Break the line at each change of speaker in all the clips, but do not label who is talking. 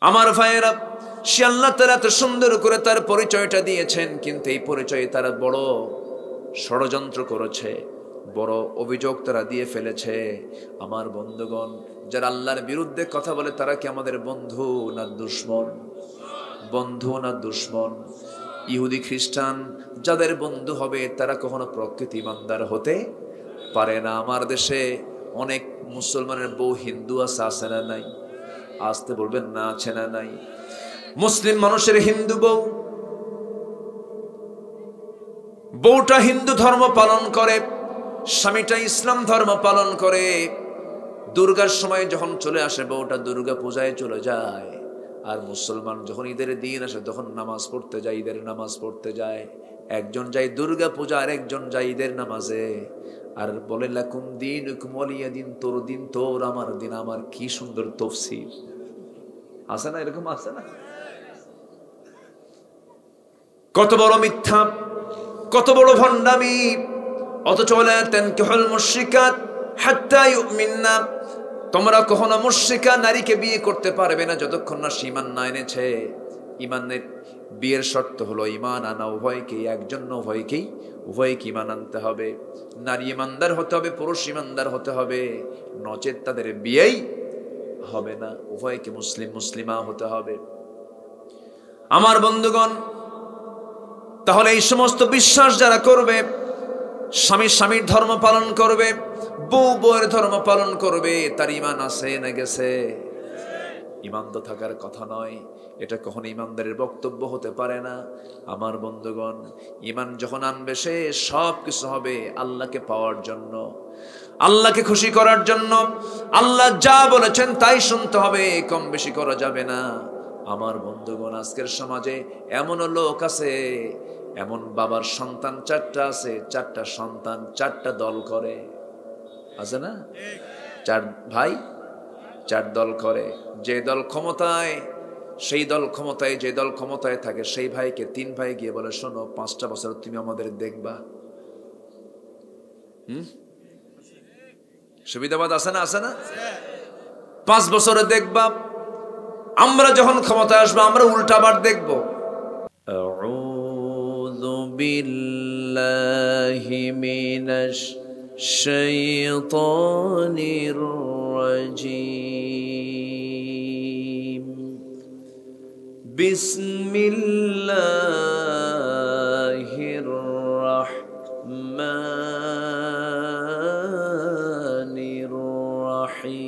আমার ভাইয়েরা, সে আল্লাহ তাআলা এত সুন্দর করে তার পরিচয়টা দিয়েছেন, কিন্তু এই পরিচয়ে তারা বড় ষড়যন্ত্র করেছে, বড় অভিযোগ তারা দিয়ে ফেলেছে। আমার বন্ধুগণ, যারা আল্লাহর বিরুদ্ধে কথা বলে তারা কি আমাদের বন্ধু না দুশমন? বন্ধু না দুশমন? ইহুদি খ্রিস্টান যাদের বন্ধু হবে তারা কখনো প্রকৃত ইমানদার হতে পারে না। আমার দেশে অনেক মুসলমানের বউ হিন্দু আছে না নাই? আসতে বলবেন না, আছে না নাই? মুসলিম মানুষের হিন্দু বউটা হিন্দু ধর্ম পালন করে, স্বামীটা ইসলাম ধর্ম পালন করে। দুর্গার সময় যখন চলে আসে বউটা দুর্গা পূজায় চলে যায়, আর মুসলমান যখন ঈদের দিন আসে তখন নামাজ পড়তে যায়, ঈদের নামাজ পড়তে যায়। একজন যায় দুর্গা পূজা আর একজন যায় ঈদের নামাজে, আর বলে লাকুম দীনুকুম ওয়ালিয়া দিন, তোর দিন তোর, আমার দিন আমার। কি সুন্দর তফসির আছে না? এরকম আছে না? কত বড় মিথ্যা, কত বড় ভণ্ডামি! অথচ ওয়ালা তানকিহুল মুশরিকাত হাত্তা ইউমিননা, তোমরা কখনো মুশরিকা নারীকে বিয়ে করতে পারবে না যতক্ষণ না সে ঈমান না এনেছে। ঈমানের বিয়ের শর্ত হলো ঈমান আনা উভয়কেই, একজন উভয়কেই ঈমান আনতে হবে। নারী ঈমানদার হতে হবে, পুরুষ ঈমানদার হতে হবে, নচেত তাদের বিয়েই হবে না। উভয়কে মুসলিমা হতে হবে। আমার বন্ধুগণ, তাহলে এই সমস্ত বিশ্বাস যারা করবে, স্বামী স্বামীর ধর্ম পালন করবে, বউ বউয়ের ধর্ম পালন করবে, তার ঈমান আছে না গেছে? ঈমান তো থাকার কথা নয়, এটা কখনো ঈমানদারের বক্তব্য হতে পারে না। আমার বন্ধুগণ, ঈমান যখন আনবে সে সব কিছু হবে আল্লাহকে পাওয়ার জন্য, আল্লাহকে খুশি করার জন্য। আল্লাহ যা বলেছেন তাই শুনতে হবে, কম বেশি করা যাবে না। আমার বন্ধুগণ, আজকের সমাজে এমনও লোক আছে, এমন বাবার সন্তান 4টা আছে, 4টা সন্তান 4টা দল করে, আছে না? 4 ভাই 4 দল করে। যে দল ক্ষমতায়, সেই দল ক্ষমতায়, যে দল ক্ষমতায় থাকে সেই ভাইকে 3 ভাই গিয়ে বলে, শোনো 5টা বছর তুমি আমাদের দেখবা। সুবিধাবাদ আছে না? আছে না? 5 বছরে দেখবা, আমরা যখন ক্ষমতায় আসবো আমরা উল্টাবার দেখব। আউযু বিল্লাহি মিনাশ শাইতানির রাজীম। বিসমিল্লাহির রাহমানির রাহিম।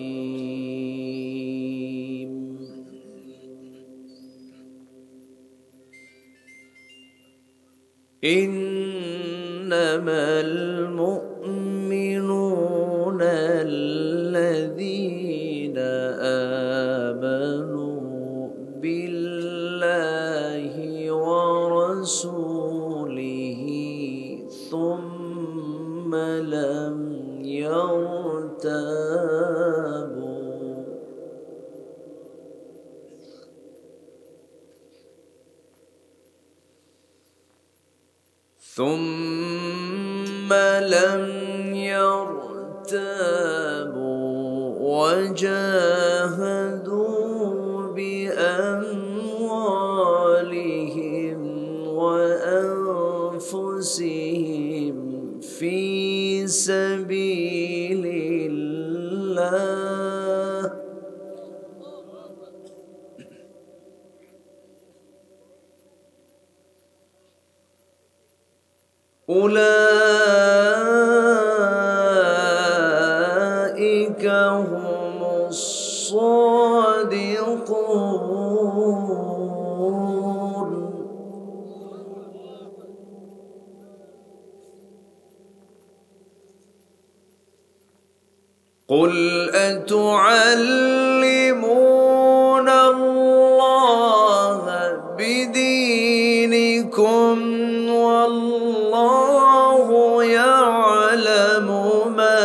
ইন্নামাল মুমিনুনা আল্লাযীনা আমানু বিল্লাহি ওয়া রাসূলিহি সুম্মা লাম ইয়ারতাবু। ثم لم يرتابوا وجاهدوا بأموالهم وأنفسهم في سبيل الله أولئك هم الصادقون. قل أتعلمون الله بدينكم والله يعلم ما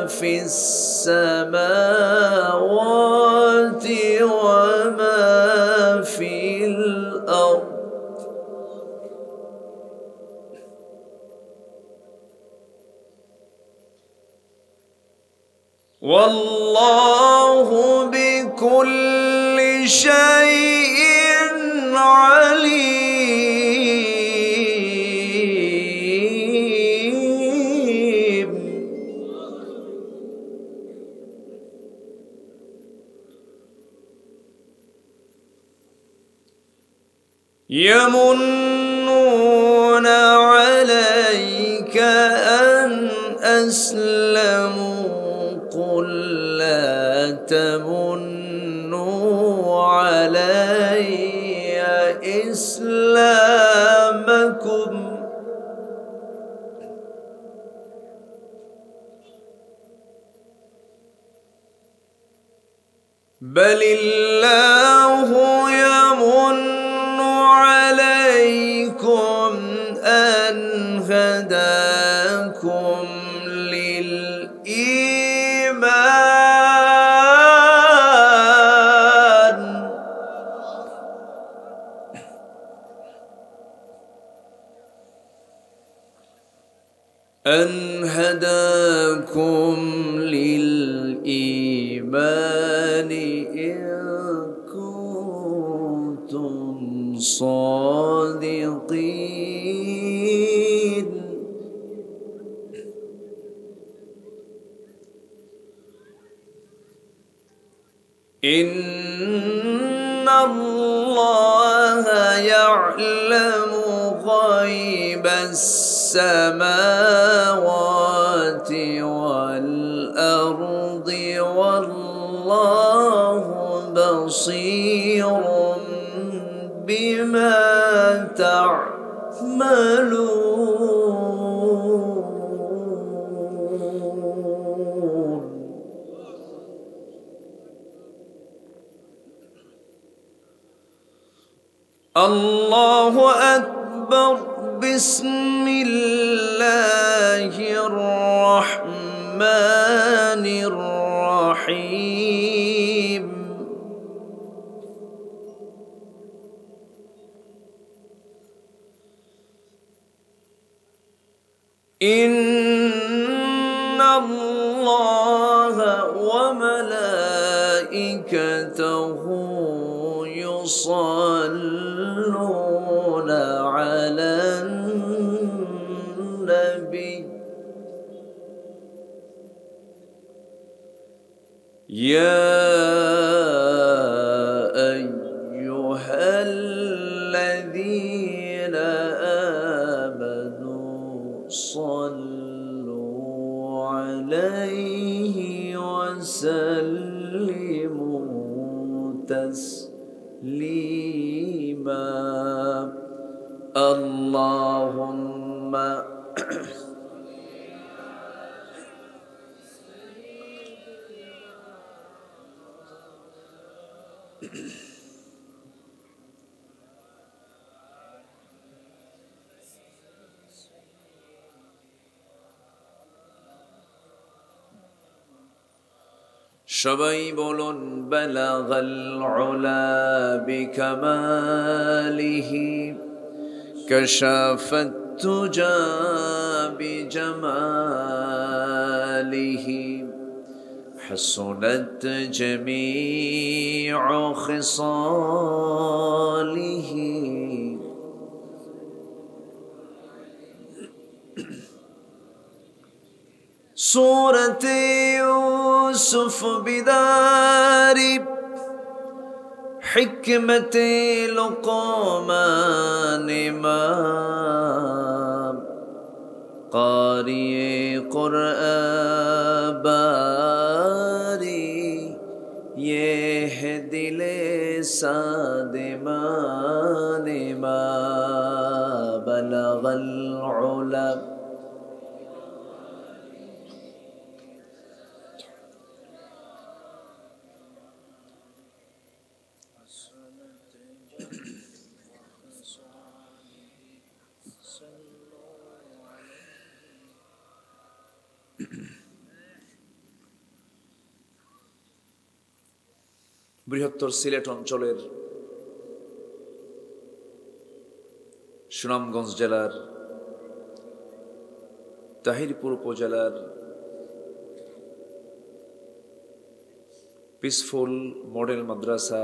في السماوات وما في الأرض. والله بكل شيء عليم. يمنون عليك أن أسلموا قل لا تمنوا علي إسلامكم بل الله يمن عليكم أن هداكم للإيمان أن هداكم للإيمان إن كنتم صادقين. إن الله يعلم غيب السماوات والأرض والله بصير بما تعملون. الله أكبر. بسم الله الرحمن الرحيم. إن الله وملائكته يصلون على النبي يا أيها الذين آمنوا صلوا عليه وسلموا تسليما. اللهم সবাই বলুন বালাগাল উলা বিকামালিহি কাশাফাত তুজা বিজামালিহি حسنت جميع خصاله سورة يوسف بدار حكمة لقمان إمام قارئ قرآن باري ये दिले सादिमान ما بلغ العلا. বৃহত্তর সিলেট অঞ্চলের সুনামগঞ্জ জেলার তাহিরপুর উপজেলার পিসফুল মডেল মাদ্রাসা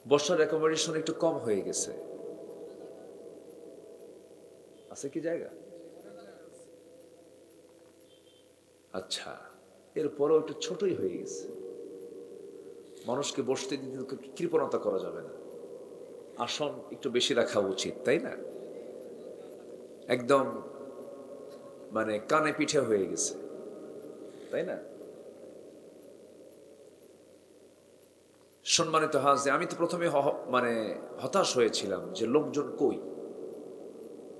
বসার অ্যাকোমোডেশন একটু কম হয়ে গেছে, আছে কি জায়গা? আচ্ছা, এরপরও একটু ছোটই হয়ে গেছে। মানুষকে বসতে দিতে কৃপণতা করা যাবে না, আসন একটু বেশি রাখা উচিত, তাই না? একদম মানে কানে পিঠে হয়ে গেছে, তাই না? সম্মানিত হাজে, আমি তো প্রথমে মানে হতাশ হয়েছিলাম যে লোকজন কই,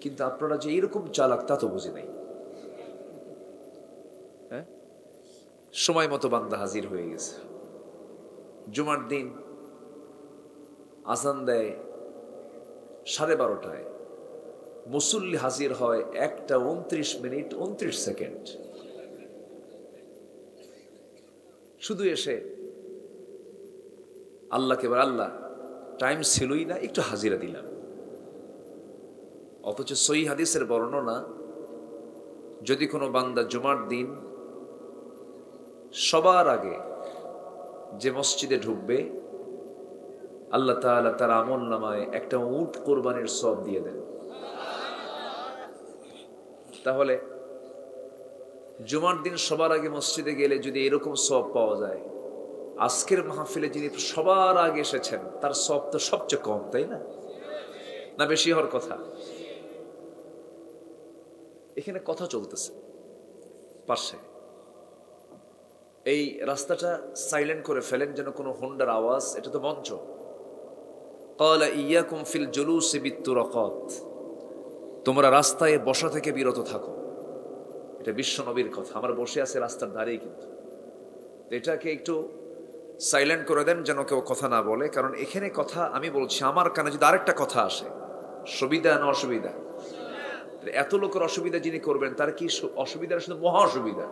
কিন্তু আপনারা যে এরকম চালাক তা তো বুঝি নাই। হ্যাঁ, সময় মতো বান্দা হাজির হয়ে গেছে। জুমার দিন আজান দেয় 12:30টায়, মুসল্লি হাজির হয় 1:29:29। শুধু এসে আল্লাহকে বলে, আল্লাহ টাইম ছিলই না, একটু হাজিরা দিলাম। অথচ সহিহ হাদিসের বর্ণনা, যদি কোনো বান্দা জুমার দিন সবার আগে যে মসজিদে ঢুকবে, আল্লাহ তাআলা তার আমল নামায় একটা উট কোরবানির সওয়াব দিয়ে দেন। তাহলে জুমার দিন সবার আগে মসজিদে গেলে যদি এরকম সওয়াব পাওয়া যায়, আজকের মাহফিলে যিনি সবার আগে এসেছেন তার সওয়াব তো সবচেয়ে কম, তাই না? না বেশি হওয়ার কথা? এখানে কথা চলতেছে পাশে, এই রাস্তাটা সাইলেন্ট করে ফেলেন যেন কোনো হোন্ডার আওয়াজ, এটা তো মঞ্চ। ক্বালা ইয়াকুম ফিল জুলুসি বিত্তুরাকাত, তোমরা রাস্তায় বসা থেকে বিরত থাকো। এটা বিশ্ব নবীর কথা। আমরা বসে আছি রাস্তার ধারেই, কিন্তু এটাকে একটু সাইলেন্ট করে দেন যেন কেউ কথা না বলে, কারণ এখানে কথা আমি বলছি, আমার কানে যদি আরেকটা কথা আসে, সুবিধা না অসুবিধা? এত লোকের অসুবিধা যিনি করবেন তার কি অসুবিধা? শুধু মহা অসুবিধা।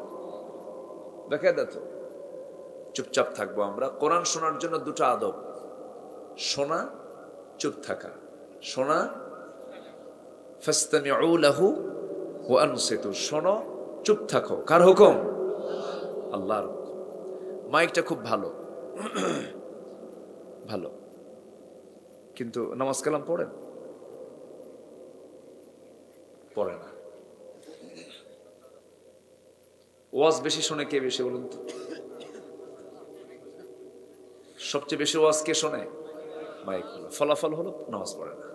দেখা দেয় তো, চুপচাপ থাকবো আমরা। কোরআন শোনার জন্য দুটো আদব: শোনা, চুপ থাকা। শোনা, ফাসতামিউ লাহু ওয়া আনসিতু, শোনো, চুপ থাকো। কার হুকুম? আল্লাহর হুকুম। মাইকটা খুব ভালো ভালো, কিন্তু নামাজ কালাম পড়েন? পড়ে না। ওয়াজ বেশি শোনে কে বেশি বলুন তো? সবচেয়ে বেশি ওয়াজ কে শোনে? মাইক হলো। ফলাফল হলো নামাজ পড়ে না।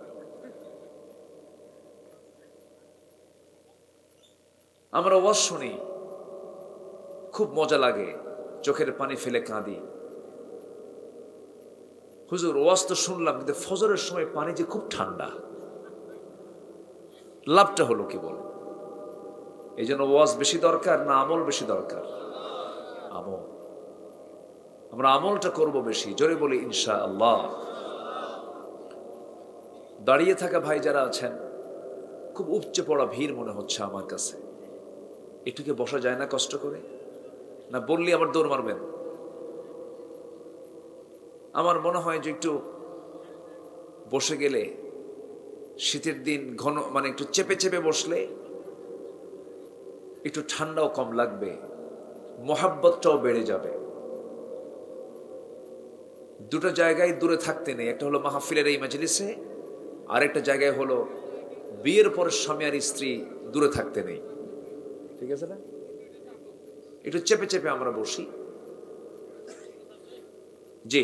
আমরা ওয়াজ শুনি, খুব মজা লাগে, চোখের পানি ফেলে কাঁদি। হুজুর ওয়াজ তো শুনলাম, কিন্তু ফজরের সময় পানি যে খুব ঠান্ডা, লাভটা হলো কি বল? এই জন্য ওয়াজ বেশি দরকার না আমল বেশি দরকার? আমল। আমরা আমলটা করব বেশি, জোরে বলি ইনশাআল্লাহ। দাঁড়িয়ে থাকা ভাই যারা আছেন, খুব উপচে পড়া ভিড় মনে হচ্ছে আমার কাছে। একটুকে বসা যায় না কষ্ট করে? না বললি আবার দৌড় মারবেন? আমার মনে হয় যে একটু বসে গেলে, শীতের দিন ঘন মানে একটু চেপে চেপে বসলে একটু ঠান্ডাও কম লাগবে, মোহাব্বতটাও বেড়ে যাবে। দুটো জায়গায় দূরে থাকতে নেই, একটা হলো মাহফিলের এই মাজলিসে, আর একটা জায়গায় হলো বিয়ের পর স্বামী আর স্ত্রী দূরে থাকতে নেই। ঠিক আছে না? একটু চেপে চেপে আমরা বসি। জি,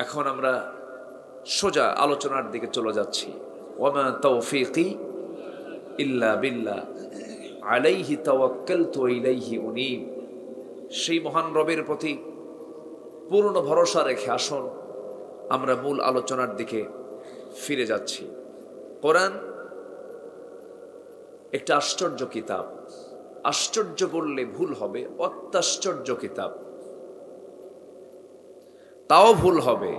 এখন আমরা সোজা আলোচনার দিকে চলে যাচ্ছি। ওয়ামা তাওফীকি ইল্লা বিল্লাহ আলাইহি তাওয়াক্কালতু ওয়া ইলাইহি উনীব। সেই মহান রবের প্রতি পূর্ণ ভরসা রেখে আসুন আমরা মূল আলোচনার দিকে ফিরে যাচ্ছি। কোরআন একটা আশ্চর্য কিতাব। আশ্চর্য বললে ভুল হবে, অত্যাশ্চর্য কিতাব তাও ভুল হবে।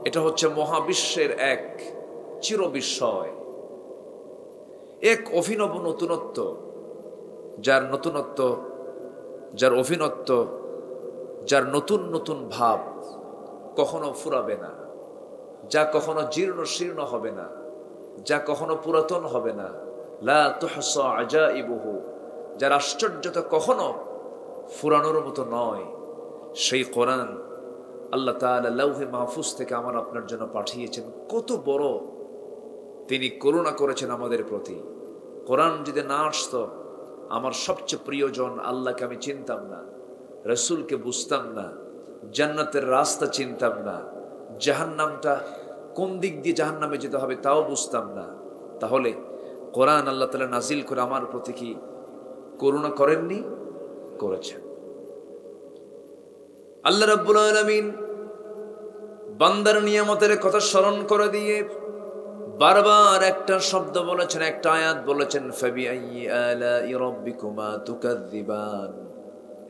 এটা হচ্ছে মহাবিশ্বের এক চিরবিস্ময়, এক অভিনব নতুনত্ব, যার নতুনত্ব, যার অভিনত্ব, যার নতুন নতুন ভাব কখনো ফুরাবে না, যা কখনো জীর্ণ শীর্ণ হবে না, যা কখনো পুরাতন হবে না। লা তুহসা আজাইবুহু, যার আশ্চর্যতা কখনো ফুরানোর মতো নয়। সেই কোরআন আল্লাহ তাআলা লাউহে মাহফুজ থেকে আমার আপনার জন্য পাঠিয়েছেন। কত বড় তিনি করুণা করেছেন আমাদের প্রতি। কোরআন যদি না আসতো, আমার সবচেয়ে প্রিয়জন আল্লাহকে আমি চিনতাম না, রসুলকে বুঝতাম না, জান্নাতের রাস্তা চিনতাম না, জাহান্নামটা কোন দিক দিয়ে জাহান্নামে যেতে হবে তাও বুঝতাম না। তাহলে কোরআন আল্লাহ তাআলা নাজিল করে আমার প্রতি কি করুণা করেননি? করেছেন। আল্লাহ রাব্বুল আলামিন বান্দার নিয়ামতের কথা স্মরণ করে দিয়ে বারবার একটা শব্দ বলেছেন, একটা আয়াত বলেছেন, ফাবিআইয়ি আলাই রাব্বিকুমা তুকাযযিবান।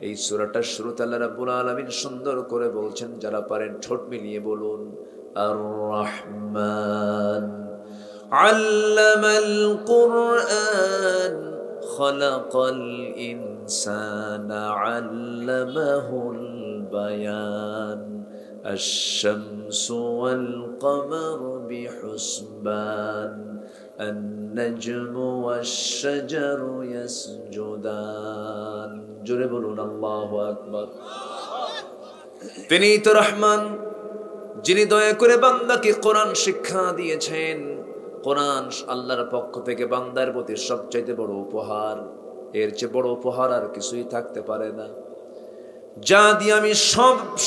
এই সূরাটার শুরুতে আল্লাহ রাব্বুল আলামিন সুন্দর করে বলছেন, যারা পারেন ঠোঁট মিলিয়ে বলুন, আর রহমান আল্লামাল কুরআন খালাকাল ইনসানা আল্লামাহুল বায়ান الشمس والقمر بحسبان النجم والشجر يسجدان জোরে বলুন আল্লাহু আকবার। তিনি তো রহমান, যিনি দয়া করে বান্দাকে কোরআন শিক্ষা দিয়েছেন। কোরআন আল্লাহর পক্ষ থেকে বান্দার প্রতি সবচাইতে বড় উপহার। এর চেয়ে বড় উপহার আর কিছুই থাকতে পারে না। যা দিয়ে আমি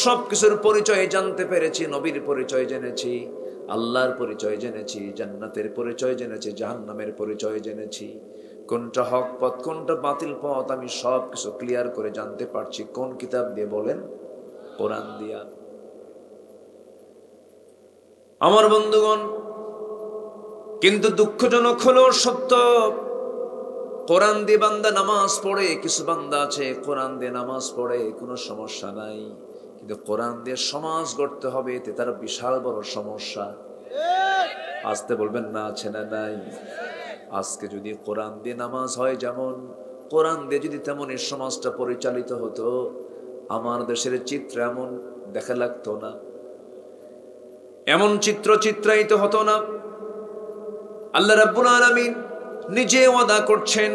সব কিছুর পরিচয় জানতে পেরেছি, নবীর পরিচয় জেনেছি, আল্লাহর পরিচয় জেনেছি, জান্নাতের পরিচয় জেনেছি, জাহান্নামের পরিচয় জেনেছি, কোনটা হক পথ কোনটা বাতিল পথ আমি সব কিছু ক্লিয়ার করে জানতে পারছি। কোন কিতাব দিয়ে বলেন? কোরআন দিয়া। আমার বন্ধুগণ, কিন্তু দুঃখজনক হলো সত্য, কোরআন দিয়ে বান্দা নামাজ পড়ে, কিছু বান্দা আছে কোরআন দিয়ে নামাজ পড়ে কোনো সমস্যা নাই, কিন্তু কোরআন দিয়ে সমাজ গড়তে হবে, এতে তার বিশাল বড় সমস্যা। আসতে বলবেন না, আছে না নাই? আজকে যদি কোরআন দিয়ে নামাজ হয়, যেমন কোরআন দিয়ে যদি তেমন এই সমাজটা পরিচালিত হতো, আমার দেশের চিত্র এমন দেখা লাগতো না, এমন চিত্র চিত্রায়িত হতো না। আল্লাহ রাব্বুল আলামিন নিজে ওয়াদা করছেন,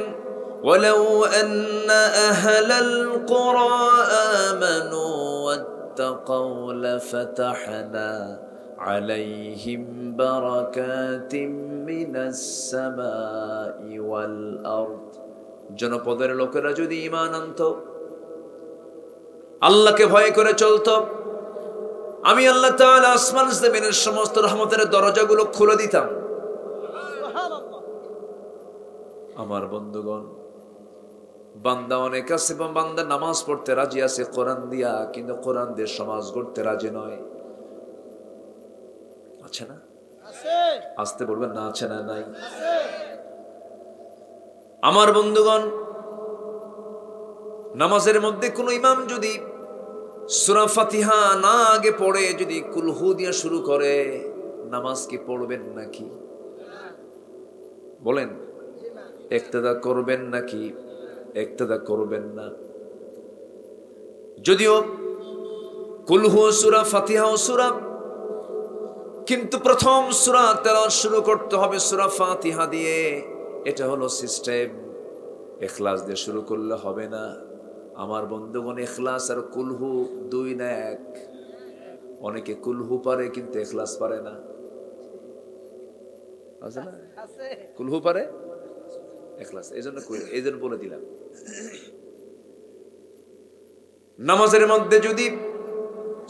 ওয়ালাউ আন্না আহলাল কুরা আমানু ওয়াত্তাকাউ লাফাতাহনা আলাইহিম বারাকাতিম মিনাস সামাই ওয়াল আরদ। জনপদের লোকেরা যদি ঈমান আনতো, আল্লাহকে ভয় করে চলতো, আমি আল্লাহ তাআলা আসমান জমিনের সমস্ত রহমতের দরজাগুলো খুলে দিতাম। আমার বন্ধুগণ, বান্দা অনেক আছে, বান্দা নামাজ পড়তে রাজি আছে কোরআন দিয়া, কিন্তু কোরআন দিয়ে সমাজ গড়তে রাজি নয়। আছে না? আসতে বলবেন না, আছে না নাই? আমার বন্ধুগণ, নামাজের মধ্যে কোন ইমাম যদি সূরা ফাতিহা না আগে পড়ে যদি কুল হু দিয়া শুরু করে, নামাজ কি পড়বেন নাকি? বলেন, ইক্তেদা করবেন নাকি? ইক্তেদা করবেন না। যদিও কুল হু সূরা, ফাতিহা ও সূরা, কিন্তু প্রথম সূরা তেলাওয়াত শুরু করতে হবে সূরা ফাতিহা দিয়ে। এটা হলো সিস্টেম। ইখলাস দিয়ে শুরু করলে হবে না। আমার বন্ধুগণ, ইখলাস আর কুলহু দুই না এক। অনেকে কুলহু পারে কিন্তু ইখলাস পারে না। আছে না? কুলহু পারে, ইখলাস এই জন্য বলে দিলাম। নামাজের মধ্যে যদি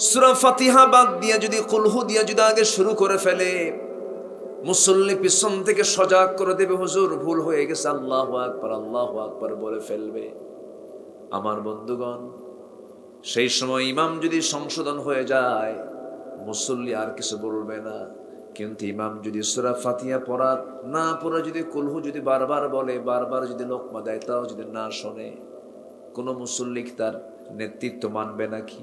সূরা ফাতিহা বাদ দিয়ে যদি কুলহু দিয়ে যদি আগে শুরু করে ফেলে, মুসল্লি পিছন থেকে সজাগ করে দেবে, হুজুর ভুল হয়ে গেছে, আল্লাহু আকবার আল্লাহু আকবার বলে ফেলবে। আমার বন্ধুগণ, সেই সময় ইমাম যদি সংশোধন হয়ে যায়, মুসল্লি আর কিছু বলবে না। কিন্তু ইমাম যদি সূরা ফাতিহা পড়ার না পড়ে যদি কুলহু যদি বারবার বলে, বারবার যদি লোকমা দেয়, তাও যদি না শোনে, কোন মুসল্লি তার নেতৃত্ব মানবে নাকি?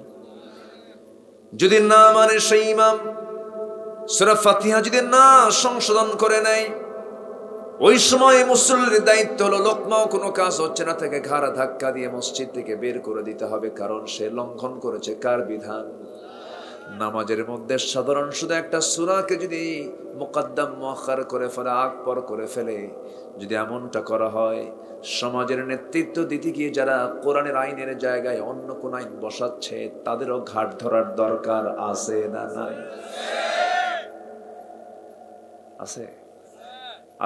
যদি না মানে সেই ইমাম সূরা ফাতিহা যদি না সংশোধন করে নেয়, ওই সময় মুসল্লির দায়িত্ব হলো লোকমাও কোনো কাজ হচ্ছে না থেকে ঘাড় ধাক্কা দিয়ে মসজিদ থেকে বের করে দিতে হবে, কারণ সে লঙ্ঘন করেছে কার বিধান? নামাজের মধ্যে সাধারণ শুধু একটা সূরাকে যদি মুকদ্দম মুআক্খার করে ফেলে, আগ পর করে ফেলে, যদি এমনটা করা হয়, সমাজের নেতৃত্ব দিতে গিয়ে যারা কোরআনের আইনের জায়গায় অন্য কোন আইন বসাচ্ছে তাদেরও ঘাট ধরার দরকার আছে না নাই? আছে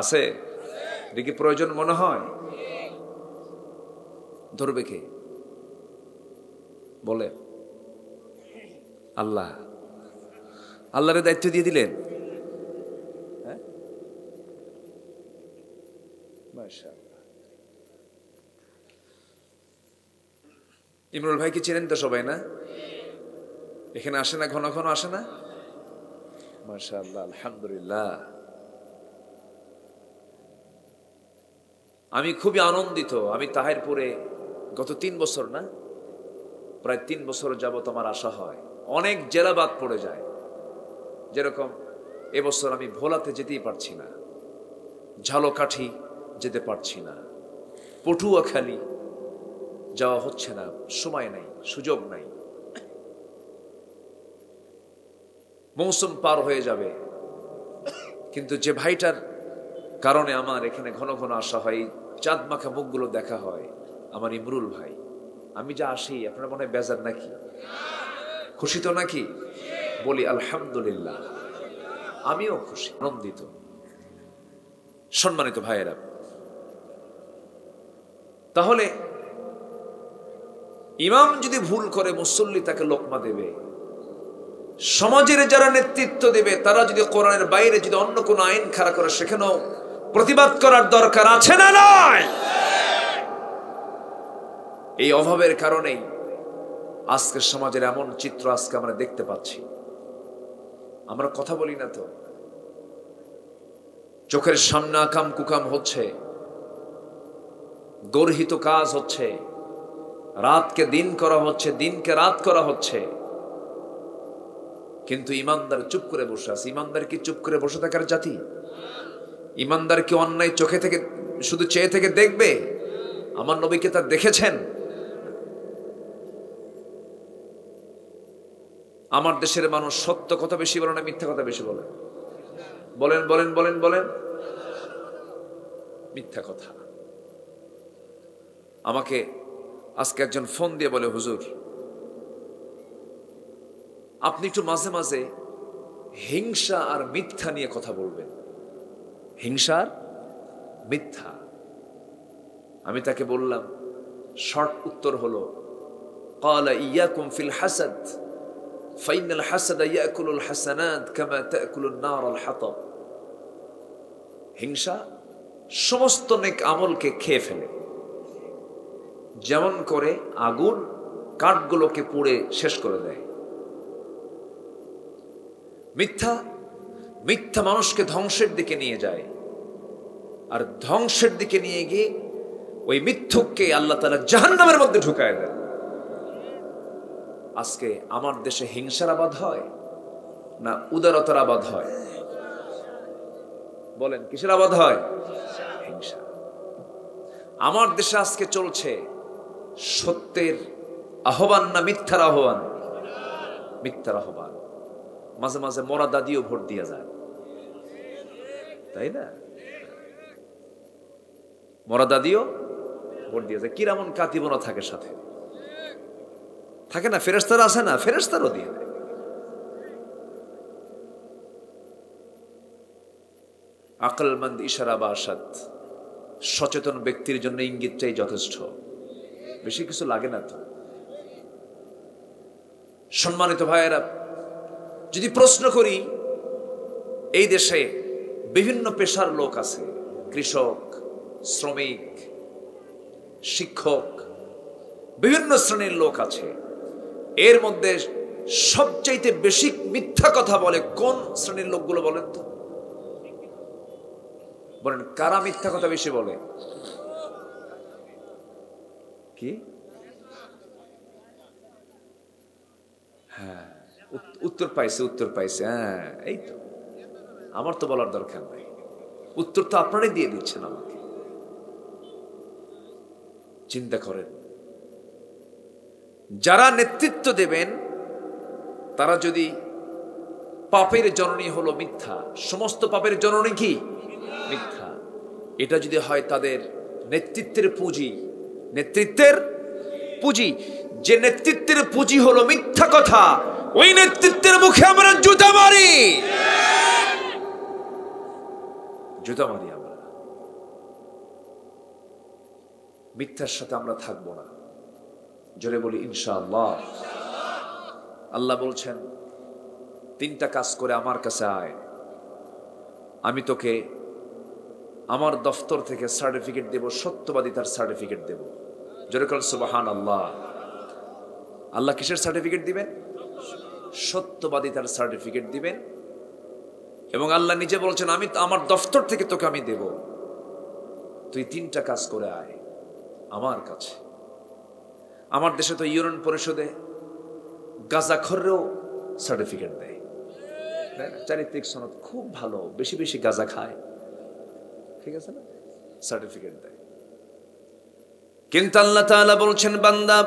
আছে দেখি প্রয়োজন মনে হয়। ধরবে কে বলে? আল্লাহ। আল্লাহর দায়িত্ব দিয়ে দিলেন। হ্যাঁ, মাশাআল্লাহ। ইমরুল ভাইকে চেনেন তো সবাই, না? এখানে আসে না, ঘন ঘন আসে না? মাশাআল্লাহ, আলহামদুলিল্লাহ। আমি খুবই আনন্দিত। আমি তাহিরপুরে গত 3 বছর, না প্রায় 3 বছর যাবত আমার আসা হয়। অনেক জেলা বাদ পড়ে যায়। যেরকম এবছর আমি ভোলাতে যেতেই পারছি না, ঝালকাঠি যেতে পারছি না, পটুয়াখালী যাওয়া হচ্ছে না, সময় নাই, সুযোগ নাই। মৌসুম পার হয়ে যাবে, কিন্তু যে ভাইটার কারণে আমার এখানে ঘন ঘন আসা হয়, চাঁদ মাখা মুখগুলো দেখা হয়, আমার ইমরুল ভাই। আমি যা আসি আপনারা মনে হয় বেজার নাকি? খুশি তো নাকি? বলি আলহামদুলিল্লাহ। আমিও খুশি, আনন্দিত। সম্মানিত ভাইয়েরা, তাহলে ইমাম যদি ভুল করে মুসল্লি তাকে লোকমা দেবে, সমাজের যারা নেতৃত্ব দেবে তারা যদি কোরআনের বাইরে যদি অন্য কোনো আইন খাড়া করে সেখানেও প্রতিবাদ করার দরকার আছে না নাই? এই অভাবের কারণেই আজকে সমাজের এমন চিত্র আজকে আমরা দেখতে পাচ্ছি। আমরা কথা বলি না তো, চোখের সামনে আকাম কুকাম হচ্ছে, গর্হিত কাজ হচ্ছে, রাতকে দিন করা হচ্ছে, দিনকে রাত করা হচ্ছে, কিন্তু ইমানদার চুপ করে বসে আছে। ইমানদার কি চুপ করে বসে থাকার জাতি? ইমানদার কি অন্যায় চোখে থেকে শুধু চেয়ে থেকে দেখবে? আমার নবীকে তা দেখেছেন? আমার দেশের মানুষ সত্য কথা বেশি বলে না মিথ্যা কথা বেশি বলে? বলেন বলেন বলেন বলেন। মিথ্যা কথা। আমাকে আজকে একজন ফোন দিয়ে বলে, হুজুর আপনি একটু মাঝে মাঝে হিংসা আর মিথ্যা নিয়ে কথা বলবেন। হিংসা আর মিথ্যা। আমি তাকে বললাম, শর্ট উত্তর হলো, ক্বালা ইয়াকুম ফিল হাসাদ ফাইনাল হাসাদা ইয়াকুলুল হাসানাত কামা তাকুলুন নারুল হাতাব। হিংসা সমস্ত নেক আমলকে খেয়ে ফেলে, যেমন করে আগুন কাঠগুলোকে পুড়ে শেষ করে দেয়। মিথ্যা, মিথ্যা মানুষকে ধ্বংসের দিকে নিয়ে যায়, আর ধ্বংসের দিকে নিয়ে গিয়ে ওই মিথ্যুককে আল্লাহ তাআলা জাহান্নামের মধ্যে ঢুকায় দেন। আজকে আমার দেশে হিংসার আবাদ হয় না উদারতার আবাদ হয়? বলেন কিসের আবাদ হয়? হিংসা। আমার দেশে আজকে চলছে সত্যের আহ্বান না মিথ্যার আহ্বান? মিথ্যার আহ্বান। মাঝে মাঝে মরা দাদিও ভোট দিয়ে যায়, তাই না? মরা দাদিও ভোট দিয়ে যায়। কিরামন কাতিবনা থাকে সাথে, থাকে না? ফেরেশতারা আছে না? ফেরেশতারও দিয়ে দেয়। আকলমন্দ ইশারা বাসাত, সচেতন ব্যক্তির জন্য ইঙ্গিতটাই যথেষ্ট, বেশি কিছু লাগে না তো। সম্মানিত ভাইয়েরা, যদি প্রশ্ন করি, এই দেশে বিভিন্ন পেশার লোক আছে, কৃষক, শ্রমিক, শিক্ষক, বিভিন্ন শ্রেণীর লোক আছে। এর মধ্যে সবচাইতে বেশি মিথ্যা কথা বলে কোন শ্রেণীর লোকগুলো বলেন তো? বলেন কারা মিথ্যা কথা বেশি বলে? কি? হ্যাঁ, উত্তর পাইছে, উত্তর পাইছে। হ্যাঁ, এই তো, আমার তো বলার দরকার নাই, উত্তর তো আপনারাই দিয়ে দিচ্ছেন আমাকে। চিন্তা করেন, যারা নেতৃত্ব দেবেন তারা যদি পাপের জননী হলো মিথ্যা, সমস্ত পাপের জননী কি মিথ্যা, এটা যদি হয় তাদের নেতৃত্বের পুঁজি, নেতৃত্বের পুঁজি, যে নেতৃত্বের পুঁজি হলো মিথ্যা কথা, ওই নেতৃত্বের মুখে আমরা জুতা মারি, জুতা মারি আমরা। মিথ্যার সাথে আমরা থাকবো না, জোরে বলি ইনশাআল্লাহ। আল্লাহ বলছেন 3টা কাজ করে আমার কাছে আয়, আমি তোকে আমার দফতর থেকে সার্টিফিকেট দেব, সত্যবাদিতার সার্টিফিকেট দেব। জোরে বলেন সুবহানাল্লাহ। আল্লাহ কিসের সার্টিফিকেট দিবেন? সত্যবাদিতার সার্টিফিকেট দিবেন। এবং আল্লাহ নিজে বলছেন আমি আমার দফতর থেকে তোকে আমি দেব, তুই 3টা কাজ করে আয় আমার কাছে। আমার দেশে তো ইউনিয়ন পরিষদে গাঁজাখোররেও সার্টিফিকেট দেয়, চারিত্রিক সনদ খুব ভালো, বেশি বেশি গাঁজা খায়, ঠিক আছে না, সার্টিফিকেট দেয়। কিন্তু আল্লাহ তাআলা বলছেন বান্দা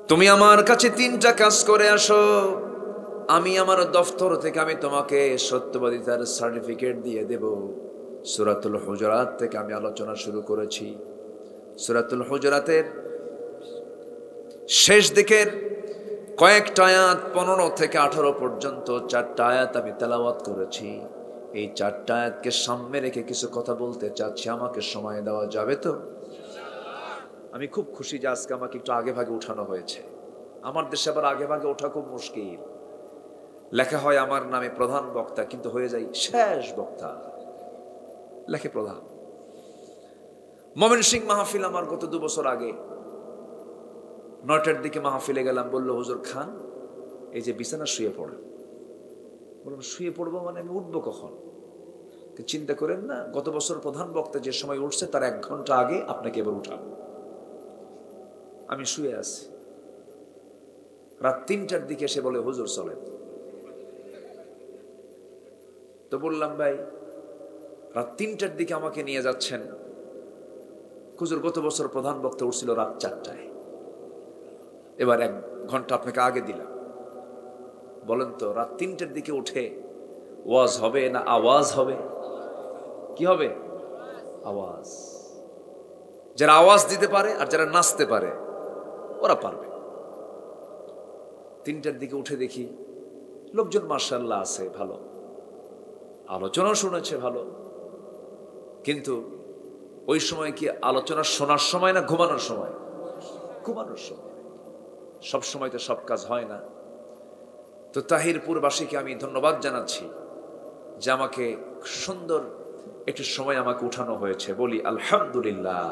তুমি আমার কাছে 3টা কাজ করে আসো, আমি আমার দফতর থেকে আমি তোমাকে সত্যবাদিতার সার্টিফিকেট দিয়ে দেব। সূরাতুল হুজুরাত থেকে আমি আলোচনা শুরু করেছি। সূরাতুল হুজুরাতের শেষ দিকের কয়েকটা আয়াত 15 থেকে 18 পর্যন্ত 4টা আয়াত আমি তেলাওয়াত করেছি। এই 4টা আয়াতকে সামনে রেখে কিছু কথা বলতে চাচ্ছি, আমাকে সময় দেওয়া যাবে তো? আমি খুব খুশি যে আজকে আমাকে একটু আগে ভাগে উঠানো হয়েছে। আমার দেশে আবার আগে ভাগে ওঠা খুব মুশকিল, লেখা হয় আমার নামে প্রধান বক্তা, কিন্তু হয়ে যায় শেষ বক্তা, লেখে প্রধান। ময়মনসিংহ মাহফিল আমার গত 2 বছর আগে 9টার দিকে মাহফিলে গেলাম, বললো হুজুর খান এই যে বিছানা শুয়ে পড়েন। বললাম শুয়ে পড়বো মানে আমি উঠবো কখন? চিন্তা করেন না, গত বছর প্রধান বক্তা যে সময় উঠছে তার 1 ঘন্টা আগে আপনাকে এবার উঠাবো। আমি শুয়ে আছি, রাত 3টার দিকে এসে বলে হুজুর চলেন। তো বললাম ভাই রাত 3টার দিকে আমাকে নিয়ে যাচ্ছেন, হুজুর গত বছর প্রধান বক্তা উঠছিল রাত 4টায়, এবার 1 ঘন্টা আপনাকে আগে দিলাম। বলেন তো রাত 3টার দিকে উঠে ওয়াজ হবে না আওয়াজ হবে? কি হবে? আওয়াজ। যারা আওয়াজ দিতে পারে আর যারা নাচতে পারে ওরা পারবে। 3টার দিকে উঠে দেখি লোকজন মাশাআল্লাহ আছে, ভালো আলোচনা শুনেছে ভালো, কিন্তু ওই সময় কি আলোচনা শোনার সময় না ঘুমানোর সময়? ঘুমানোর সময়। সব সময় তো সব কাজ হয় না। তো তাহিরপুরবাসীকে আমি ধন্যবাদ জানাচ্ছি যে আমাকে সুন্দর একটি সময় আমাকে উঠানো হয়েছে, বলি আলহামদুলিল্লাহ।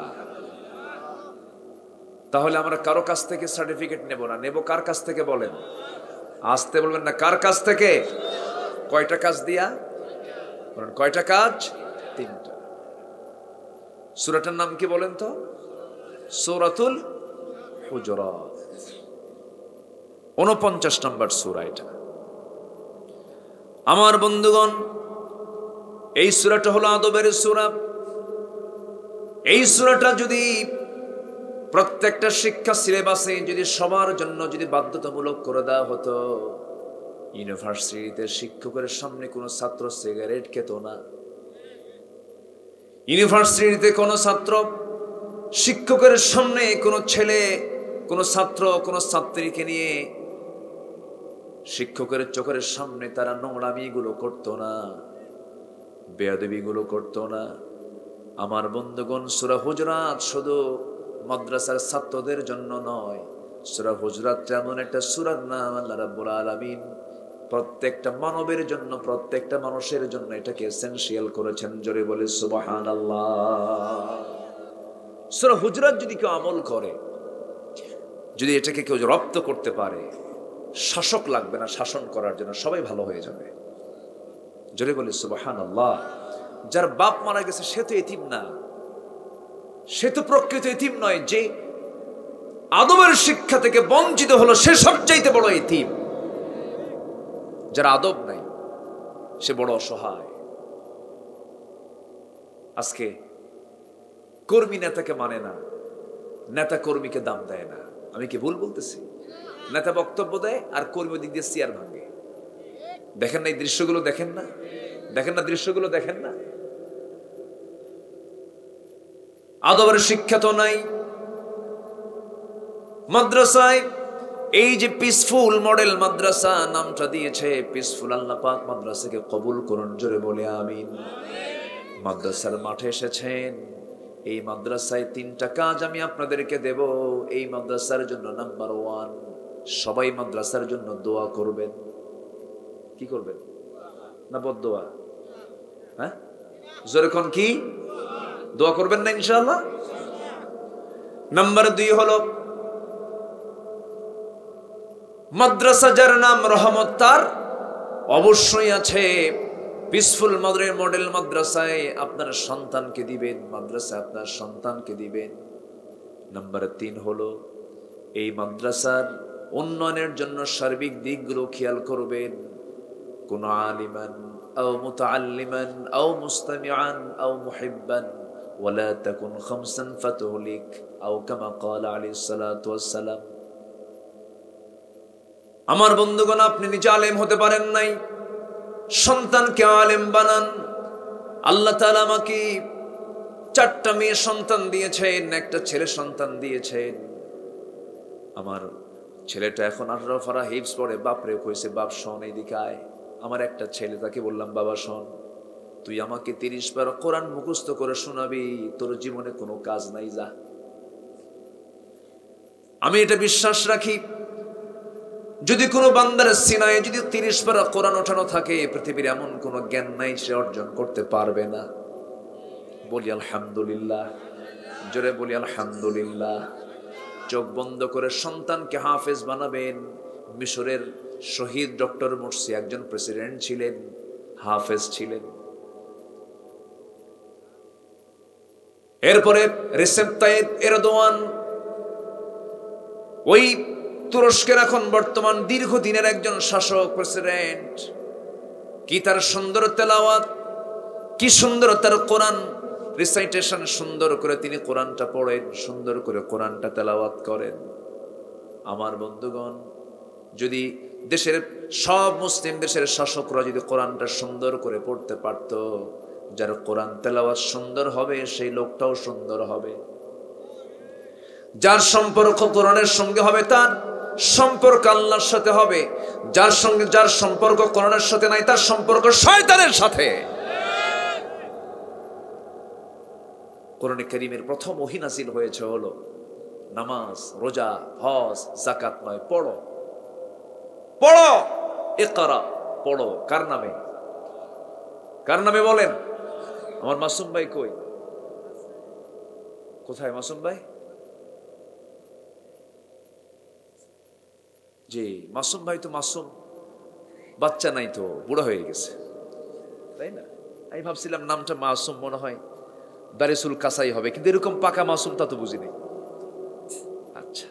তাহলে আমরা কারো কাছ থেকে সার্টিফিকেট নেব না, নেব কার কাছ থেকে বলেন? আসতে বলবেন না, কার কাছ থেকে? কয়টা কাজ দিয়া বলেন? কয়টা কাজ? 3টা। সূরাটার নাম কি বলেন তো? সূরাতুল হুজুরাত, 49 নম্বর সূরা এটা। আমার বন্ধুগণ এই সূরাটা হলো আদবের সূরা। এই সূরাটা যদি প্রত্যেকটা শিক্ষা সিলেবাসে যদি সবার জন্য যদি বাধ্যতামূলক করে দেওয়া হতো, ইউনিভার্সিটিতে শিক্ষকের সামনে কোনো ছাত্র সিগারেট খেত না, ইউনিভার্সিটিতে কোনো ছাত্র শিক্ষকের সামনে কোনো ছেলে কোনো ছাত্র কোনো ছাত্রীকে নিয়ে শিক্ষকের চোখের সামনে তারা নোংরামিগুলো করতো না, বেয়াদবিগুলো করতো না। আমার বন্ধুগণ সূরা হুজুরাত শুধু মাদ্রাসার ছাত্রদের জন্য নয়, সূরা হুজুরাত এমন একটা সূরার নাম আল্লাহ রাব্বুল আলামিন প্রত্যেকটা মানবের জন্য, প্রত্যেকটা মানুষের জন্য এটাকে এসেনশিয়াল করেছেন। জোরে বলে সুবহানাল্লাহ। সূরা হুজুরাত যদি কেউ আমল করে, যদি এটাকে কেউ রপ্ত করতে পারে, শাসক লাগবে না শাসন করার জন্য, সবাই ভালো হয়ে যাবে। জোরে বলে সুবহানাল্লাহ। যার বাপ মারা গেছে সে তো এতিম না, সে তো প্রকৃত এতিম নয়, যে আদবের শিক্ষা থেকে বঞ্চিত হলো সে সবচাইতে বড় এতিম। যার আদব নাই সে বড় অসহায়। আজকে কর্মী নেতাকে মানে না, নেতা কর্মীকে দাম দেয় না। আমি কি ভুল বলতেছি? নেতা বক্তব্য দেয় আর কর্মী দিক দিয়ে চেয়ার ভাঙে। দেখেন না এই দৃশ্যগুলো? দেখেন না? দেখেন না দৃশ্যগুলো? দেখেন না? আদবের শিক্ষা তো নাই মাদ্রাসায়। এই যে পিসফুল মডেল মাদ্রাসা নামটা দিয়েছে পিসফুল, আল্লাহ পাক মাদ্রাসাকে কবুল করুন, জোরে বলে আমিন। মাদ্রাসার মাঠে এসেছেন, এই মাদ্রাসায় 3টা কাজ আমি আপনাদেরকে দেব। এই মাদ্রাসার জন্য নাম্বার 1, সবাই মাদ্রাসার জন্য দোয়া করবেন। কি করবেন? না বদদোয়া? হ্যাঁ জোরে কোন কি দোয়া করবেন না ইনশাআল্লাহ? নাম্বার 2 হলো মাদ্রাসা যার নাম রহমত তার অবশ্যই আছে। পিসফুল মডেল মাদ্রাসায় আপনার সন্তানকে দিবেন, মাদ্রাসায় আপনার সন্তানকে দিবেন। নাম্বার 3 হলো এই মাদ্রাসার উন্নয়নের জন্য সার্বিক দিকগুলো খেয়াল করবেন। কোন আলিমান আও মুতাআল্লিমান আও মুস্তামিআন আও মুহিব্বান ওয়ালা তাকুন খামসান ফাতুহলিক আও কামা ক্বালা আলাইহিস সালাতু ওয়াস সালাম। আমার বন্ধুগণ, আপনি নিজে আলেম হতে পারেন নাই, সন্তানকে আলেম বানান। আল্লাহ তাআলা আমাকে 4টা মেয়ে সন্তান দিয়েছেন, একটা ছেলে সন্তান দিয়েছেন। আমার ছেলেটা এখন 18 পারা হিফজ পড়ে। বাপরে কইছে, বাপ শোন এইদিকে আয়। আমার একটা ছেলে, তাকে বললাম, বাবা শোন, তুই আমাকে 30 পারা কোরআন মুখস্থ করে শোনাবি, তোর জীবনে কোনো কাজ নাই, যা। আমি এটা বিশ্বাস রাখি, যদি কোনো বান্দার সিনায় যদি 30 পারা কোরআন ওঠানো থাকে, পৃথিবীর এমন কোনো জ্ঞান নাই সে অর্জন করতে পারবে না। বলি আলহামদুলিল্লাহ, জোরে বলি আলহামদুলিল্লাহ। চোখ বন্ধ করে সন্তানকে হাফেজ বানাবেন। মিশরের শহীদ ডক্টর মুরসি একজন প্রেসিডেন্ট ছিলেন, হাফেজ ছিলেন। এরপরে রিসেপ তাইয়িব এরদোয়ান, ওই তুরস্কের এখন বর্তমান দীর্ঘদিনের একজন শাসক প্রেসিডেন্ট। কি তার সুন্দর তেলাওয়াত, কি সুন্দর তার কোরআন রিসাইটেশন, সুন্দর করে তিনি কোরআনটা পড়েন, সুন্দর করে কোরআনটা তেলাওয়াত করেন। আমার বন্ধুগণ, যদি দেশের সব মুসলিম দেশের শাসকরা যদি কোরআনটা সুন্দর করে পড়তে পারত, যার কোরআন তেলাওয়াত সুন্দর হবে সেই লোকটাও সুন্দর হবে। যার সম্পর্ক কোরআনের সঙ্গে হবে তার সম্পর্ক আল্লাহর সাথে হবে। যার সম্পর্ক কোরআনের সাথে নাই তার সম্পর্ক শয়তানের সাথে। কোরআনে কারীমের প্রথম ওহী নাযিল হয়েছে হলো নামাজ, রোজা, হজ, যাকাত নয়, পড়ো পড়ো, ইকরা, পড়ো। কার নামে? কার নামে বলেন? আমার মাসুম ভাই কই? কোথায় মাসুম ভাই? জি, মাসুম ভাই তো মাসুম, বাচ্চা নাই তো, বুড়া হয়ে গেছে, তাই না? আমি ভাবছিলাম নামটা মাসুম মনে হয় দারিসুল কাসাই হবে, কিন্তু এরকম পাকা মাসুম তা তো বুঝিনি। আচ্ছা,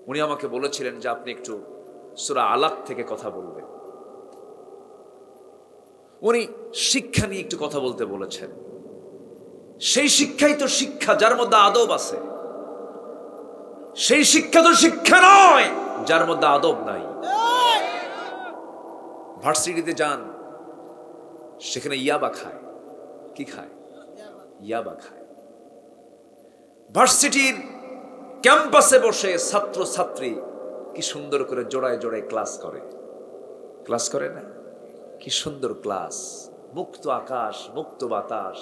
উনি আমাকে বলেছিলেন যে আপনি একটু সূরা আলাক থেকে কথা বলবেন। উনি শিক্ষা নিয়ে একটু কথা বলতে বলেছেন। সেই শিক্ষাই তো শিক্ষা যার মধ্যে আদব আছে। সেই শিক্ষা তো শিক্ষা নয় যার মধ্যে আদব নাই। ভার্সিটিতে যান, সেখানে ইয়াবা খায়। কি খায়? ইয়াবা খায়। ভার্সিটির ক্যাম্পাসে বসে ছাত্র ছাত্রী কি সুন্দর করে জোড়ায় জোড়ায় ক্লাস করে। ক্লাস করে না? কি সুন্দর ক্লাস, মুক্ত আকাশ, মুক্ত বাতাস,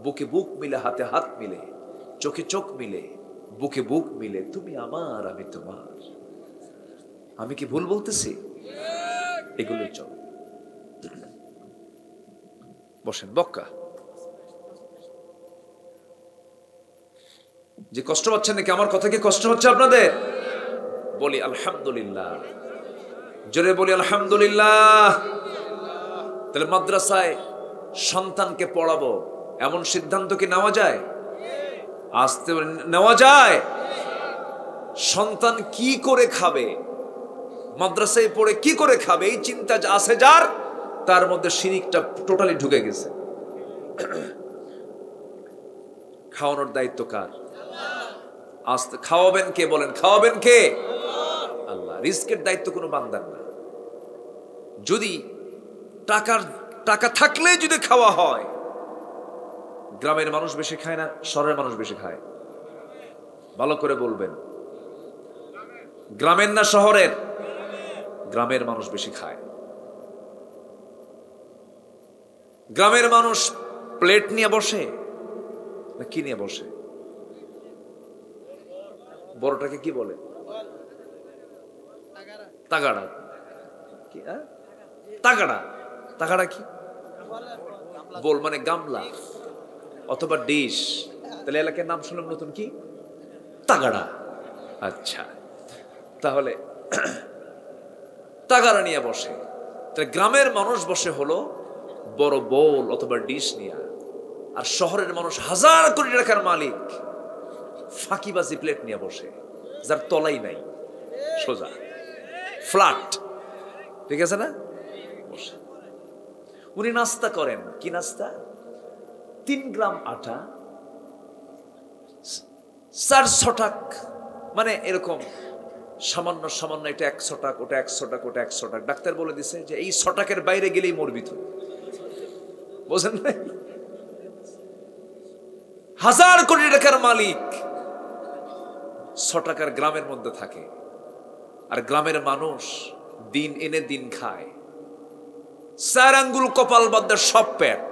বুকে বুক মিলে, হাতে হাত মিলে, চোখে চোখ মিলে, বুকে বুক মিলে, তুমি আমার আমি তোমার। আমি কি ভুল বলতেছি? এগুলো চল। বসেন বক্কা। যে কষ্ট পাচ্ছেন নাকি? আমার কথা কি কষ্ট হচ্ছে আপনাদের? বলি আলহামদুলিল্লাহ, জোরে বলি আলহামদুলিল্লাহ। তাহলে মাদ্রাসায় সন্তানকে পড়াবো এমন সিদ্ধান্ত কি নেওয়া যায়? আসতে নেওয়া যায়। সন্তান কি করে খাবে, মাদ্রাসায় পড়ে কি করে খাবে, এই চিন্তা আছে যার, তার মধ্যে শিরিকটা টোটালি ঢুকে গেছে। খাওয়ানোর দায়িত্ব কার? আস্তে খাওয়াবেন কে? বলেন, খাওয়াবেন কে? রিস্কের দায়িত্ব কোনো বান্দার না। যদি টাকা থাকলে যদি খাওয়া হয়, গ্রামের মানুষ বেশি খায় না শহরের মানুষ বেশি খায়? ভালো করে বলবেন, গ্রামের না শহরের? গ্রামের মানুষ বেশি খায়। গ্রামের মানুষ প্লেট নিয়ে বসে না কি নিয়ে বসে? বড়টাকে কি বলে? তাগাড়া। কি তাগাড়া? তাগাড়া কি বল? মানে গামলা অথবা ডিশ। তাহলে এলাকার নাম শুনলাম নতুন, কি? তাগাড়া। আচ্ছা, তাহলে তাগাড়া নিয়ে বসে। তাহলে গ্রামের মানুষ বসে হলো বড় বোল অথবা ডিশ নিয়ে, আর শহরের মানুষ হাজার কোটি টাকার মালিক ফাঁকিবাজি প্লেট নিয়ে বসে, যার তলাই নাই, সোজা ফ্ল্যাট। ঠিক আছে না? বসে উনি নাস্তা করেন। কি নাস্তা? 3 গ্রাম আটা, 4 ছটাক, মানে এরকম সামান্য সামান্য, এটা 100 টাকা, ওটা 100 টাকা, ওটা 100 টাকা। ডাক্তার বলে দিছে যে এই 100 টাকার বাইরে গেলেই মরবি তুই। বোঝেন না? হাজার কোটি টাকার মালিক 100 টাকার গ্রামের মধ্যে থাকে, আর গ্রামের মানুষ দিন এনে দিন খায়। 4 আঙ্গুল কপাল বাদ্দার সব পেট।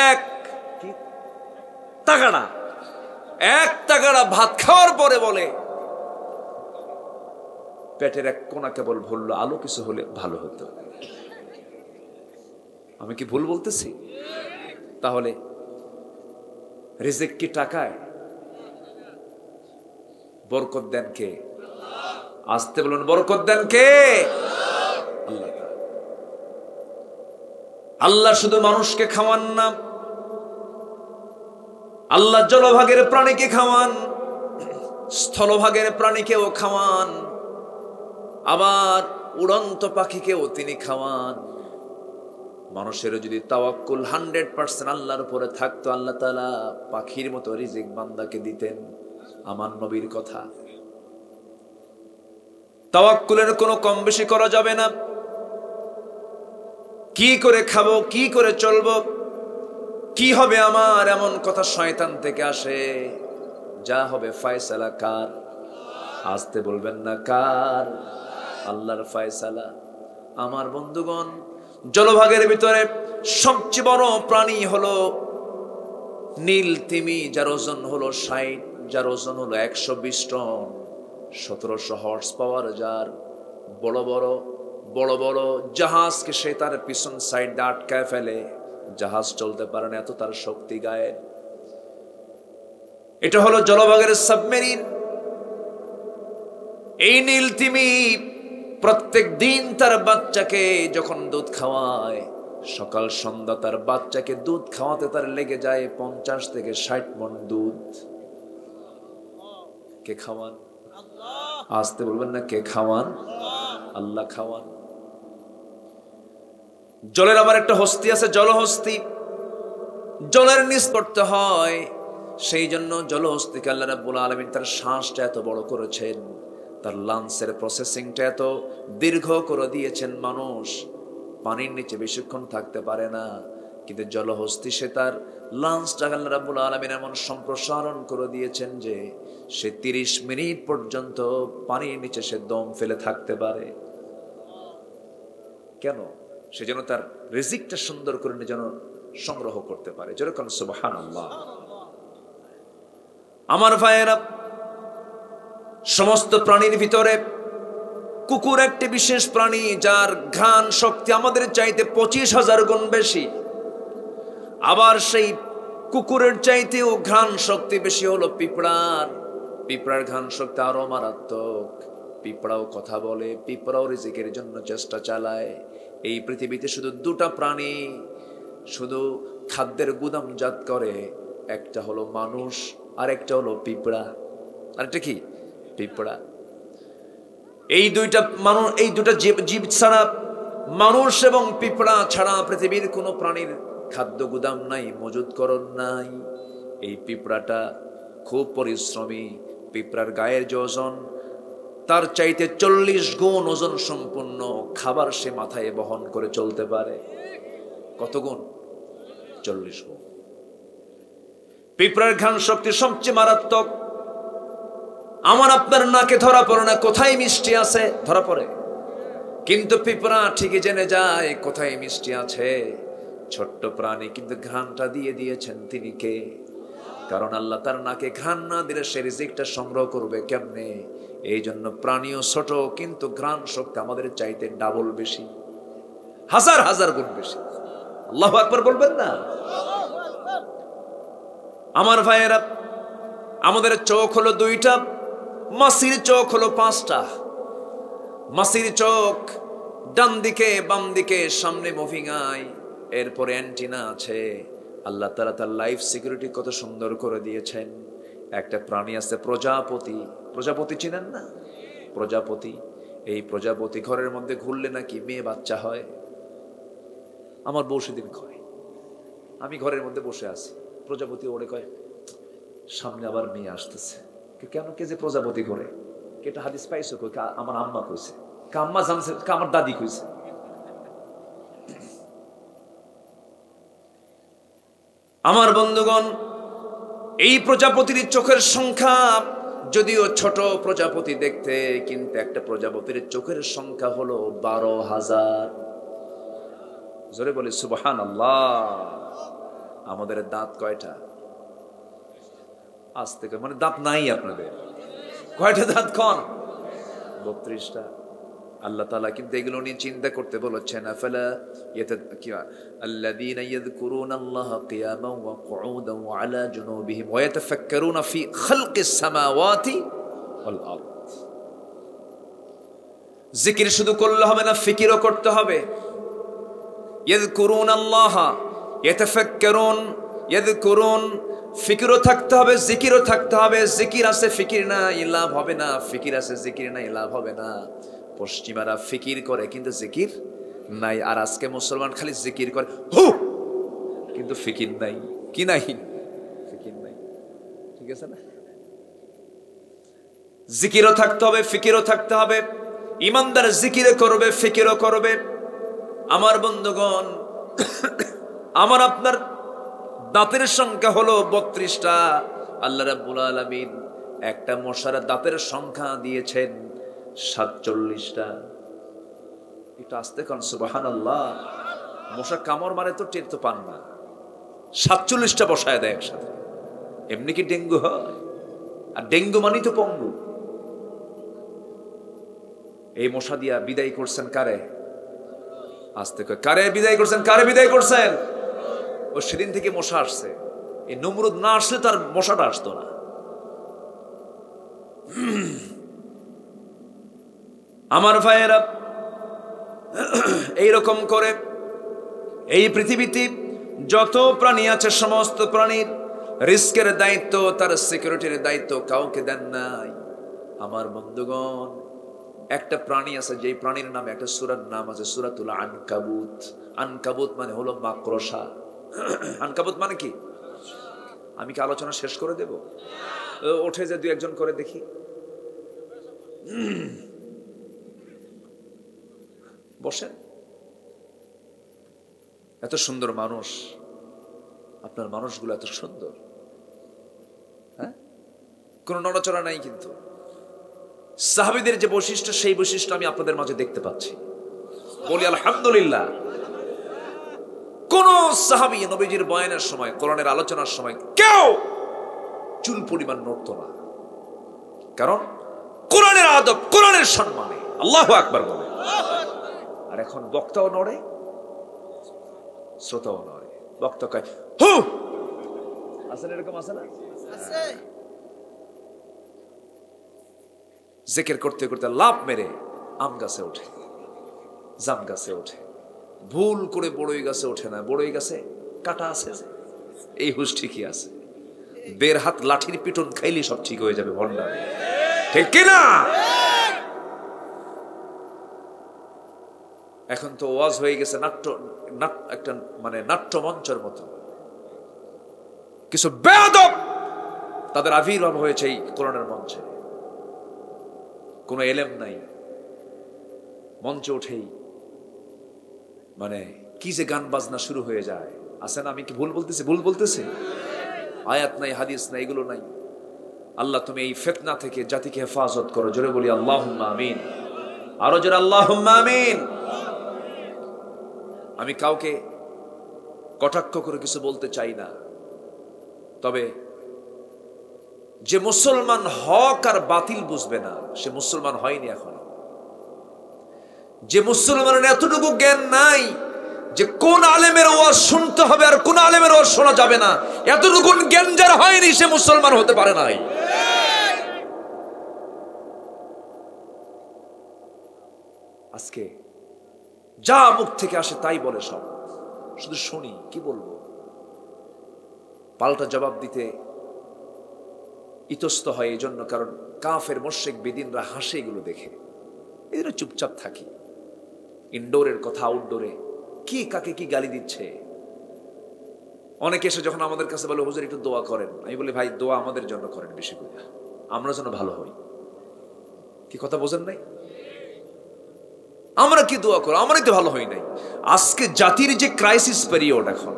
এক তাগাড়া ভাত খাওয়ার পরে বলে পেটের এক কোনা কেবল ভুললো, আলো কিছু হলে ভালো হতো। আমি কি ভুল বলতেছি? তাহলে রিজিক কি টাকায়? বরকত দেন কে? আসতে বলুন, বরকত দেন কে? আল্লাহ। আল্লাহ শুধু মানুষকে খাওয়ান না, আল্লাহ জলভাগের প্রাণীকে খাওয়ান, স্থলভাগের প্রাণীকেও খাওয়ান, আবার উড়ন্ত পাখিকেও তিনি খাওয়ান। মানুষের যদি তাওয়াক্কুল 100% আল্লাহর উপরে থাকতো, আল্লাহ তাআলা পাখির মতো রিজিক বান্দাকে দিতেন। আমার নবীর কথা। তাওয়াক্কুলের কোনো কম বেশি করা যাবে না। কি করে খাবো, কি করে চলবো, কি হবে আমার, এমন কথা শয়তান থেকে আসে। যা হবে ফয়সালা কার? আসতে বলবেন না কার? আল্লাহর ফয়সালা। আমার বন্ধুগণ, জলভাগের ভিতরে সবচেয়ে বড় প্রাণী হলো নীল তিমি, যার ওজন হলো 60, যার ওজন হলো 120 টন, 1700 হর্স পাওয়ার, যার বড় বড় জাহাজকে সে তার পিছন সাইড দিয়ে আটকায় ফেলে, জাহাজ চলতে পারে না, এত তার শক্তি গায়ে। এটা হলো জলভাগের সাবমেরিন। এই নীল তিমি প্রত্যেক দিন তার বাচ্চাকে যখন দুধ খাওয়ায়, সকাল সন্ধ্যা তার বাচ্চাকে দুধ খাওয়াতে তার লেগে যায় 50 থেকে 60 মণ দুধ। কে খাওয়ান? আসতে বলবেন না কে খাওয়ান? আল্লাহ খাওয়ান। জলের আবার একটা হস্তি আছে, জলহস্তি। জলের নিচ পড়তে হয়, সেই জন্য জলহস্তিকে আল্লাহ রাব্বুল আলামিন তার শ্বাসটা এত বড় করেছেন, তার লাংসের প্রসেসিংটা এত দীর্ঘ করে দিয়েছেন। মানুষ পানির নিচে বেশিক্ষণ থাকতে পারে না, কিন্তু জলহস্তি সে তার লাংসটা আল্লাহ রাব্বুল আলামিন এমন সম্প্রসারণ করে দিয়েছেন যে সে 30 মিনিট পর্যন্ত পানির নিচে সে দম ফেলে থাকতে পারে। কেন? সে যেন তার রিজিকটা সুন্দর করে যেন সংগ্রহ করতে পারে। যেরকম সুবহানাল্লাহ। আমার ভাইয়েরা, সমস্ত প্রাণীর ভিতরে কুকুর একটি বিশেষ প্রাণী, যার ঘ্রাণ শক্তি আমাদের চাইতে 25,000 গুণ বেশি। আবার সেই কুকুরের চাইতেও ঘ্রাণ শক্তি বেশি হলো পিঁপড়ার। পিঁপড়ার ঘ্রাণ শক্তি আরো মারাত্মক। পিঁপড়াও কথা বলে, পিঁপড়াও রিজিকের জন্য চেষ্টা চালায়। এই পৃথিবীতে শুধু 2টা প্রাণী শুধু খাদ্যের গুদামজাত করে, একটা হলো মানুষ আর একটা হলো পিঁপড়া। আর একটা কি? পিঁপড়া। এই দুইটা জীব ছাড়া, মানুষ এবং পিঁপড়া ছাড়া পৃথিবীর কোনো প্রাণীর খাদ্য গুদাম নাই, মজুদকরণ নাই। এই পিঁপড়াটা খুব পরিশ্রমী। পিঁপড়ার গায়ের যে ওজন তার চাইতে 40 গুণ ওজন সম্পন্ন খাবার সে মাথায় বহন করে চলতে পারে। কত গুণ? 40 গুণ। পিঁপড়ার ঘ্রাণ শক্তি সবচেয়ে মারাত্মক। আমার আপনার নাকে ধরা পড়ে না কোথায় মিষ্টি আছে, ধরা পড়ে, কিন্তু পিঁপড়া ঠিকই জেনে যায় কোথায় মিষ্টি আছে। ছোট্ট প্রাণী, কিন্তু ঘ্রাণটা দিয়ে দিয়েছেন তিনি কে? কারণ আল্লাহ তার নাকে ঘ্রাণ না দিলে সে রিজিকটা সংগ্রহ করবে কেমনে? এই জন্য প্রাণীও ছোট, কিন্তু ঘ্রাণ শক্তি আমাদের চাইতে ডাবল বেশি, হাজার হাজার গুণ বেশি। আল্লাহু আকবার বলবেন না? আমার ভাইয়েরা, আমাদের চোখ হলো 2টা, মাসির চোখ হলো 5টা। মাসির চোখ ডান দিকে, বাম দিকে, সামনে মুভিং আই, এরপরে অ্যান্টিনা আছে। আল্লাহ তাআলা তার লাইফ সিকিউরিটি কত সুন্দর করে দিয়েছেন। একটা প্রাণী আছে প্রজাপতি, প্রজাপতি চিনেন না? প্রজাপতি, এই প্রজাপতি ঘরের মধ্যে ঘুরলে নাকি মেয়ে বাচ্চা হয়। আমার বউ সেদিন কয়, আমি ঘরের মধ্যে বসে আছি, প্রজাপতি ওড়ে, কয় সামনে আবার মেয়ে আসতেছে। কেন? কে যে প্রজাপতি ঘরে, কেটা হাদিস পাইছো? আমার আম্মা কইছে। আম্মা জানছে? আমার দাদি কইছে। আমার বন্ধুগণ, এই প্রজাপতির চোখের সংখ্যা যদিও ছোট প্রজাপতি দেখতে, কিন্তু একটা প্রজাপতির চোখের সংখ্যা হলো 12,000। জোরে বলি সুবহানাল্লাহ। আমাদের দাঁত কয়টা? আজ থেকে মানে দাঁত নাই আপনাদের? কয়টা দাঁত? কোন? 32টা। আল্লাহ তাআলা কিন্তু এগুলো নিয়ে চিন্তা করতে বলেছেন। আফালা আল্লাযীনা ইয়াযকুরুনাল্লাহা কিয়ামান ওয়া কুউদান ওয়া আলা জুনুবিহিম ওয়া ইয়াতাফাক্কারুনা ফি খালকিস সামাওয়াতি ওয়াল আরদ। জিকির শুধু করলে হবে না, ফিকিরও করতে হবে। ইয়াযকুরুনাল্লাহা, ইয়াতাফাক্কারুন, ইয়াযকুরুন, ফিকিরও থাকতে হবে, জিকিরও থাকতে হবে। জিকির আছে ফিকির নাই লাভ হবে না, ফিকির আছে জিকির নাই লাভ হবে না। পশ্চিমারা ফিকির করে কিন্তু জিকির নাই, আর আজকে মুসলমান খালি জিকির করে হু, কিন্তু ফিকির নাই। কি নাই? ফিকির নাই। ঠিক আছে না? জিকিরও থাকতে হবে, ফিকিরও থাকতে হবে। ইমানদার জিকিরও করবে, ফিকিরও করবে। আমার বন্ধুগণ, আমার আপনার দাঁতের সংখ্যা হলো 32টা। আল্লাহ রাব্বুল আলামিন একটা মশার দাঁতের সংখ্যা দিয়েছেন 47টা। এটা আস্তে কোন সুবহানাল্লাহ। মশা কামড় মারে তো টের তো পান না, 47টা বসায় দেয় একসাথে। এমনি কি ডেঙ্গু হয়? আর ডেঙ্গু মানে তো পঙ্গু। এই মশা দিয়া বিদায় করছেন কারে? আস্তে কারে বিদায় করছেন? কারে বিদায় করছেন? ও সেদিন থেকে মশা আসছে। এই নমরুদ না আসলে তার মশাটা আসতো না। আমার ভাইয়েরা, এইরকম করে এই পৃথিবীতে যত প্রাণী আছে, সমস্ত প্রাণীর রিস্কের দায়িত্ব, তার সিকিউরিটির দায়িত্ব কাউকে দেন নাই। আমার বন্ধুগণ, একটা প্রাণী আছে, যেই প্রাণীর নামে একটা সূরার নাম আছে, সূরাতুল আনকাবুত। আনকাবুত মানে হলো মাকড়সা। আনকাবুত মানে কি? আমি কি আলোচনা শেষ করে দেব? ওঠে যে 2-1 করে দেখি। বসেন। এত সুন্দর মানুষ, আপনার মানুষগুলো এত সুন্দর, হ্যাঁ? কোন নড়াচড়া নাই, কিন্তু সাহাবীদের যে বৈশিষ্ট্য, সেই বৈশিষ্ট্য আমি আপনাদের মাঝে দেখতে পাচ্ছি। বলি আলহামদুলিল্লাহ। কোন সাহাবী নবীজির বয়ানের সময়, কোরআনের আলোচনার সময় কেউ চুল পরিমাণ নড়ত না। কারণ কোরআনের আদব, কোরআনের সম্মানে। আল্লাহু আকবার বলে। আর এখন বক্তাও নড়ে, শ্রোতাও নড়ে। বক্তা কয় হু, আছে না? এরকম আছে না? জিকির করতে করতে লাভ মেরে আম গাছে ওঠে, জাম গাছে ওঠে, ভুল করে বড়ই গাছে ওঠে না। বড়ই গাছে কাটা আছে, এই হুশ ঠিকই আছে। 1.5 হাত লাঠির পিটন খাইলে সব ঠিক হয়ে যাবে। ভণ্ডা, ঠিক কিনা? এখন তো ওয়াজ হয়ে গেছে একটা মানে নাট্য মঞ্চের মতো। কিছু বেয়াদব তাদের আবির্ভাব হয়েছে এই কোরআনের মঞ্চে। কোনো এলেম নাই, মঞ্চে উঠেই মানে কি যে গান বাজনা শুরু হয়ে যায়। আছে না? আমি কি ভুল বলতেছি? আয়াত নাই, হাদিস নাই, এগুলো নাই। আল্লাহ তুমি এই ফিতনা থেকে জাতিকে হেফাজত করো। জোরে বলি আল্লাহুম্মা আমিন। আরো জোরে আল্লাহুম্মা আমিন। আমি কাউকে কটাক্ষ করে কিছু বলতে চাই না, তবে যে মুসলমান হক আর বাতিল বুঝবে না সে মুসলমান হয়নি এখনো। যে মুসলমানের এতটুকু জ্ঞান নাই যে কোন আলেমের ওয়াজ শুনতে হবে আর কোন আলেমের ওয়াজ শোনা যাবে না, এতটুকু জ্ঞান যার হয়নি সে মুসলমান হতে পারে নাই। আজকে যা মুখ থেকে আসে তাই বলে, সব শুধু শুনি, কি বলবো, পাল্টা জবাব দিতে ইতস্ত হয়। এই জন্য, কারণ কাফের মুশরিক বেদিনরা হাসে এগুলো দেখে, এই জন্য চুপচাপ থাকি। ইনডোরের কথা আউটডোরে কি কাকে কি গালি দিচ্ছে। অনেকে এসে যখন আমাদের কাছে বলে হুজুর একটু দোয়া করেন, আমি বলি ভাই দোয়া আমাদের জন্য করেন বেশি করে, আমরা যেন ভালো হই। কি কথা বোঝেন নাই? আমরা কি দোয়া করো, আমরাই তো ভালো হই নাই। আজকে জাতির যে ক্রাইসিস পিরিয়ড, এখন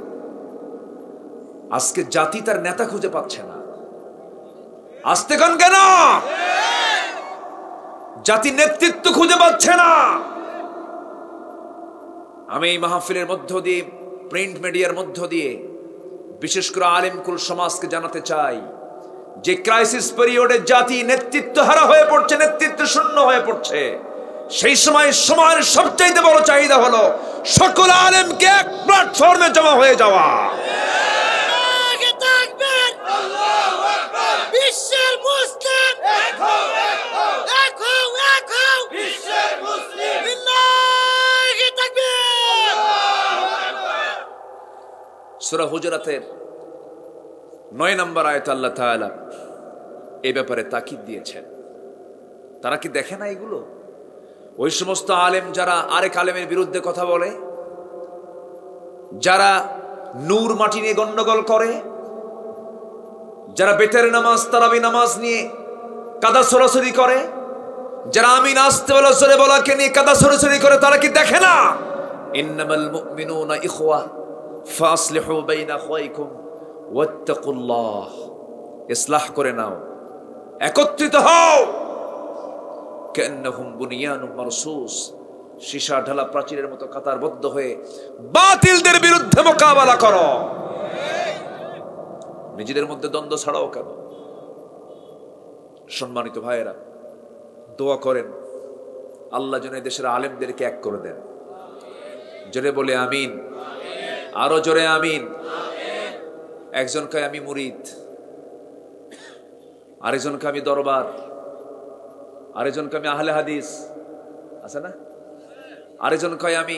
আজকে জাতি তার নেতা খুঁজে পাচ্ছে না। আসতে কান কেন? জাতি নেতৃত্ব খুঁজে পাচ্ছে না। আমি এই মাহফিলের মধ্য দিয়ে, প্রিন্ট মিডিয়ার মধ্য দিয়ে বিশেষ করে আলেমকুল সমাজকে জানাতে চাই যে ক্রাইসিস পিরিয়ডে জাতি নেতৃত্ব হারা হয়ে পড়ছে, নেতৃত্ব শূন্য হয়ে পড়ছে। সেই সময় সময়ের সবচাইতে বড় চাহিদা হলো সকল আলেমকে এক প্ল্যাটফর্মে জমা হয়ে যাওয়া।
বিশ্বের মুসলিম এক হও, এক হও, বিশ্বের মুসলিম লিল্লাহি তাকবীর।
সূরা হুজুরাতের 9 নম্বর আয়াতে আল্লাহ তাআলা এই ব্যাপারে তাকিদ দিয়েছেন। তারা কি দেখে না এগুলো? ওই সমস্ত আলেম যারা আরেক আলেমের বিরুদ্ধে কথা বলে, যারা নূর মাটি নিয়ে গন্ডগোল করে, যারা বেতের নামাজ তারাবি নামাজ নিয়ে কাদা ছড়াছড়ি করে, যারা আমিন আসতে বলা জোরে বলাকে নিয়ে কাদা ছড়াছড়ি করে, তারা কি দেখে না? ইন্নামাল মুমিনুনা ইখওয়া ফাসলিহু বাইনা আখওয়াইকুম ওয়াত্তাকুল্লাহ। ইসলাহ করে নাও, একত্রিত হও। কান্নাহুম বুনিয়ানুম মারসুস, সীসা ঢালা প্রাচীরের মতো কাতারবদ্ধ হয়ে বাতিলদের বিরুদ্ধে মোকাবেলা করো। নিজেদের মধ্যে দ্বন্দ্ব ছাড়াও কেন? সম্মানিত ভাইয়েরা, দোয়া করেন আল্লাহ যেন দেশের আলেমদেরকে এক করে দেন। জোরে বলে আমিন, আরো জোরে আমিন। একজন কয় আমি মুরিদ, আরেকজন কয় আমি দরবার, আরেকজন কয় আমি আহলে হাদিস, আছে না? আরেকজন কয় আমি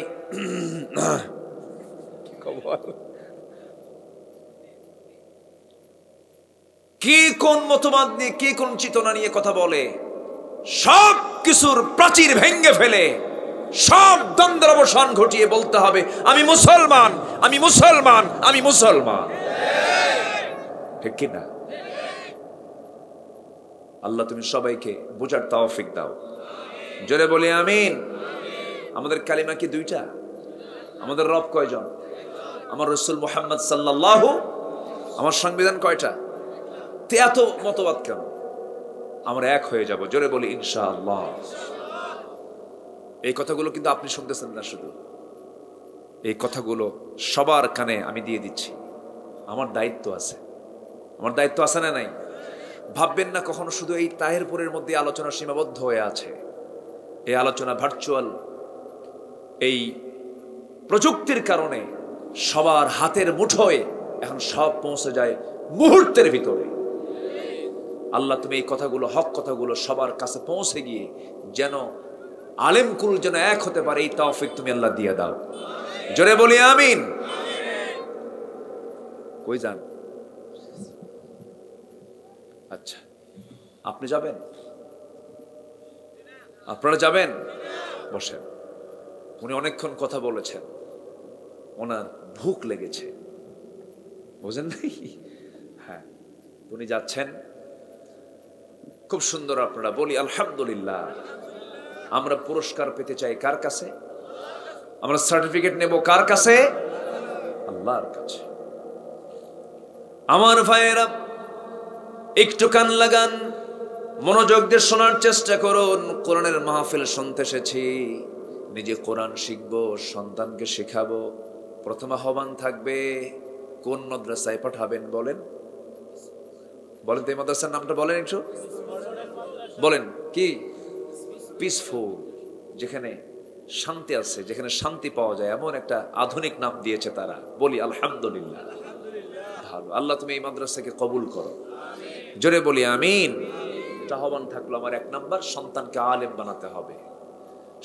কি কোন মতবাদ নিয়ে, কি কোন চেতনা নিয়ে কথা বলে। সব কিছুর প্রাচীর ভেঙ্গে ফেলে সব দ্বন্দ্বের অবসান ঘটিয়ে বলতে হবে আমি মুসলমান, আমি মুসলমান, আমি মুসলমান। ঠিক কি না? আল্লাহ তুমি সবাইকে বোঝার তৌফিক দাও। জোরে বলি আমিন। আমাদের কালিমা কি দুইটা? আমাদের রব কয়জন? আমার রাসূল মুহাম্মদ সাল্লাল্লাহু। আমার সংবিধান কয়টা? এত মতবাদ কেন? আমরা এক হয়ে যাব। জোরে বলি ইনশাআল্লাহ। এই কথাগুলো কিন্তু আপনি শুনতেছেন না, শুধু এই কথাগুলো সবার কানে আমি দিয়ে দিচ্ছি। আমার দায়িত্ব আছে, আমার দায়িত্ব আছে না নাই? ভাববেন না কখনো শুধু এই তাহেরপুরের মধ্যে আলোচনা সীমাবদ্ধ হয়ে আছে। এই আলোচনা ভার্চুয়াল, এই প্রযুক্তির কারণে সবার হাতের মুঠোয় এখন সব পৌঁছে যায় মুহূর্তের ভিতরে। আল্লাহ তুমি এই কথাগুলো, হক কথাগুলো সবার কাছে পৌঁছে গিয়ে যেন আলেমকুল যেন এক হতে পারে, এই তৌফিক তুমি আল্লাহ দিয়ে দাও। জোরে বলি আমিন। কই যান? আচ্ছা, আপনি যাবেন? আপনারা যাবেন? বসেন। উনি অনেকক্ষণ কথা বলেছেন, ওনার ভুক লেগেছে, বুঝেন নাই? হ্যাঁ, উনি যাচ্ছেন। খুব সুন্দর আপনারা বলি আলহামদুলিল্লাহ। আমরা পুরস্কার পেতে চাই কার কাছে? আমরা সার্টিফিকেট নেব কার কাছে? আল্লাহর কাছে। আমার ভাইয়েরা, একটু কান লাগান, মনোযোগ দিয়ে শোনার চেষ্টা করুন। কোরআনের মাহফিল শুনতে এসেছি, নিজে কোরআন শিখবো, সন্তানকে শেখাবো। প্রথম আহ্বান থাকবে, কোন মাদ্রাসায় পাঠাবেন বলেন? বলেন তো এই মাদ্রাসার নামটা বলেন একটু, বলেন কি? পিসফুল, যেখানে শান্তি আছে, যেখানে শান্তি পাওয়া যায়, এমন একটা আধুনিক নাম দিয়েছে তারা। বলি আলহামদুলিল্লাহ। ভালো, আল্লাহ তুমি এই মাদ্রাসাকে কবুল করো, জোরে বলি আমিন। আহ্বান থাকলো আমার, 1 নাম্বার, সন্তানকে আলেম বানাতে হবে।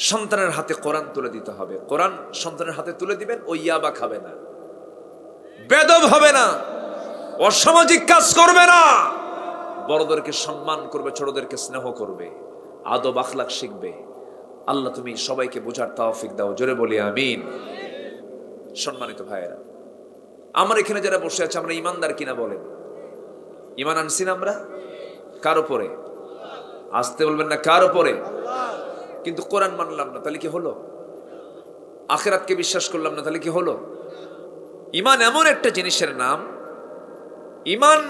সন্তানের হাতে কোরআন তুলে দিতে হবে। কোরআন সন্তানের হাতে তুলে দিবেন, ওই ইয়াবা খাবে না, বেদব হবে না, অসামাজিক কাজ করবে না, বড়দেরকে সম্মান করবে, ছোটদেরকে স্নেহ করবে, আদব আখলাক শিখবে। আল্লাহ তুমি সবাইকে বোঝার তৌফিক দাও, জোরে বলি আমিন। সম্মানিত ভাইয়েরা, আমরা এখানে যারা বসে আছে, আমরা ইমানদার কিনা বলেন? ইমান আনছি না আমরা? কার উপরে? আসতে বলবেন না, কার উপরে? কিন্তু কোরআন মানলাম না, তাহলে কি হলো? আখিরাতকে বিশ্বাস করলাম না, তাহলে কি হলো? ইমান এমন একটা জিনিসের নাম, ইমান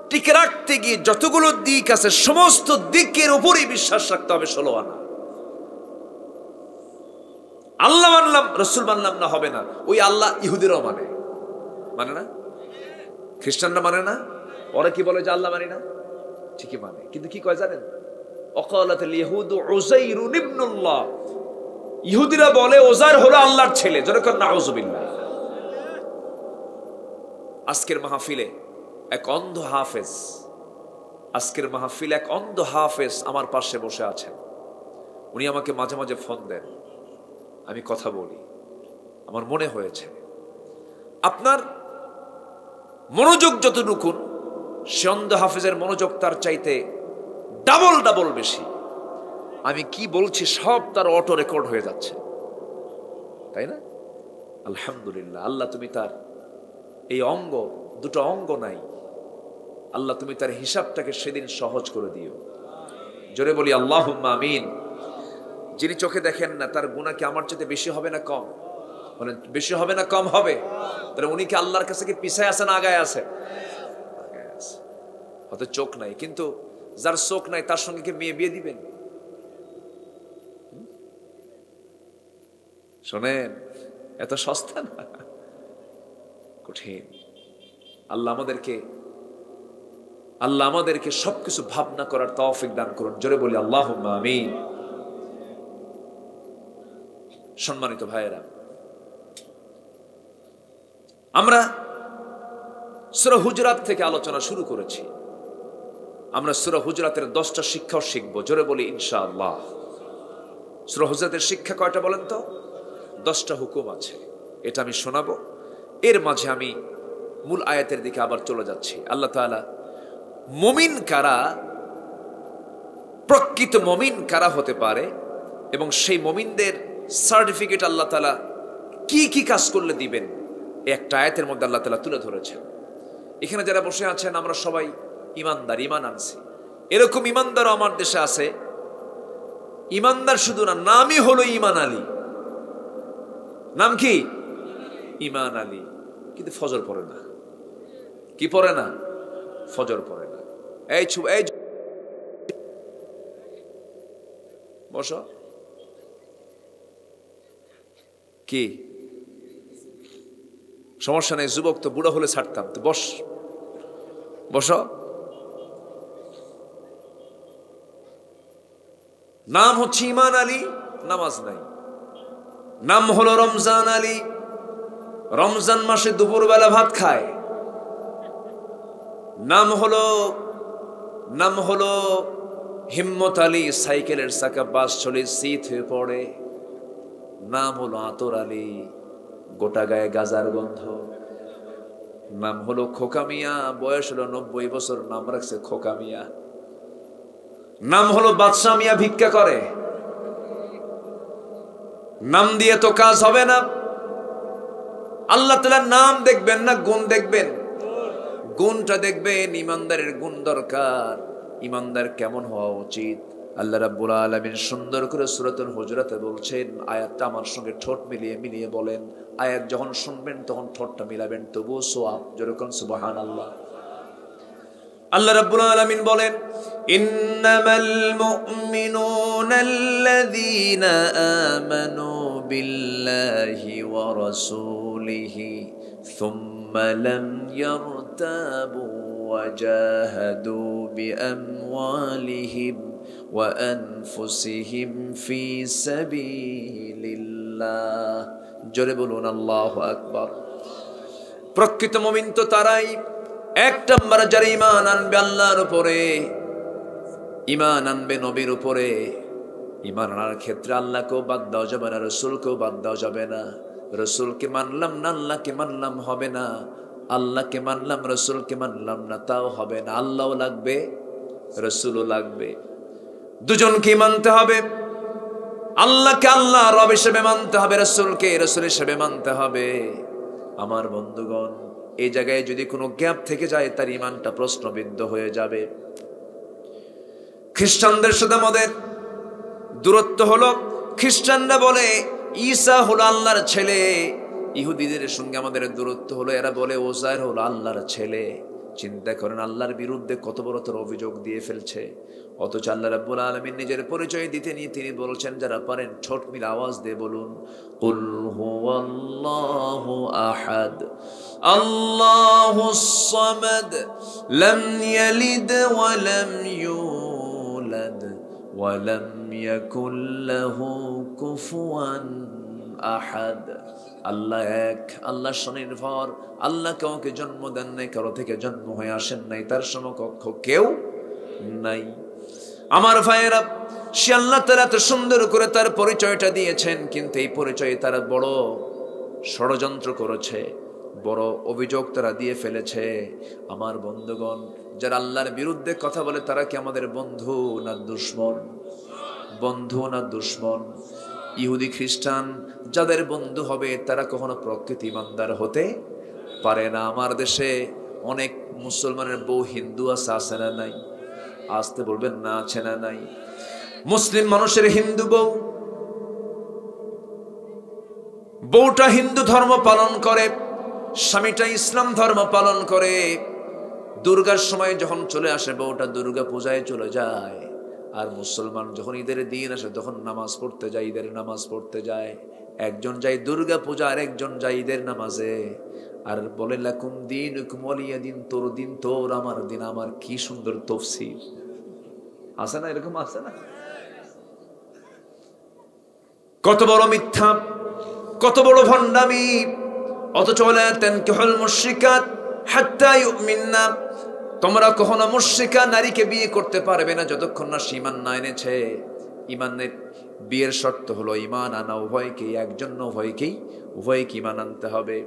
টিকে রাখতে গিয়ে যতগুলো দিক আছে, সমস্ত দিকের উপরেই বিশ্বাস রাখতে হবে। 16 আনা। আল্লাহ মানলাম, রসুল মানলাম না, হবে না। ওই আল্লাহ ইহুদিরাও মানে না, খ্রিস্টানরা মানে না। ওরা কি বলে যে আল্লাহ মানি না? ঠিকই মানে, কিন্তু কি কয় জানেন? অকালাতুল ইহুদু উযাইরুন ইবনুল্লাহ। ইহুদিরা বলে ওজার হলো আল্লাহর ছেলে। যেরকম নাউযুবিল্লাহ। আজকের মাহফিলে এক অন্ধ হাফেজ, আমার পাশে বসে আছেন। উনি আমাকে মাঝে মাঝে ফোন দেন, আমি কথা বলি। আমার মনে হয়েছে আপনার মনোযোগ যতটুকু, সে অন্ধ হাফেজের মনোযোগ তার চাইতে ডাবল বেশি। আমি কি বলছি সব তার অটো রেকর্ড হয়ে যাচ্ছে, তাই না? আলহামদুলিল্লাহ। আল্লাহ তুমি তার এই দুটো অঙ্গ নাই, আল্লাহ তুমি তার হিসাবটাকে সেদিন সহজ করে দিও, জোরে বলি আল্লাহুম্মা আমিন। যিনি চোখে দেখেন না, তার গুনাহ কি আমার চাইতে বেশি হবে না কম? বলেন, বেশি হবে না কম হবে? তাহলে উনি কি আল্লাহর কাছে কি পিছায় আছে না আগায় আছে? হয়তো চোখ নাই, কিন্তু যার চোখ নাই তার সঙ্গে কি মেয়ে বিয়ে দিবেন? শোনেন, এত সস্তা না, কঠিন। আল্লাহ আমাদেরকে সবকিছু ভাবনা করার তৌফিক দান করুন, জোরে বলি আল্লাহুম্মা আমিন। সম্মানিত ভাইয়েরা, আমরা সূরা হুজরাত থেকে আলোচনা শুরু করেছি। আমরা সূরা হুজরাতের 10টা শিক্ষাও শিখব, জোরে বলি ইনশাআল্লাহ। সূরা হুজরাতের শিক্ষা কয়টা বলেন তো? 10টা হুকুম আছে, এটা আমি শোনাবো। এর মাঝে আমি মূল আয়াতের দিকে আবার চলে যাচ্ছি। আল্লাহ তাআলা মুমিন কারা, প্রকৃত মুমিন কারা হতে পারে, এবং সেই মুমিনদের সার্টিফিকেট আল্লাহ তাআলা কি কি কাজ করলে দিবেন, একটা আয়াতের মধ্যে আল্লাহ তাআলা তুলে ধরেছেন। এখানে যারা বসে আছেন, আমরা সবাই ইমানদার, ইমান আনছি। এরকম ইমানদারও আমার দেশে আছে। ইমানদার শুধু না, নামই হলো ইমান আলী। নাম কি? ইমান আলী, কিন্তু ফজর পড়ে না। কি পড়ে না? ফজর পড়ে না। এই বসো। কি সমস্যা নেই, যুবক তো, বুড়ো হলে ছাড়তাম তো। বসো। নাম হচ্ছে ইমান আলী, নামাজ নাই। নাম হলো রমজান আলী, রমজান মাসে দুপুরবেলা ভাত খায়। নাম হলো হিম্মত আলী, সাইকেলের চাকা বাস চলে শীত হয়ে পড়ে। নাম হলো আতর আলী, গোটা গায়ে গাজার গন্ধ। নাম হলো খোকা মিয়া, বয়স হলো 90 বছর, নাম রাখছে খোকা মিয়া। নাম হলো বাদশা মিয়া, ভিক্ষা করে। নাম দিয়ে তো কাজ হবে না। আল্লাহ তাআলার নাম দেখবেন না, গুণ দেখবেন। গুণটা দেখবেন, ইমানদারের গুণ দরকার। ইমানদার কেমন হওয়া উচিত? আল্লাহ রাব্বুল আলামিন সুন্দর করে সূরাতুল হুজুরাতে বলছেন, আয়াতটা আমার সঙ্গে ঠোঁট মিলিয়ে বলেন। আয়াত যখন শুনবেন তখন ঠোঁটটা মিলাবেন, তবুও সওয়াব। যেরকম সুবহানাল্লাহ। আল্লাহ রাব্বুল আলামিন বলেন, ইন্নামাল মুমিনুনা আল্লাযীনা আমানু বিল্লাহি ওয়া রাসূলিহি সুম্মা লাম ইয়ারতাবু ওয়া জাহাদু বিআমওয়ালিহিম ওয়া আনফুসিহিম ফি সাবিলিল্লাহ। জোরে বলুন আল্লাহু আকবার। প্রকৃত মুমিন তো তারাই, এক নম্বর যারা ঈমান আনবে আল্লাহর উপরে, ঈমান আনবে নবীর উপরে। ঈমান আনার ক্ষেত্রে আল্লাহকেও বাদ দেওয়া যাবে না, রাসূলকেও বাদ দেওয়া যাবে না। রাসূলকে মানলাম না, আল্লাহকে মানলাম হবে না। আল্লাহকে মানলাম, রাসূলকে মানলাম না, তাও হবে না। আল্লাহও লাগবে, রাসূলও লাগবে, দুজনকে মানতে হবে। আল্লাহকে আল্লাহ রব হিসেবে মানতে হবে, রাসূলকে রাসূল হিসেবে মানতে হবে। আমার বন্ধুগণ, এই জায়গায় যদি কোনো গ্যাপ থেকে যায় তার ঈমানটা প্রশ্নবিদ্ধ হয়ে যাবে। খ্রিস্টানদের সাথে আমাদের দূরত্ব হলো, খ্রিস্টানরা বলে ঈসা হলো আল্লাহর ছেলে। ইহুদিদের সঙ্গে আমাদের দূরত্ব হলো, এরা বলে ওজাইর হলো আল্লাহর ছেলে। চিন্তা করেন, আল্লাহর বিরুদ্ধে কত বড় তোর অভিযোগ দিয়ে ফেলছে। অথচ আল্লাহ রাব্বুল আলামিন নিজের পরিচয় দিতে নিয়ে তিনি বলছেন, যারা পারেন ঠোঁট মিলে আওয়াজ দিয়ে বলুন, কুল হুয়াল্লাহু আহাদ আল্লাহুস সামাদ লাম ইয়ালিদ ওয়া লাম ইউলাদ ওয়া লাম ইয়াকুল লাহু কুফুয়ান আহাদ। আল্লাহ এক, আল্লাহ স্বনির্ভর, আল্লাহ কাউকে জন্ম দেন নাই, কারো থেকে জন্ম হয়ে আসেন নাই, তার সমকক্ষ কেউ নাই। আমার ভাইয়েরা, সে আল্লাহ তাআলা এত সুন্দর করে তার পরিচয়টা দিয়েছেন, কিন্তু এই পরিচয়ে তারা বড় ষড়যন্ত্র করেছে, বড় অভিযোগ তারা দিয়ে ফেলেছে। আমার বন্ধুগণ, যারা আল্লাহর বিরুদ্ধে কথা বলে তারা কি আমাদের বন্ধু না দুশমন? বন্ধু না দুশমন? ইহুদি খ্রিস্টান যাদের বন্ধু হবে তারা কখনো প্রকৃত ঈমানদার হতে পারে না। আমার দেশে অনেক মুসলমানের বউ হিন্দু আছে না নাই? আসতে বলবেন না, আছে না নাই? মুসলিম মানুষের হিন্দু বউটা হিন্দু ধর্ম পালন করে, স্বামীটা ইসলাম ধর্ম পালন করে। দুর্গার সময় যখন চলে আসে বউটা দুর্গা পূজায় চলে যায়, আর মুসলমান যখন ঈদের দিন আসে তখন নামাজ পড়তে যায়, ঈদের নামাজ পড়তে যায়। একজন যায় দুর্গা পূজা আর একজন যায় ঈদের নামাজে, আর বলে লাকুম দীনুকুম ওয়ালিয়া দিন, তোর দিন তোর, আমার দিন আমার। কি সুন্দর তাফসীর আছে না? এরকম আছে না? কত বড় মিথ্যা, কত বড় ভণ্ডামি। অথচ ওয়ালা তানকিহুল মুশরিকাত হাত্তা ইউমিননা, তোমরা কখনো মুশরিকা নারীকে বিয়ে করতে পারবে না যতক্ষণ না সে ঈমান না এনেছে। ঈমানের বিয়ের শর্ত হলো ঈমান আনা উভয়কেই, একজন উভয়কে ঈমান আনতে হবে।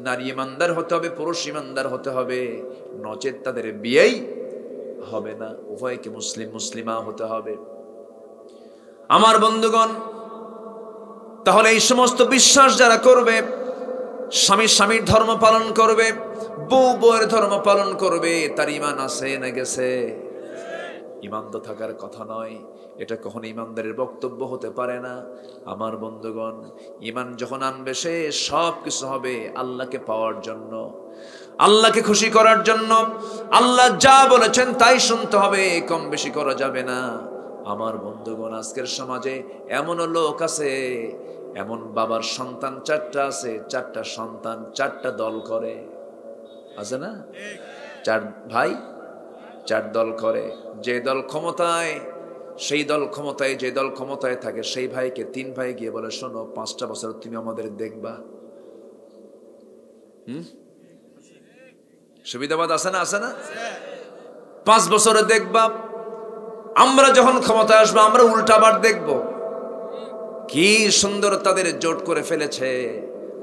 নারী ঈমানদার হতে হবে, পুরুষ ঈমানদার হতে হবে, নচেত তাদের বিয়েই হবে না। উভয়কে মুসলিমা হতে হবে। আমার বন্ধুগণ, তাহলে এই সমস্ত বিশ্বাস যারা করবে, স্বামীর ধর্ম পালন করবে, বউয়ের ধর্ম পালন করবে, তার ঈমান আছে না গেছে? ঈমান তো থাকার কথা নয়, এটা কখনো ঈমানদারের বক্তব্য হতে পারে না। আমার বন্ধুগণ, ঈমান যখন আনবে সে সব কিছু হবে আল্লাহকে পাওয়ার জন্য, আল্লাহকে খুশি করার জন্য। আল্লাহ যা বলেছেন তাই শুনতে হবে, কম বেশি করা যাবে না। আমার বন্ধুগণ, আজকের সমাজে এমনও লোক আছে, এমন বাবার সন্তান 4টা আছে, 4টা সন্তান 4টা দল করে, আছে না? 4 ভাই 4 দল করে। যে দল ক্ষমতায়, সেই দল ক্ষমতায়, যে দল ক্ষমতায় থাকে সেই ভাইকে 3 ভাই গিয়ে বলে, শোনো 5টা বছর তুমি আমাদের দেখবা। সুবিধাবাদ আছে না? আছে না? 5 বছরে দেখবা, আমরা যখন ক্ষমতায় আসবো আমরা উল্টাবার দেখব। কি সুন্দর তাদের জোট করে ফেলেছে।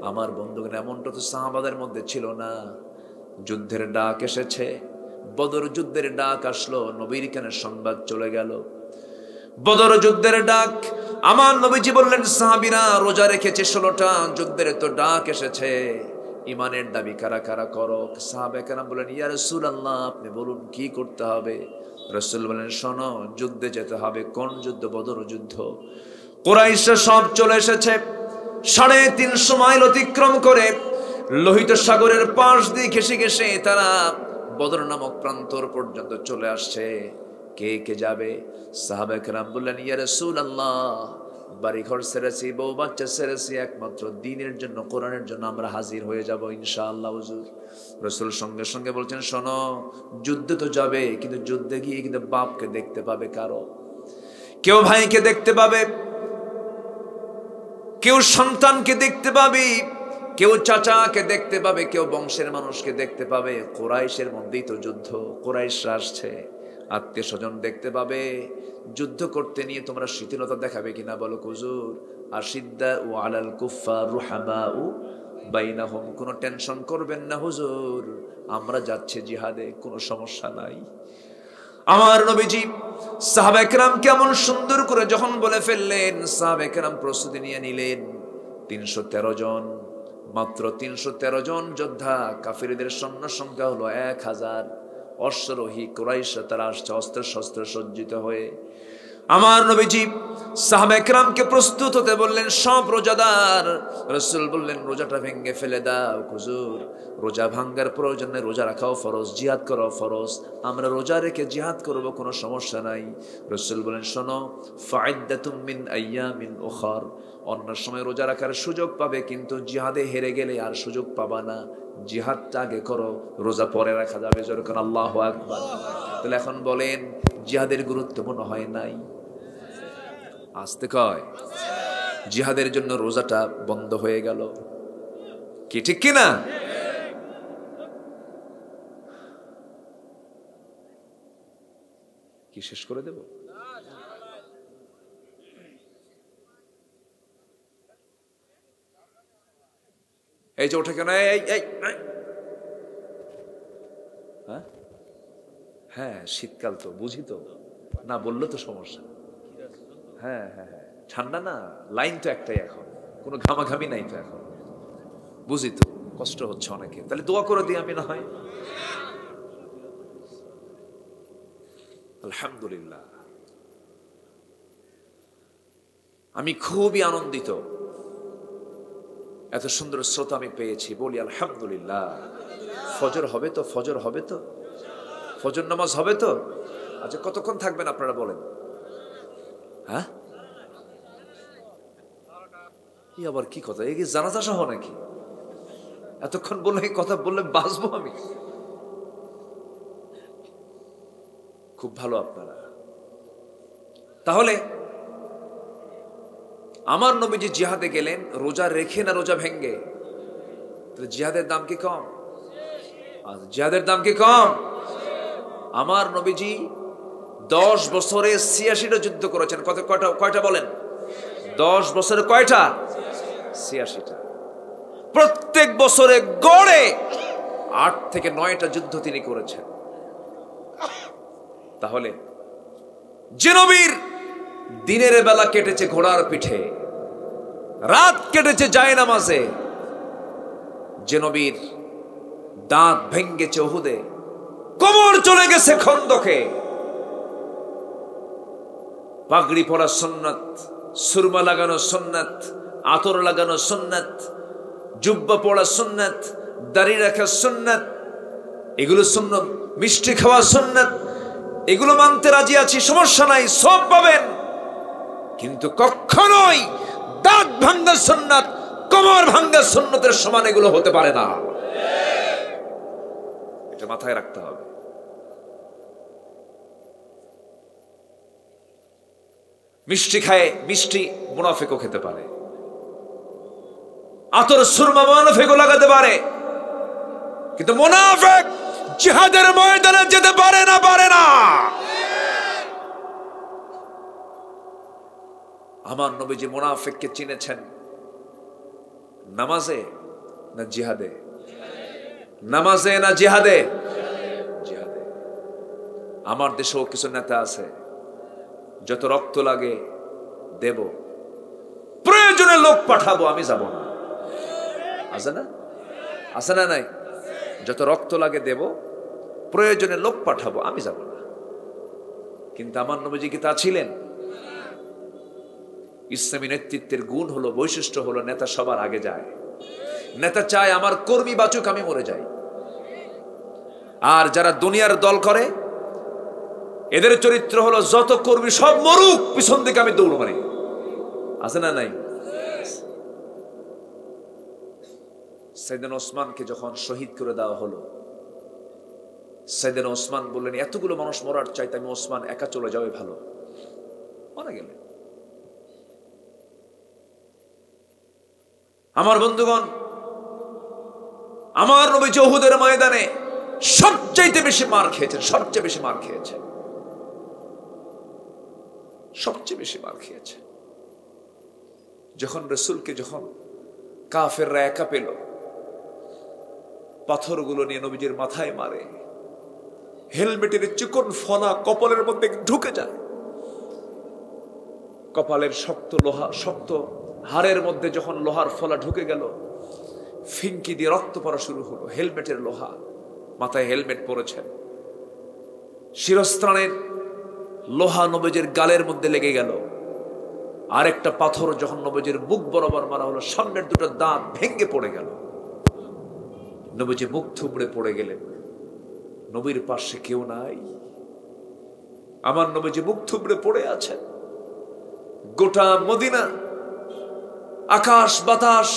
আমার বন্ধুগণ, এমনটা তো সাহাবাদের মধ্যে ছিল না। যুদ্ধের ডাক এসেছে, বদর যুদ্ধের ডাক আসলো, নবীর কানে সংবাদ চলে গেল বদর যুদ্ধের ডাক। আমার নবীজি বললেন, সাহাবীরা রোজা রেখেছে 16টা, যুদ্ধের তো ডাক এসেছে, ঈমানের দাবি কারা কারা করো? সাহাবায়ে কেরাম বলেন, ইয়া রাসূলুল্লাহ, আপনি বলুন কি করতে হবে? রাসূল বলেন শোনো, যুদ্ধে যেতে হবে। কোন যুদ্ধ? বদর যুদ্ধ। কুরাইশরা সব চলে এসেছে, 350 মাইল অতিক্রম করে লোহিত সাগরের পাশ দিয়ে ঘেসে ঘেসে তারা বদর নামক প্রান্তর পর্যন্ত চলে আসছে। কে কে যাবে? সাহাবায়ে কেরাম বললেন, ইয়া রাসূলুল্লাহ, বাড়িঘর ছেড়েছি, বউ বাচ্চা ছেড়েছি, একমাত্র দ্বীনের জন্য, কোরআনের জন্য আমরা হাজির হয়ে যাব ইনশাআল্লাহ হুজুর। রাসূল সঙ্গে সঙ্গে বলছেন, শোনো, যুদ্ধে তো যাবে, কিন্তু যুদ্ধে গিয়ে কিন্তু বাপকে দেখতে পাবে, কারো কেউ ভাইকে দেখতে পাবে, কেউ সন্তানকে দেখতে পাবে, কেউ চাচাকে দেখতে পাবে, কেউ বংশের মানুষকে দেখতে পাবে। কুরাইশের মধ্যেই তো যুদ্ধ, কুরাইশরা আসছে, আত্মীয় স্বজন দেখতে পাবে। যুদ্ধ করতে নিয়ে তোমরা শিথিলতা দেখাবে কিনা বলো হুজুর? আশিদ্দাউ আলাল কুফফার রুহামাউ বাইনাহুম, কোনো টেনশন করবেন না হুজুর, আমরা যাচ্ছি জিহাদে, কোনো সমস্যা নাই। আমার নবীজি সাহাবায়ে কেরাম কেমন সুন্দর করে যখন বলে ফেললেন, সাহাবায়ে কেরাম প্রস্তুতি নিয়ে নিলেন। 313 জন, মাত্র 313 জন যোদ্ধা। কাফিরদের সৈন্য সংখ্যা হলো 1000। অশ্বরোহী কুরাইশরা তারা আসছে অস্ত্র শস্ত্র সজ্জিত হয়ে। আমার নবীজি সাহাবায়ে কেরামকে প্রস্তুত হতে বললেন, সব রোজাদার। রাসূল বললেন, রোজাটা ভেঙে ফেলে দাও হুজুর, রোজা ভাঙ্গার প্রয়োজনে রোজা রাখাও ফরজ, জিহাদ করাও ফরজ, আমরা রোজা রেখে জিহাদ করব, কোনো সমস্যা নাই। রাসূল বলেন, শোনো, ফাইদ্দাতুম মিন আইয়ামিন উখার, অন্য সময় রোজা রাখার সুযোগ পাবে, কিন্তু জিহাদে হেরে গেলে আর সুযোগ পাবা না। জিহাদটা আগে করো, রোজা পরে রাখা যাবে। যেরকম আল্লাহু আকবার। তাহলে এখন বলেন, জিহাদের গুরুত্ব মনে হয় নাই? আসতে কয়, জিহাদের জন্য রোজাটা বন্ধ হয়ে গেল, কি ঠিক কিনা? কি শেষ করে দেব? এই যে ওঠে কেন? হ্যাঁ, শীতকাল তো, বুঝি তো, না বললো তো সমস্যা। হ্যাঁ হ্যাঁ হ্যাঁ, ঠান্ডা না, লাইন তো একটাই, এখন কোনো ঘামাঘামি নাই তো, এখন বুঝি তো, কষ্ট হচ্ছে অনেকে। তাহলে দোয়া করে দিই আমি না হয়। আলহামদুলিল্লাহ, আমি খুবই আনন্দিত, এত সুন্দর শ্রোতা আমি পেয়েছি, বলি আলহামদুলিল্লাহ। ফজর হবে তো? ফজর হবে তো? ফজর নামাজ হবে তো? আচ্ছা, কতক্ষণ থাকবেন আপনারা বলেন? হ্যাঁ, আবার কি কথা, এই জানাজা সহ নাকি? এতক্ষণ বললে কথা বললে বাঁচবো আমি? খুব ভালো আপনারা। তাহলে আমার নবীজি জিহাদে গেলেন রোজা রেখে না রোজা ভেঙ্গে? তাহলে জিহাদের দাম কি কম? জিহাদের দাম কি কম? আমার নবীজি 10 বছরে 86টা যুদ্ধ করেছেন। কয়টা বলেন? 10 বছরে কয়টা? 86টা। প্রত্যেক বছরে গড়ে 8 থেকে 9টা যুদ্ধ তিনি করেছেন। তাহলে যে নবীর দিনের বেলা কেটেছে ঘোড়ার পিঠে, রাত কেটেছে জায়নামাজে, যে নবীর দাঁত ভেঙ্গেছে উহুদে, কোমর চলে গেছে খন্দকে, পাগড়ি পরা সুন্নাত, সুরমা লাগানো সুন্নাত, আতর লাগানো সুন্নাত, জুব্বা পরা সুন্নাত, দাড়ি রাখা সুন্নাত, এগুলো সুন্নাত, মিষ্টি খাওয়া সুন্নাত, এগুলো মানতে রাজি আছি, সমস্যা নাই, সব পাবেন। কিন্তু কখনোই দাঁত ভাঙ্গা সুন্নাত, কোমর ভাঙ্গা সুন্নতের সমান এগুলো হতে পারে না। এটা মাথায় রাখতে হবে। মিষ্টি খায়, মিষ্টি মুনাফিকও খেতে পারে, আতর সুরমা মুনাফিকও লাগাতে পারে, কিন্তু মুনাফিক জিহাদের ময়দানে যেতে পারে না, পারে না। আমার নবীজি মুনাফিককে চিনেছেন নামাজে না জিহাদে? নামাজে না জিহাদে? জিহাদে। আমার দেশেও কিছু নেতা আছে, যত রক্ত লাগে দেব, প্রয়োজনে লোক পাঠাবো, আমি যাব না। আছে না? আছে না? নাই? যত রক্ত লাগে দেব, প্রয়োজনে লোক পাঠাবো, আমি যাব না। কিন্তু আমার নবীজি কি তা ছিলেন? ইসলামী নেতৃত্বের গুণ হলো, বৈশিষ্ট্য হলো, নেতা সবার আগে যায়। নেতা চায় আমার কর্মী বাঁচুক, আমি মরে যাই। আর যারা দুনিয়ার দল করে, এদের চরিত্র হলো যত কর্মী সব মরুক, পিছন দিকে আমি দৌড় মারি। আছে না নাই? সাইয়েদনা ওসমানকে যখন শহীদ করে দেওয়া হলো, সাইয়েদনা ওসমান বললেন, এতগুলো মানুষ মরার চাইতে আমি ওসমান একা চলে যাওয়াই ভালো। মারা গেলেন। আমার বন্ধুগণ, আমার নবী উহুদের ময়দানে সবচাইতে বেশি মার খেয়েছেন, সবচেয়ে বেশি মার খেয়েছেন, সবচেয়ে বেশি মার খেয়েছেন। যখন রাসূলকে যখন কাফেররা একা পেল, পাথরগুলো নিয়ে নবীজির মাথায় মারে, হেলমেটের চিকন ফনা কপালের মধ্যে ঢুকে যায়, কপালের শক্ত লোহা, শক্ত হাড়ের মধ্যে যখন লোহার ফলা ঢুকে গেল, ফিঙ্কি দিয়ে রক্ত পড়া শুরু হলো। হেলমেটের লোহা, মাথায় হেলমেট পরেছেন, শিরস্ত্রাণের লোহা নবীজির গালের মধ্যে লেগে গেল। আরেকটা পাথর যখন নবীজির মুখ বরাবর মারা হলো, সামনের দুটো দাঁত ভেঙে পড়ে গেল। নবীজি মুখ থুবড়ে পড়ে গেলেন। নবীর পাশে কেউ নাই। আমার নবীজি মুখ থুবড়ে পড়ে আছেন। গোটা মদিনা, আকাশ বাতাস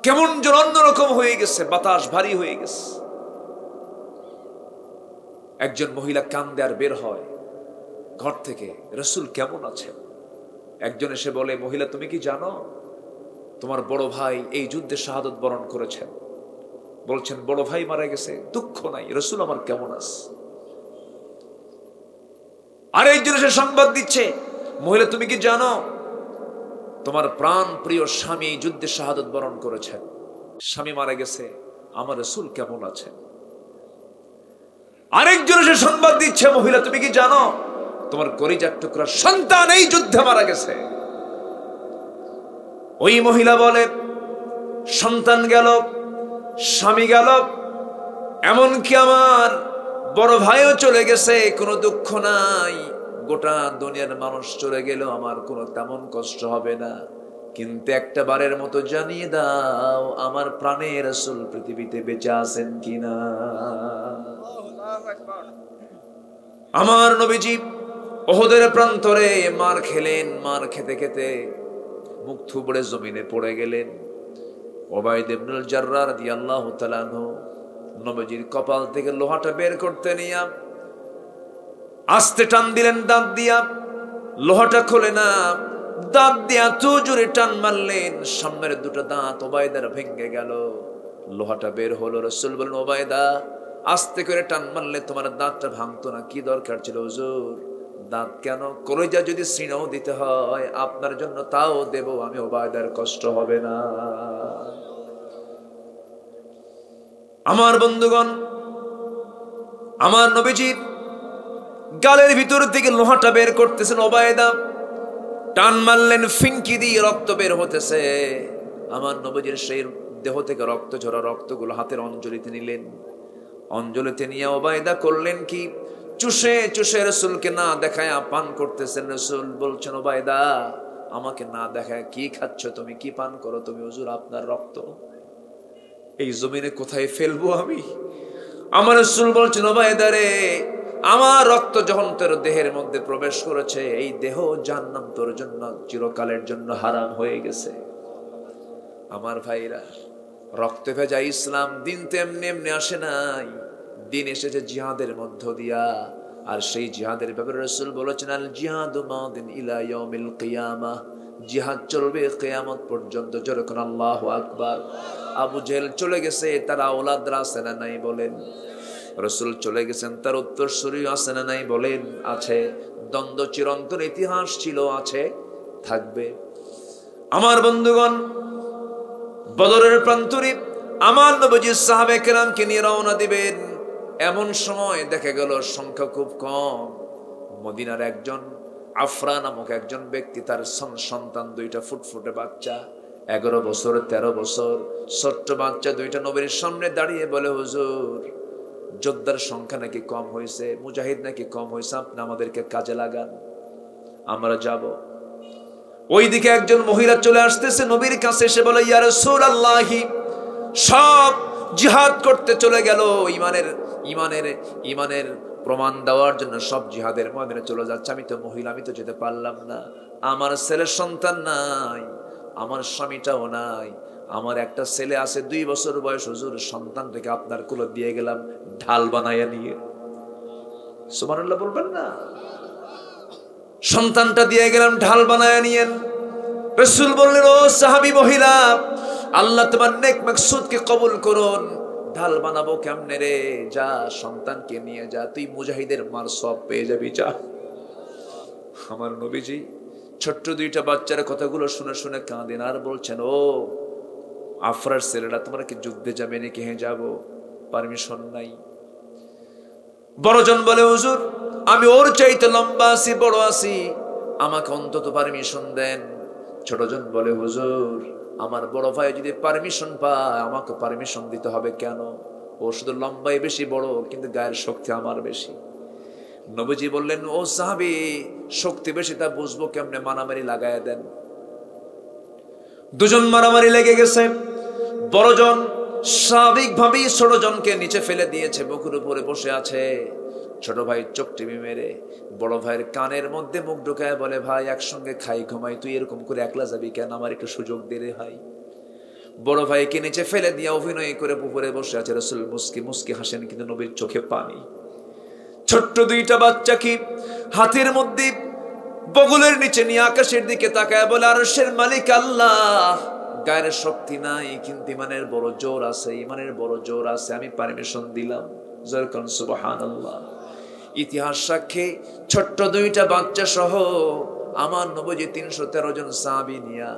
কেমন যেন অন্যরকম হয়ে গেছে, বাতাস ভারী হয়ে গেছে। একজন মহিলা কান্দে আর বের হয় ঘর থেকে, রাসূল কেমন আছেন? একজন এসে বলে, মহিলা তুমি কি জানো তোমার বড় ভাই এই যুদ্ধে শাহাদত বরণ করেছেন? বলছেন, বড় ভাই মারা গেছে, দুঃখ নাই, রাসূল আমার কেমন আছে? আর একজন এসে সংবাদ দিচ্ছে, মহিলা তুমি কি জানো তোমার প্রাণ প্রিয় স্বামী এই যুদ্ধে শাহাদত বরণ করেছেন, স্বামী মারা গেছে, আমার রাসূল কেমন আছেন? আরেকজন এসে সংবাদ দিচ্ছে, মহিলা তুমি কি জানো তোমার কলিজার টুকরা সন্তান এই যুদ্ধে মারা গেছে? ওই মহিলা বলে, সন্তান গেল, স্বামী গেল, এমনকি আমার বড় ভাইও চলে গেছে, কোনো দুঃখ নাই, গোটা দুনিয়ার মানুষ চলে গেল, আমার কোনো তেমন কষ্ট হবে না, কিন্তু একটা বারের মতো জানিয়ে দাও আমার প্রাণের রাসূল পৃথিবীতে বেঁচে আছেন কিনা। আমার নবীজি উহুদের প্রান্তরে মার খেলেন, মার খেতে খেতে মুখ থুবড়ে জমিনে পড়ে গেলেন। উবাইদ ইবনুল জাররাহ রাদিয়াল্লাহু তাআলা আনহু নবীজির কপাল থেকে লোহাটা বের করতে নিয়া আস্তে টান দিলেন দাঁত দিয়া, লোহাটা খোলে না, দাঁত দিয়া তো জোরে টান মারলেন, সামনের দুটো দাঁত উবাইদার ভেঙে গেল, লোহাটা বের হলো। রাসূল বললেন, উবাইদা আস্তে করে টান মারলে তোমার দাঁতটা ভাঙতো না, কি দরকার ছিল হুজুর? দাঁত কেন, কলিজা যদি সিনাও দিতে হয় আপনার জন্য তাও দেব আমি, উবাইদার কষ্ট হবে না। আমার বন্ধুগণ, আমার নবীজি গালের ভিতর থেকে লোহাটা বের করতেছেন, উবাইদা টান মারলেন, ফিঙ্কি দিয়ে রক্ত বের হতেছে। আমার নবীজির সেই দেহ থেকে রক্ত ঝরা রক্তগুলো হাতের অঞ্জলিতে নিলেন, অঞ্জলিতে নিয়ে উবাইদা করলেন কি, চুষে চুষে রাসূলকে না দেখায় পান করতেছেন। রাসূল বলছেন, উবাইদা আমাকে না দেখায় কি খাচ্ছ তুমি, কি পান করো তুমি? হুজুর আপনার রক্ত এই জমিনে কোথায় ফেলবো আমি? আমার রাসূল বলছেন, উবাইদা রে, আমার রক্ত যখন তোর দেহের মধ্যে প্রবেশ করেছে, এই দেহ জাহান্নাম তোর জন্য চিরকালের জন্য হারাম হয়ে গেছে। আমার ভাইরা, রক্তে ভেজা ইসলাম দিন তো এমনি এমনি আসে নাই, দিন এসেছে জিহাদের মধ্য দিয়া। আর সেই জিহাদের ব্যাপারে রাসূল বলেছেন, আল জিহাদু মাদিন ইলা ইয়াউমিল কিয়ামাহ, জিহাদ চলবে কিয়ামত পর্যন্ত। যখন আল্লাহু আকবার। আবু জেহেল চলে গেছে, তার আওলাদরা আছে না নাই বলেন? রাসূল চলে গেছেন, তার উত্তরসূরি আছে না নাই বলেন? আছে। দ্বন্দ্ব চিরন্তন ইতিহাস ছিল, আছে, থাকবে। আমার বন্ধুগণ, বদরের প্রান্তরে আমার নবীজি সাহাবে কেরামকে নিয়ে রওনা দিবেন, এমন সময় দেখা গেল সংখ্যা খুব কম। মদিনার একজন আফরা নামক একজন ব্যক্তি, তার সন্তান দুইটা ফুটফুটে বাচ্চা, 11 বছর 13 বছর ছোট্ট বাচ্চা দুইটা নবীর সামনে দাঁড়িয়ে বলে, হুজুর যোদ্ধার সংখ্যা নাকি কম হয়েছে, মুজাহিদ নাকি কম হয়েছে, আপনি আমাদেরকে কাজে লাগান, আমরা যাব। ওইদিকে একজন মহিলা চলে আসতেছে নবীর কাছে, এসে বলে, ইয়া রাসূলুল্লাহ, সব জিহাদ করতে চলে গেল, ইমানের প্রমাণ দেওয়ার জন্য সব জিহাদের ময়দানে চলে যাচ্ছে, আমি তো মহিলা, আমি তো যেতে পারলাম না, আমার ছেলের সন্তান নাই, আমার স্বামীটাও নাই, আমার একটা ছেলে আছে 2 বছর বয়স, হুজুর সন্তানটাকে আপনার কোলে দিয়ে গেলাম ঢাল বানাইয়া নিয়ে। সুবহানাল্লাহ বলবেন না? সন্তানটা দিয়ে গেলাম ঢাল বানাইয়া নিয়েন। রাসূল বললেন, ও সাহাবী মহিলা, আল্লাহ তোমার নেক মাকসুদকে কবুল করুন, ঢাল বানাবো কেমনে রে, যা সন্তানকে নিয়ে যা, তুই মুজাহিদের মার সব পেয়ে যাবি, যা। আমার নবীজি ছোট্ট 2টা বাচ্চার কথাগুলো শুনে শুনে কাঁদেন আর বলছেন, ও আফরার ছেলেরা, তোমরা কি যুদ্ধে যাবে নাকি? হ্যাঁ যাবো, পারমিশন নাই। বড়জন বলে, হুজুর আমি ওর চাইতে লম্বা আছি, বড় আছি, আমাকে অন্তত পারমিশন দেন। ছোটজন বলে, হুজুর আমার বড় ভাই যদি পারমিশন পায়, আমাকে পারমিশন দিতে হবে কেন? ও শুধু লম্বাই বেশি বড়, কিন্তু গায়ের শক্তি আমার বেশি। নবীজি বললেন, ও সাহাবী, শক্তি বেশি তা বুঝবো কেমনে? মারামারি লাগায় দেন। দুজন মারামারি লেগে গেছে। বড়জন স্বাভাবিকভাবেই ছোটজনকে নিচে ফেলে দিয়েছে, বুকের উপরে বসে আছে। ছোট ভাই চোখ টিপে মেরে বড় ভাইয়ের কানের মধ্যে মুখ ঢুকায় বলে, ভাই একসঙ্গে খাই ঘুমাই, তুই এরকম করে একলা যাবি কেন? আমার একটু সুযোগ দে রে ভাই। বড় ভাইকে নিচে ফেলে দিয়ে অভিনয় করে উপরে বসে আছে। রাসূল মুস্কি মুস্কি হাসেন, কিন্তু নবীর চোখে পানি। ছোট্ট 2টা বাচ্চা কি হাতের মধ্যে বগলের নিচে নিয়ে আকাশের দিকে তাকায় বলে, আরশের মালিক আল্লাহ, গায়ের শক্তি নাই কিন্তু ইমানের বড় জোর আছে, ইমানের বড় জোর আছে, আমি পারমিশন দিলাম। জোরকান সুবহানাল্লাহ। ইতিহাস সাক্ষী ছোট্ট 2টা বাচ্চা সহ আমার নবীজি 313 জন সাহাবী নিয়া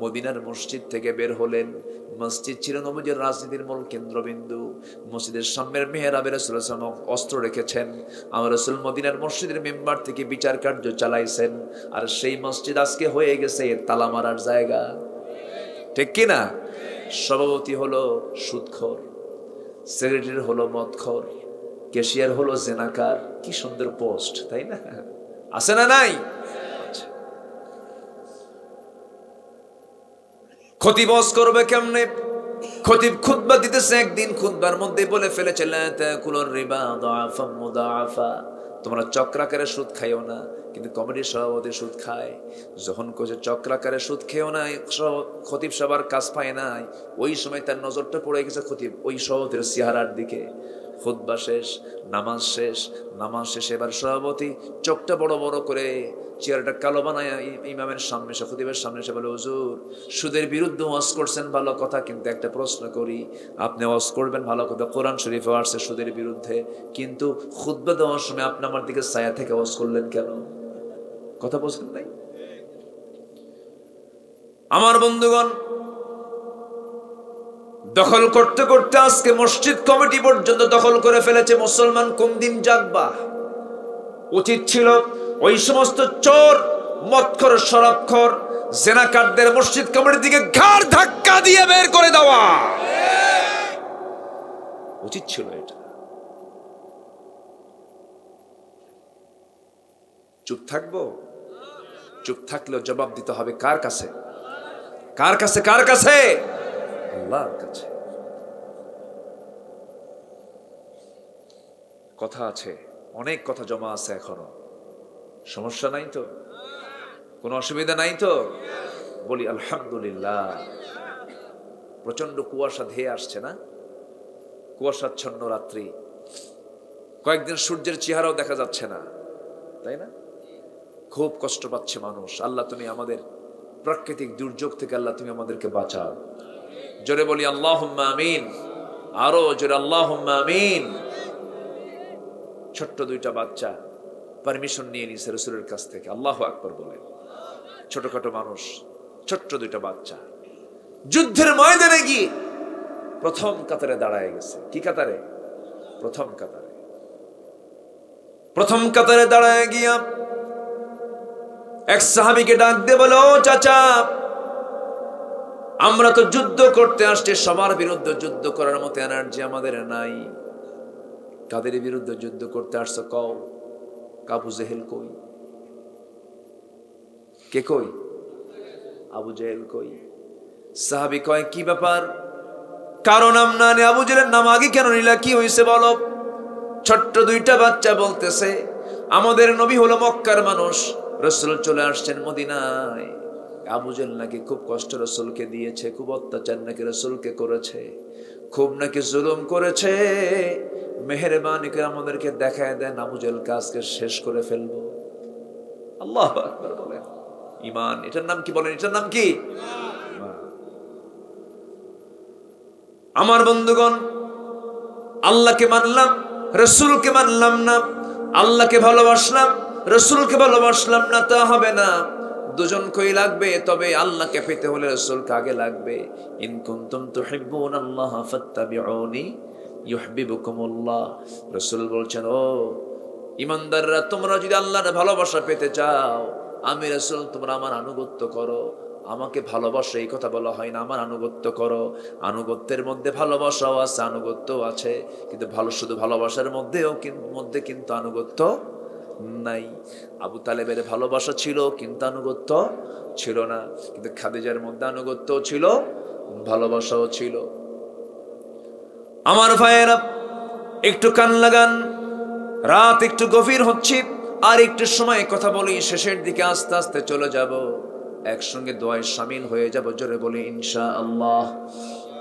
মদিনার মসজিদ থেকে বের হলেন। মসজিদ ছিল নবীজির রাজনীতির মূল কেন্দ্রবিন্দু। মসজিদের সামনের মেহরাবে রাসূল সাল্লাল্লাহু আলাইহি ওয়াসাল্লাম অস্ত্র রেখেছেন। আমার রাসূল মদিনার মসজিদের মেম্বার থেকে বিচার কার্য চালাইছেন। আর সেই মসজিদ আজকে হয়ে গেছে তালা মারার জায়গা, ঠিক কিনা? সভাপতি হলো সুদখোর, সেক্রেটারি হলো মদখোর, ক্যাশিয়ার হলো জেনাকার। কি সুন্দর পোস্ট, তাই না? আছে না নাই? খতিব ওয়াজ করবে কেমনে? খতিব খুতবা দিতেছে, একদিন খুতবার মধ্যে বলে ফেলেছে, লা তাকুলুর রিবা দাআফা মুদাআফা, তোমরা চক্রাকারে সুদ খাইও না। কিন্তু কমিটির সভাপতি সুদ খায়। যখন কোচে চক্রাকারে সুদ খেয়েও না, খতিব সবার কাজ পায় নাই, ওই সময় তার নজরটা পড়ে গেছে খতিব ওই সভাপতির চেহারার দিকে। খুতবা শেষ, নামাজ শেষ, নামাজ শেষে এবার সভাপতি চোখটা বড় বড় করে চেহারাটা কালো বানায় ইমামের সামনে এসে, খতিবের সামনে এসে বলে, হুজুর সুদের বিরুদ্ধে ওয়াজ করছেন ভালো কথা, কিন্তু একটা প্রশ্ন করি, আপনি ওয়াজ করবেন ভালো কথা, কোরআন শরীফে আসছে সুদের বিরুদ্ধে, কিন্তু খুতবা দেওয়ার সময় আপনি আমার দিকে ছায়া থেকে ওয়াজ করলেন কেন? কথা বলছেন নাই? আমার বন্ধুগণ, দখল করতে করতে আজকে মসজিদ কমিটি পর্যন্ত দখল করে ফেলেছে। মুসলমান কোন দিন জাগবা? উচিত ছিল ওই সমস্ত চোর, মদখোর, শরাবখোর, জেনাকারদের মসজিদ কমিটির দিকে ঘাড় ধাক্কা দিয়ে বের করে দেওয়া উচিত ছিল। এটা চুপ থাকবো? চুপ থাকলেও জবাব দিতে হবে কার কাছে? কার কাছে? কার কাছে? আল্লাহর কাছে। কথা আছে, অনেক কথা জমা আছে এখনো। সমস্যা নাই তো? কোনো অসুবিধা নাই তো? বলি আলহামদুলিল্লাহ। প্রচন্ড কুয়াশা ধেয়ে আসছে না? কুয়াশাচ্ছন্ন রাত্রি, কয়েকদিন সূর্যের চেহারাও দেখা যাচ্ছে না, তাই না? খুব কষ্ট পাচ্ছে মানুষ। আল্লাহ তুমি আমাদের প্রাকৃতিক দুর্যোগ থেকে আল্লাহ তুমি আমাদেরকে বাঁচাও। জোরে বলি আল্লাহুম্মা আমিন। আরো জোরে আল্লাহুম্মা আমিন। ছোট্ট 2টা বাচ্চা পারমিশন নিয়ে নিয়েছে রাসূলের কাছ থেকে, আল্লাহু আকবার বলে। ছোটখাটো মানুষ, ছোট্ট 2টা বাচ্চা যুদ্ধের ময়দানে গিয়ে প্রথম কাতারে দাঁড়ায় গেছে। কি কাতারে? প্রথম কাতারে। প্রথম কাতারে দাঁড়ায় গিয়া এক সাহাবীকে ডাক দিয়ে বলে, ও চাচা, আমরা তো যুদ্ধ করতে আসছি, সবার বিরুদ্ধে যুদ্ধ করার মতো এনার্জি আমাদের নাই। কাদের বিরুদ্ধে যুদ্ধ করতে আসছো? কও। আবু জেহেল কই? কে কই? আবু জেহেল কই? সাহাবী কয় কি ব্যাপার? কারো নাম না নিয়ে আবু জেহেলের নাম আগে কেন নিলা? কি হয়েছে বলো? ছোট্ট দুইটা বাচ্চা বলতেছে আমাদের নবী হলো মক্কার মানুষ, রাসূল চলে আসছেন মদিনায়। আবু জেহেল নাকি খুব কষ্ট রাসূলকে দিয়েছে, খুব অত্যাচার নাকি রাসূলকে করেছে, খুব নাকি জুলুম করেছে। মেহেরবানি করে আমাদেরকে দেখায় দেন, আবু জেহেল কাজকে শেষ করে ফেলবো। আল্লাহু আকবার বলেন। ঈমান, এটার নাম কি বলেন? এটার নাম কি? আমার বন্ধুগণ, আল্লাহকে মানলাম, রাসূলকে মানলাম না। আল্লাহকে ভালোবাসলাম, রাসূলকে ভালোবাসলাম না, তা হবে না। দুজনকেই লাগবে, তবে আল্লাহকে পেতে হলে রাসূলকে আগে লাগবে। ইন কুনতুম তুহিব্বুনাল্লাহ ফাত্তাবিউনি ইউহিব্বুকুমুল্লাহ। রাসূল বলছেন, ও ঈমানদাররা, তোমরা যদি আল্লাহর ভালোবাসা পেতে চাও, আমি রাসূল, তোমরা আমার আনুগত্য করো। আমাকে ভালোবাসো এই কথা বলা হয় না, আমার আনুগত্য করো। আনুগত্যের মধ্যে ভালোবাসাও আছে, আনুগত্যও আছে, কিন্তু শুধু ভালোবাসার মধ্যে কিন্তু আনুগত্য নাই। আবু তালেবের ভালোবাসা ছিল কিন্তু আনুগত্য ছিল না, কিন্তু খাদিজার মধ্যে আনুগত্য ছিল, ভালোবাসাও ছিল। আমার ভাইয়েরা, একটু কান লাগান, রাত একটু গভীর হচ্ছে, আর একটু সময় কথা বলি, শেষের দিকে আস্তে আস্তে চলে যাব। একসঙ্গে দোয়ায় শামিল হয়ে যাব, জোরে বলি ইনশাআল্লাহ।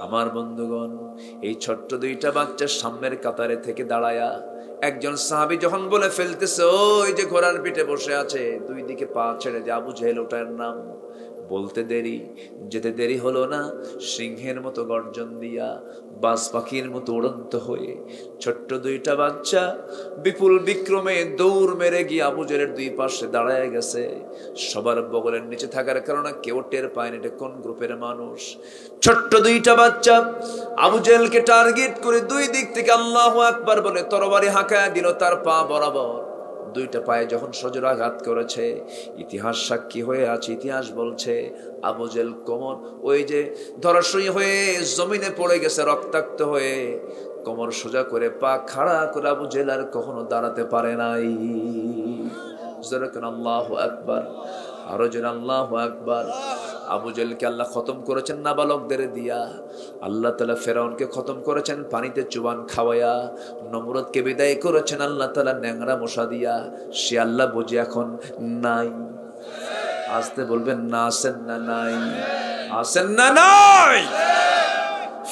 আমার বন্ধুগণ, এই ছোট্ট দুইটা বাচ্চার সামনের কাতারে থেকে দাঁড়ায়া একজন সাহাবী যখন বলে ফেলতেছে, ওই যে ঘোড়ার পিঠে বসে আছে, দুই দিকে পা ছেড়ে দিয়ে আবু জেহেল ওটার নাম, বলতে যেতে দেরি হলো না। সিংহের মতো গর্জন দিয়া, বাজ পাখির মতো উড়ন্ত হয়ে ছোট্ট দুইটা বাচ্চা বিপুল বিক্রমে দৌড় মেরে গিয়ে আবু জেহেলের দুই পাশে দাঁড়ায় গেছে। সবার বগলের নিচে থাকার কারণে কেউ টের পায়নি এটা কোন গ্রুপের মানুষ। ছোট্ট দুইটা বাচ্চা আবু জেহেলকে টার্গেট করে দুই দিক থেকে আল্লাহু আকবার বলে তরবারি হাঁকায় দিল তার পা বরাবর। দুইটা পায়ে যখন সজোরাঘাত করেছে, ইতিহাস সাক্ষী হয়ে আছে, ইতিহাস বলছে আবু জেহেল কোমর, ওই যে ধরাশয়ী হয়ে জমিনে পড়ে গেছে রক্তাক্ত হয়ে, কোমর সোজা করে পা খাড়া করে আবু জেহেল আর কখনো দাঁড়াতে পারে নাই। আল্লাহু আকবার, আরো যেন আল্লাহু আকবার। আবু জেহেলকে আল্লাহ খতম করেছেন নাবালকদের দিয়া, আল্লাহ তাআলা ফেরাউনকে খতম করেছেন পানিতে চুবান খাওয়ায়া, নমরুদকে বিদায় করেছেন আল্লাহ তাআলা ন্যাংরা মশা দিয়া। সে আল্লাহ বুঝি এখন নাই? আসতে বলবেন না, আছেন না নাই? আছেন না নাই?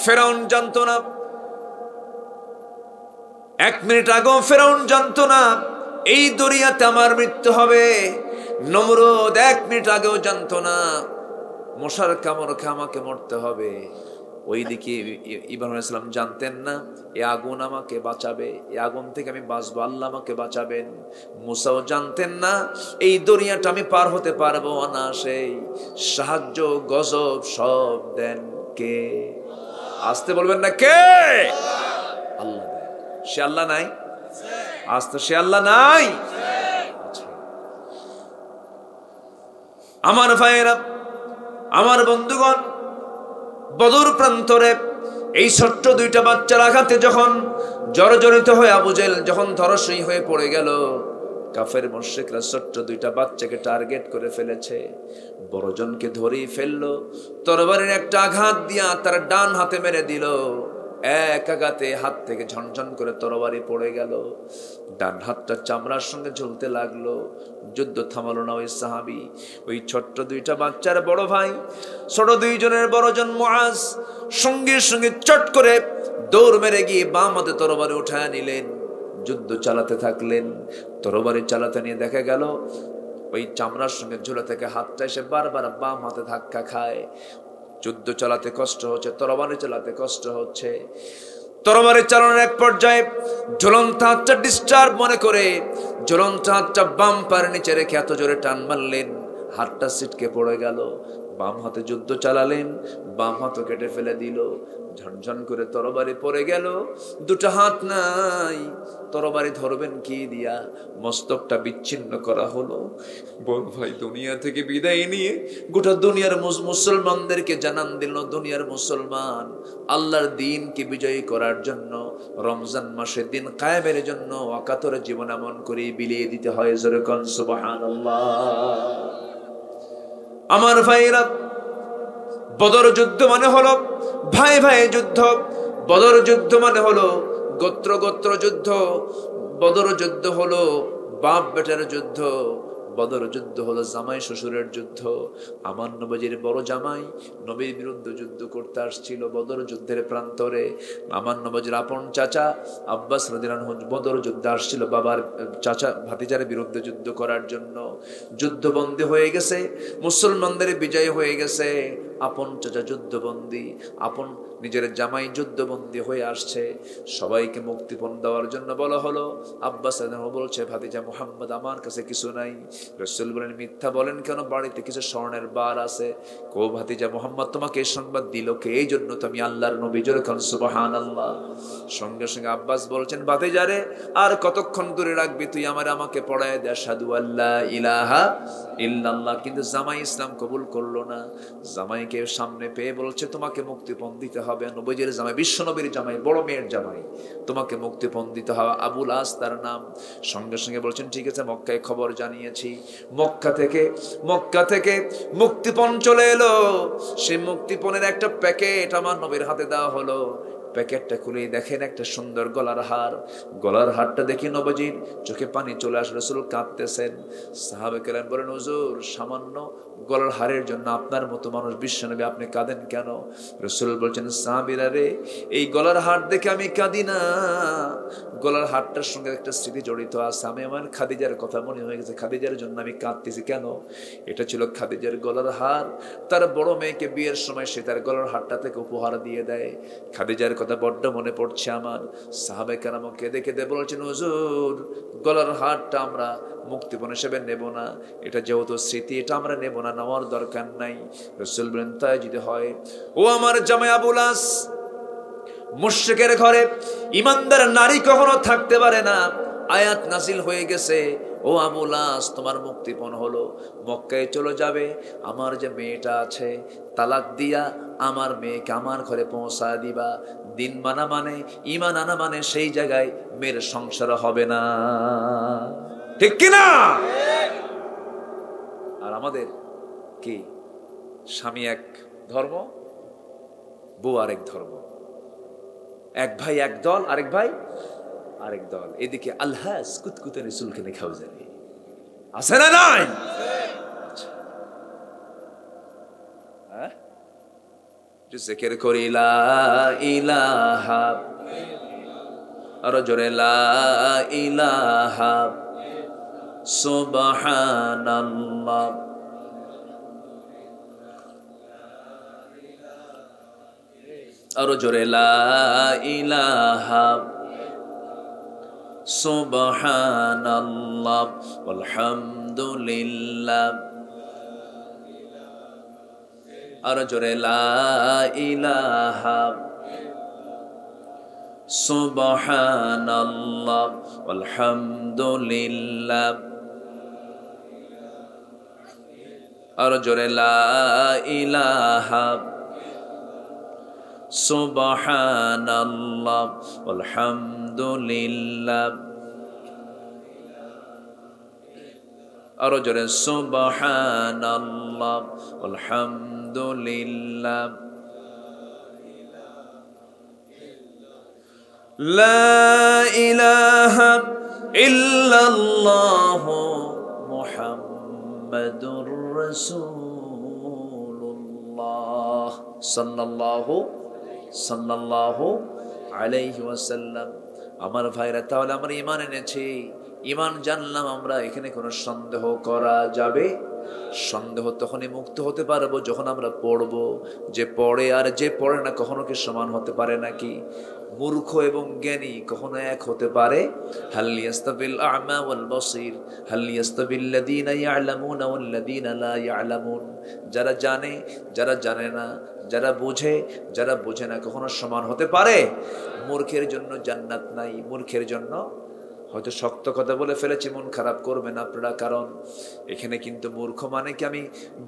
ফেরাউন জানতো না, 1 মিনিট আগেও ফেরাউন জানতো না এই দরিয়াতে আমার মৃত্যু হবে। নমরুদ 1 মিনিট আগেও জানতো না মশার কামড় খেয়ে আমাকে মরতে হবে। ওইদিকে ইব্রাহিম আলাইহিস সালাম জানতেন না এই আগুন আমাকে বাঁচাবে, এই আগুন থেকে আমি বাঁচবো, আল্লাহ আমাকে বাঁচাবেন। মুসাও জানতেন না এই দরিয়াটা আমি পার হতে পারবো না। সেই সাহায্য গজব সব দেন কে? আসতে বলবেন না কে? আল্লাহ। সে আল্লাহ নাই? আসতে সে আল্লাহ নাই? আমার ভাইয়েরা, আমার বন্ধুগণ, বদর প্রান্তরে এই ছোট্ট দুইটা বাচ্চার আঘাতে যখন জর্জরিত হয়ে আবু জেহেল যখন ধরাশয়ী হয়ে পড়ে গেল, কাফের মুশরিকরা ছোট্ট দুইটা বাচ্চাকে টার্গেট করে ফেলেছে। বড়জনকে ধরেই ফেললো, তরবারির একটা আঘাত দিয়া তার ডান হাতে মেরে দিল। এক আঘাতে হাত থেকে ঝনঝন করে তরবারি পড়ে গেল, ডান হাতটা চামড়ার সঙ্গে ঝুলতে লাগলো। যুদ্ধ থামালো না ওই সাহাবী। ওই ছোট্ট দুইটা বাচ্চার বড় ভাই, ছোট দুইজনের বড়জন মুআজ সঙ্গে সঙ্গে চট করে দৌড় মেরে গিয়ে বাম হাতে তরবারি উঠায় নিলেন, যুদ্ধ চালাতে থাকলেন। তরবারি চালাতে নিয়ে দেখা গেল ওই চামড়ার সঙ্গে ঝুলে থেকে হাতটা এসে বারবার বাম হাতে ধাক্কা খায়। যুদ্ধ চালাতে কষ্ট হচ্ছে, তরবারি চালাতে কষ্ট হচ্ছে। তরবারি চালানোর এক পর্যায়ে ঝুলন্ত হাতটা ডিস্টার্ব মনে করে ঝুলন্ত হাতটা বাম পায়ের নিচে রেখে এত জোরে টান মারলেন, হাতটা ছিটকে পড়ে গেল। বাম হাতে যুদ্ধ চালালেন, বাম হাতও কেটে ফেলে দিল। ঝনঝন করে তরবারি পড়ে গেল, দুটো হাত নাই, তরবারি ধরবেন কি দিয়া? মস্তকটা বিচ্ছিন্ন করা হলো। বড় ভাই দুনিয়া থেকে বিদায় নিয়ে গোটা দুনিয়ার মুসলমানদেরকে জানান দিল, দুনিয়ার মুসলমান আল্লাহর দ্বীনকে বিজয়ী করার জন্য, রমজান মাসে দিন কায়েমের জন্য অকাতরে জীবন এমন করে বিলিয়ে দিতে হয়। জোরে কোন সুবহানাল্লাহ। আমার ভাইরা, বদর যুদ্ধ মানে হলো ভাই ভাই যুদ্ধ, বদর যুদ্ধ মানে হলো গোত্র গোত্র যুদ্ধ, বদর যুদ্ধ হলো বাপ বেটার যুদ্ধ, বদর যুদ্ধ হলো জামাই শ্বশুরের যুদ্ধ। আমার নবীর বড় জামাই নবীর বিরুদ্ধে যুদ্ধ করতে আসছিল বদর যুদ্ধের প্রান্তরে। আমার নবীর আপন চাচা আব্বাস রাদিয়াল্লাহু আনহু বদর যুদ্ধে আসছিল বাবার চাচা ভাতিজার বিরুদ্ধে যুদ্ধ করার জন্য। যুদ্ধবন্দী হয়ে গেছে, মুসলমানদের বিজয় হয়ে গেছে। আপন চাচা যুদ্ধবন্দী, আপন নিজের জামাই যুদ্ধবন্দী হয়ে আসছে। সবাইকে মুক্তিপণ দেওয়ার জন্য বলা হলো। আব্বাস রাদিয়াল্লাহু আনহু বলছে, ভাতিজা মুহাম্মদ আমার কাছে কিছু নাই। রাসূল বলেন, মিথ্যা বলেন কেন? বাড়িতে কিছু স্বর্ণের বার আছে। কো ভাতিজা মুহাম্মদ তোমাকে এই সংবাদ দিল কে? এই জন্য তো আমি আল্লাহর নবী। জোরে কোন সুবহানাল্লাহ। সঙ্গে সঙ্গে আব্বাস বলছেন, ভাতিজারে আর কতক্ষণ দূরে রাখবি তুই? আমাকে পড়ায় দে আশহাদু আল্লা ইলাহা ইল্লাল্লাহ। কিন্তু জামাই ইসলাম কবুল করলো না। জামাইকে সামনে পেয়ে বলছে, তোমাকে মুক্তিপণ দিতে হবে। নবীর জামাই, বিশ্ব নবীর জামাই, বড় মেয়ের জামাই, তোমাকে মুক্তিপণ দিতে হবে। আবুল আস তার নাম। সঙ্গে সঙ্গে বলছেন, ঠিক আছে, মক্কায় খবর জানিয়েছি। মক্কা থেকে মুক্তিপণ চলে এলো। সেই মুক্তিপণের একটা প্যাকেট আমার নবীর হাতে দেওয়া হলো। প্যাকেটটা খুলে দেখেন একটা সুন্দর গলার হার। গলার হারটা দেখে নবীজির চোখে পানি চলে আসে, রাসূল কাঁদতেছেন। সাহাবে কেরাম বলেন, হুজুর সামান্য গলার হারের জন্য আপনার মতো মানুষ বিশ্বনবী, আপনি কাঁদেন কেন? রাসূল বলছেন, সাহাবীরা রে, এই গলার হার দেখে আমি কাঁদি না, গলার হারটার সঙ্গে একটা স্মৃতি জড়িত আছে। আমি আমার খাদিজার কথা মনে হয়ে গেছে, খাদিজার জন্য আমি কাঁদতেছি। কেন? এটা ছিল খাদিজার গলার হার। তার বড় মেয়েকে বিয়ের সময় সে তার গলার হারটা থেকে উপহার দিয়ে দেয়। খাদিজার কথা বড্ড মনে পড়ছে আমার। সাহাবে কেরাম কেঁদে কেঁদে বলছেন, হুজুর গলার হারটা আমরা মুক্তিপণ হিসেবে নেব না, এটা যেহেতু স্মৃতি, এটা আমরা নেব না, নেওয়ার দরকার নাই। রাসূল বলেন, তাই যদি হয়, ও আমার জামাই আবুল আস, মুশরিকের ঘরে ইমানদার নারী কখনো থাকতে পারে না। আয়াত নাজিল হয়ে গেছে, ও আবুল আস, তোমার মুক্তিপণ হলো, মক্কায় চলে যাবে। আমার যে মেয়েটা আছে তালাক দিয়া আমার মেয়েকে আমার ঘরে পৌঁছা দিবা। দিন মানা মানে, ঈমান আনা মানে সেই জায়গায় মেয়ের সংসার হবে না। ঠিক কিনা? আর আমাদের কি, স্বামী এক ধর্ম, বউ আরেক ধর্ম, এক ভাই এক দল, আরেক ভাই আরেক দল। এদিকে আলহাস কুতকুতে রাসূলকে দেখাও যাবে, আছে না নাই? হ্যাঁ, জিকির করি লা ইলাহা, আর জোরে লা ইলাহা সুবহানাল্লাহ, আর জোরে লা ইলাহা সুবহানাল্লাহ আলহামদুলিল্লাহ, আর জোরে লা ইলাহা সুবহানাল্লাহ আলহামদুলিল্লাহ, আর জোরে লা ইলাহা সুবহানাল্লাহ আলহামদুলিল্লাহ, আর জোরে সুবহানাল্লাহ আলহামদুলিল্লাহ। লা ইলাহা ইল্লাল্লাহ মুহাম্মাদুর রাসূলুল্লাহ সাল্লাল্লাহু আলাইহি ওয়াসাল্লাম। আমার ভাইরা, তাহলে আমরা ঈমান এনেছি, ইমান জানলাম আমরা, এখানে কোনো সন্দেহ করা যাবে? সন্দেহ তখনই মুক্ত হতে পারবো যখন আমরা পড়বো। যে পড়ে আর যে পড়ে না কখনো কি সমান হতে পারে নাকি? মূর্খ এবং জ্ঞানী কখনো এক হতে পারে? হাল ইয়াস্তাবিল আ'মা ওয়াল বাসীর, হাল ইয়াস্তাবিল লাযীনা ইয়া'লামুনা ওয়াল লাযীনা লা ইয়া'লামুন। যারা জানে, যারা জানে না, যারা বোঝে, যারা বোঝে না, কখনো সমান হতে পারে? মূর্খের জন্য জান্নাত নাই, মূর্খের জন্য। হয়তো শক্ত কথা বলে ফেলেছি, মন খারাপ করবেন আপনারা, কারণ এখানে কিন্তু মূর্খ মানে কি আমি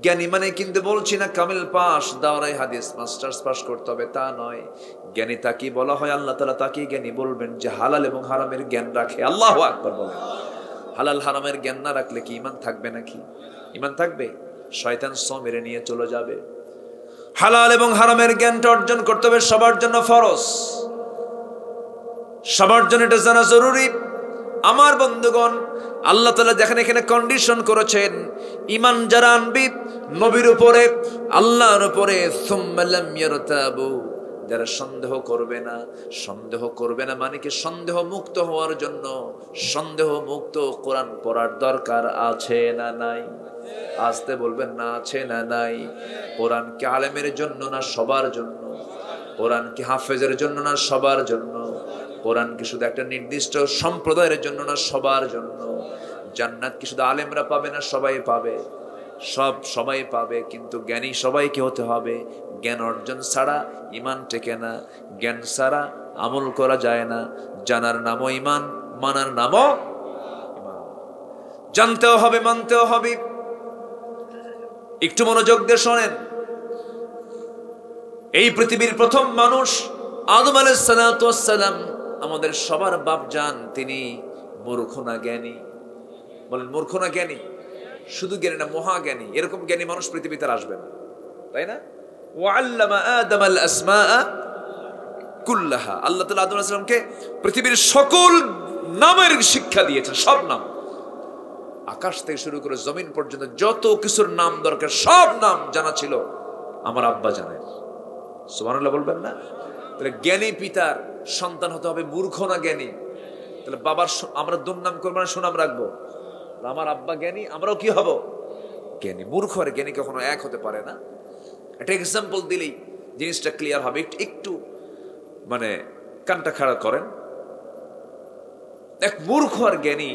জ্ঞানী মানে কিন্তু বলছি না কামিল পাস, দাওরাই হাদিস মাস্টার্স পাস করতে হবে, তা নয়। জ্ঞানী তাকেই বলা হয়, আল্লাহ তাআলা তাকেই জ্ঞানী বলবেন যে হালাল এবং হারামের জ্ঞান রাখে। আল্লাহু আকবার বলেন। হালাল হারামের জ্ঞান না রাখলে কি ঈমান থাকবে নাকি? ঈমান থাকবে? শয়তান ছ মেরে নিয়ে চলে যাবে। হালাল এবং হারামের জ্ঞানটা অর্জন করতে হবে, সবার জন্য ফরজ, সবার জন্য এটা জানা জরুরি। আমার বন্ধুগণ, আল্লাহ তাআলা দেখেন এখানে কন্ডিশন করেছেন, ঈমান যারা আনবি নবীর উপরে, আল্লাহর উপরে, সুম্মা লাম ইয়ারতাবু, যারা সন্দেহ করবে না। সন্দেহ করবে না মানে কি? সন্দেহ মুক্ত হওয়ার জন্য সন্দেহ মুক্ত কোরআন পড়ার দরকার আছে না নাই? আসতে বলবেন না, আছে না নাই? কোরআন কি আলেমের জন্য না সবার জন্য? কোরআন কি হাফেজের জন্য না সবার জন্য? কোরআন কি শুধু একটা নির্দিষ্ট সম্প্রদায়ের জন্য না সবার জন্য? জান্নাত কি শুধু আলেমরা পাবে না সবাই পাবে? সবাই পাবে, কিন্তু জ্ঞানী সবাইকে হতে হবে। জ্ঞান অর্জন ছাড়া ঈমান টেকে না, জ্ঞান ছাড়া আমল করা যায় না। জানার নামও ঈমান, মানার নামও ঈমান। জানতেও হবে, মানতেও হবে। একটু মনোযোগ দিয়ে শোনেন। এই পৃথিবীর প্রথম মানুষ আদম আলাইহিস সালাতু ওয়াস সালাম, আমাদের সবার বাপজান, তিনি মূর্খ না জ্ঞানী? বলেন মূর্খ না জ্ঞানী? শুধু জ্ঞানী না, মহাজ্ঞানী। এরকম জ্ঞানী মানুষ পৃথিবীতে আসবে না, তাই না? ওয়াল্লামা আদামাল আসমাআ কুল্লাহা, আল্লাহ তাআলা আদম আলাইহিস সালামকে পৃথিবীর সকল নামের শিক্ষা দিয়েছেন, সব নাম। আকাশ থেকে শুরু করে জমিন পর্যন্ত যত কিছুর নাম দরকার সব নাম জানা ছিল আমার আব্বা জানেন। সুবহানাল্লাহ বলবেন না? তাহলে জ্ঞানী পিতার সন্তান হতে হবে, মূর্খ না জ্ঞানী। তাহলে বাবার আমরা দুর্নাম করবো না, সুনাম রাখবো। আমার আব্বা জ্ঞানী, আমরাও কি হব? জ্ঞানী। মূর্খ আর জ্ঞানী কখনো এক হতে পারে না। একটা এক্সাম্পল দিলেই জিনিসটা ক্লিয়ার হবে। একটু মানে কানটা খাড়া করেন। এক মূর্খ আর জ্ঞানী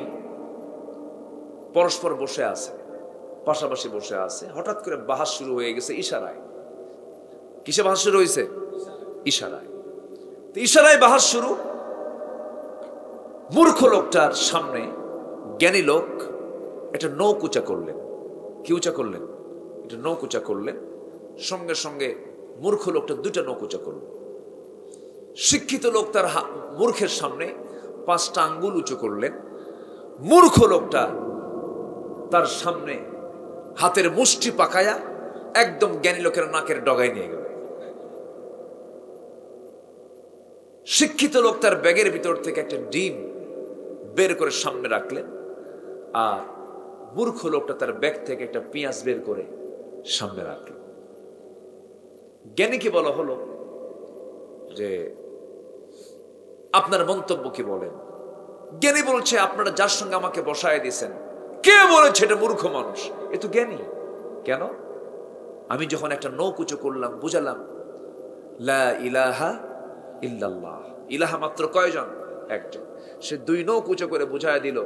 পরস্পর বসে আছে, পাশাপাশি বসে আছে। হঠাৎ করে বাহাস শুরু হয়ে গেছে ইশারায়। কিসে বাহাস শুরু হয়েছে? ইশারায়। ইশারায় বাহাস শুরু। মূর্খ লোকটার সামনে জ্ঞানী লোক একটা নখ উঁচা করলেন। কি উঁচা করলেন? এটা নখ উঁচা করলেন। সঙ্গে সঙ্গে মূর্খ লোকটা দুটা নখ উঁচা করল। শিক্ষিত লোক তার মূর্খের সামনে 5টা আঙ্গুল উঁচু করলেন। মূর্খ লোকটা তার সামনে হাতের মুষ্টি পাকায়া একদম জ্ঞানী লোকের নাকের ডগায় নিয়ে গেল। শিক্ষিত লোক তার ব্যাগের ভিতর থেকে একটা ডিম বের করে সামনে রাখলেন, আর মূর্খ লোকটা তার ব্যাগ থেকে একটা পেঁয়াজ বের করে সামনে রাখল। জ্ঞানীকে বলা হলো যে আপনার মন্তব্য কি বলেন? জ্ঞানী বলছে আপনারা যার সঙ্গে আমাকে বসায় দিয়েছেন, কে বলেছে এটা মূর্খ মানুষ? এ তো জ্ঞানী। কেন? আমি যখন একটা নখ উঁচু করলাম, বুঝালাম লা ইলাহা ইল্লাল্লাহ, ইলাহা মাত্র কয়জন? একজন। সে 2 নখ উঁচু করে বুঝায় দিল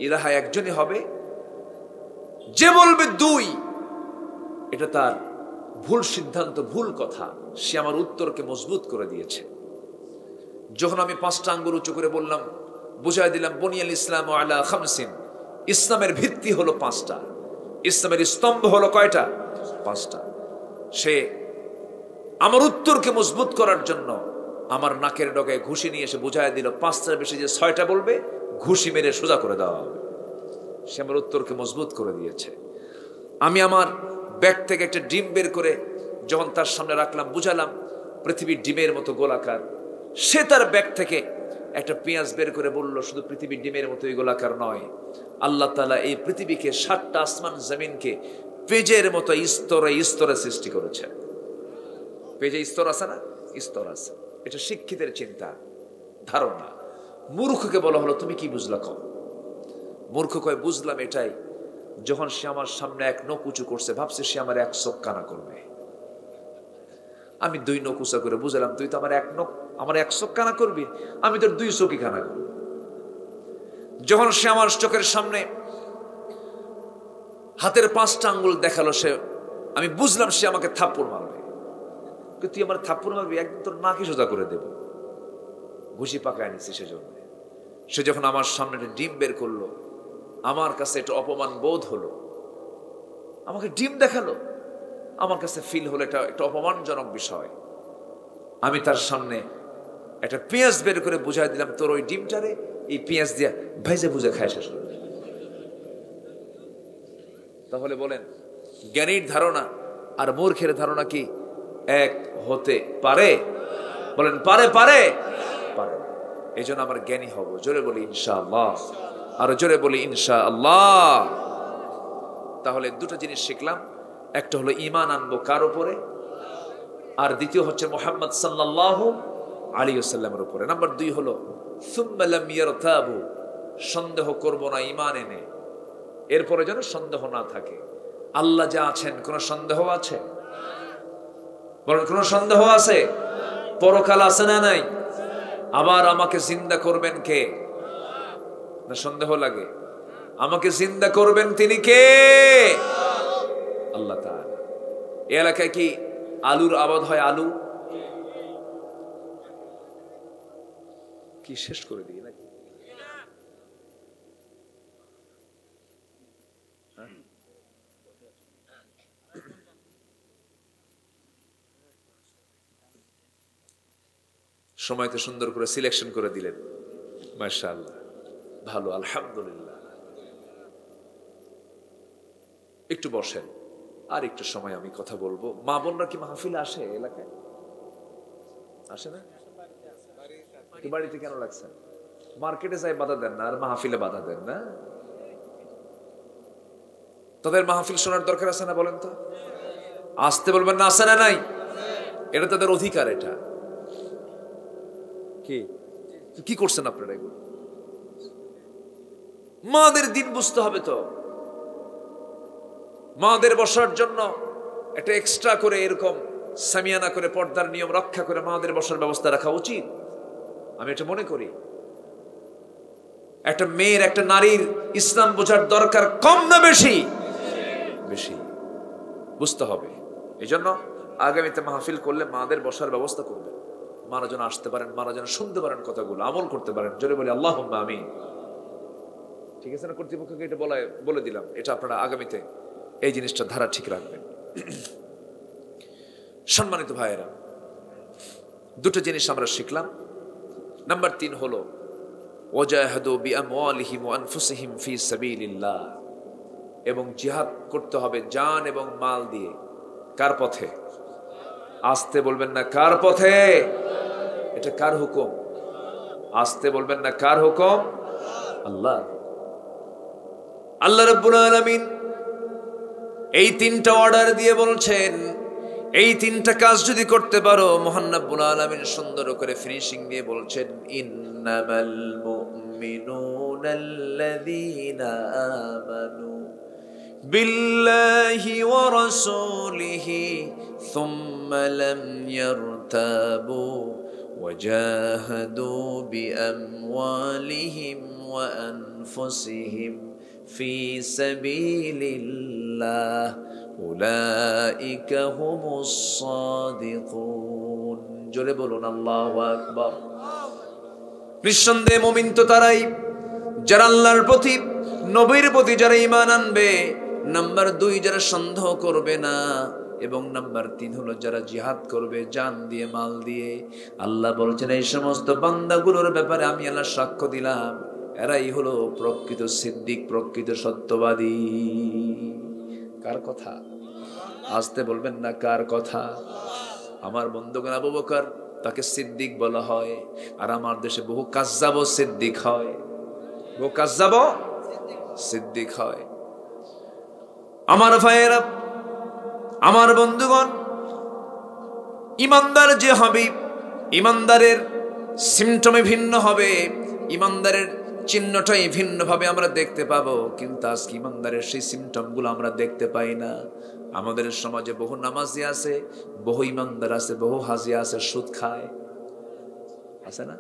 ইলাহা একজনই হবে। যে বলবে 2, এটা তার ভুল সিদ্ধান্ত, ভুল কথা। সে আমার উত্তরকে মজবুত করে দিয়েছে। যখন আমি 5টা আঙ্গুল উঁচু করে বললাম, বুঝাই দিলাম বুনিয়াল ইসলাম আলা খামসিন, ইসলামের ভিত্তি হলো 5টা, ইসলামের স্তম্ভ হলো কয়টা? 5টা। সে আমার উত্তরকে মজবুত করার জন্য আমার নাকের ডগায় ঘুষি নিয়ে এসে বুঝাই দিল 5টার বেশি যে 6টা বলবে ঘুষি মেরে সোজা করে দেওয়া হবে। সে আমার উত্তরকে মজবুত করে দিয়েছে। আমি আমার ব্যাগ থেকে একটা ডিম বের করে যখন তার সামনে রাখলাম, বুঝালাম পৃথিবীর ডিমের মতো গোলাকার। সে তার ব্যাগ থেকে একটা পেঁয়াজ বের করে বলল শুধু পৃথিবীর ডিমের মতোই গোলাকার নয়, আল্লাহ তাআলা এই পৃথিবীকে 7টা আসমান জমিনকে পেজের মতো স্তরে স্তরে সৃষ্টি করেছে। পেজে স্তর আছে না? স্তর আছে। এটা শিক্ষিতের চিন্তা, ধারণা। মূর্খকে বলা হলো তুমি কি বুঝলা? কম মূর্খ কয় বুঝলাম এটাই, যখন সে আমার সামনে এক নখ উঁচু করছে ভাবছে সে আমার এক চোখ কানা করবে। আমি 2 নখ উঁচা করে বুঝলাম তুই তো আমার এক চোখ কানা করবি, আমি তোর 2 চোখই কানা করবো। যখন সে আমার চোখের সামনে হাতের 5টা আঙ্গুল দেখালো, আমি বুঝলাম সে আমাকে থাপ্পড় মারবে। তুই আমার থাপ্পড় মারবি, একদিন তোর নাকি সোজা করে দেব। ঘুষি পাকায় নিছি সেজন্য। সে যখন আমার সামনে ডিম বের করলো, আমার কাছে একটা অপমান বোধ হলো। আমাকে ডিম দেখালো, আমার কাছে ফিল হলো এটা একটা অপমানজনক বিষয়। আমি তার সামনে একটা পেঁয়াজ বের করে বুঝাই দিলাম, তোর ওই ডিমটারে এই পেঁয়াজ দিয়া ভাইজে বুঝে খায় শেষ করবে। তাহলে বলেন জ্ঞানীর ধারণা আর মূর্খের ধারণা কি এক হতে পারে? বলেন পারে পারে পারে। এই জন্য আমার জ্ঞানী হব। জোরে বলি ইনশাআল্লাহ, আরো জোরে বলি ইনশাআল্লাহ। তাহলে 2টা জিনিস শিখলাম, একটা হলো ঈমান আনবো কার উপরে, আর দ্বিতীয় হচ্ছে মুহাম্মদ সাল্লাল্লাহু আলাইহি ওয়াসাল্লামের উপরে। নাম্বার 2 হলো সুম্মা লাম ইয়ারতাবু, সন্দেহ করব না ঈমান এনে, এরপরে যেন সন্দেহ না থাকে। আল্লাহ যা আছেন, কোন সন্দেহ আছে? বলেন কোন সন্দেহ আছে? পরকাল আছে না নাই? আবার আমাকে জিন্দা করবেন কে? না সন্দেহ লাগে? আমাকে জিন্দা করবেন তিনি কে? আল্লাহ তাআলা। এই এলাকায় কি আলুর আবাদ হয়? আলু কি শেষ করে দিই নাকি? সময় তো সুন্দর করে সিলেকশন করে দিলেন, মাশাআল্লাহ, ভালো, আলহামদুলিল্লাহ। একটু বসেন, আর একটু সময় আমি কথা বলবো। মা বোনরা কি মাহফিলে আসে? এলাকায় আসে না? বাড়িতে কেন লাগছে? মার্কেটে যাই বাধা দেন না, আর মাহফিলে বাধা দেন না? তাদের মাহফিল শোনার দরকার আছে না? বলেন তো। আসতে বলবেন না, আসে না নাই? এটা তাদের অধিকার। এটা কি করছেন আপনারা? এগুলো মাদের দিন বুঝতে হবে তো। মাদের বসার জন্য একটা এক্সট্রা করে এরকম সামিয়ানা করে পর্দার নিয়ম রক্ষা করে মাদের বসার ব্যবস্থা রাখা উচিত, আমি এটা মনে করি। একটা মেয়ের, একটা নারীর ইসলাম বোঝার দরকার কম না বেশি? বেশি বুঝতে হবে। এই জন্য আগামীতে মাহফিল করলে মাদের বসার ব্যবস্থা করবে, মারা যেন আসতে পারেন, মারা যেন শুনতে পারেন কথাগুলো, আমল করতে পারেন। জোরে বলি আল্লাহুম্মা আমিন। ঠিক আছে না? কর্তৃপক্ষকে এটা বলে দিলাম, এটা আপনারা আগামীতে এই জিনিসটা ধারা ঠিক রাখবেন। সম্মানিত ভাইয়েরা, 2টা জিনিস আমরা শিখলাম। নাম্বার 3 হলো ওয়াজাহাদু বিআমওয়ালিহিম ওয়া আনফুসিহিম ফি সাবিলিল্লাহ, এবং জিহাদ করতে হবে জান এবং মাল দিয়ে। কার পথে? আসতে বলবেন না কার পথে? এটা কার হুকুম? আসতে বলবেন না কার হুকুম? আল্লাহ। আল্লাহ রাব্বুল আলামিন এই 3টা অর্ডার দিয়ে বলছেন, এই 3টা কাজ যদি করতে পারো, মহান রব্বুল আলামিন সুন্দর করে ফিনিশিং দিয়ে বলছেন, ইন্নামাল মুমিনুনাল্লাযীনা আমানু বিল্লাহি ওয়া রাসূলিহি সুম্মা লাম ইয়ারতাবু ওয়াজাহাদু বিআমওয়ালিহিম ওয়া আনফুসিহিম ফি সাবিলিল্লাহ উলাইকা হুমুস সাদিকুন। জোরে বলুন আল্লাহু আকবার। নিঃসন্দেহে মুমিন তো তারাই যারা আল্লাহর প্রতি, নবীর প্রতি যারা ঈমান আনবে। নাম্বার 2 যারা সন্দেহ করবে না, এবং নাম্বার 3 হলো যারা জিহাদ করবে জান দিয়ে, মাল দিয়ে। আল্লাহ বলছেন এই সমস্ত বান্দাগুলোর ব্যাপারে আমি আল্লাহ সাক্ষ্য দিলাম, এরাই হলো প্রকৃত সিদ্দিক, প্রকৃত সত্যবাদী। কার কথা? আসতে বলবেন না কার কথা? আমার বন্ধুগণ, আবু বকর তাকে সিদ্দিক বলা হয়, আর আমার দেশে বহু কাজ্জাব সিদ্দিক হয়, বহু কাজ্জাব সিদ্দিক হয়। আমার ভাইয়েরা, আমার বন্ধুগণ, ইমানদার যে হবে, ইমানদারের সিমটমে ভিন্ন হবে, ইমানদারের চিহ্নটাই ভিন্নভাবে আমরা দেখতে পাবো, কিন্তু আজকে ইমানদারের সেই সিমটমগুলো আমরা দেখতে পাই না। আমাদের সমাজে বহু নামাজি আছে, বহু ইমানদার আছে, বহু হাজি আছে, সুদ খায়, আছে না?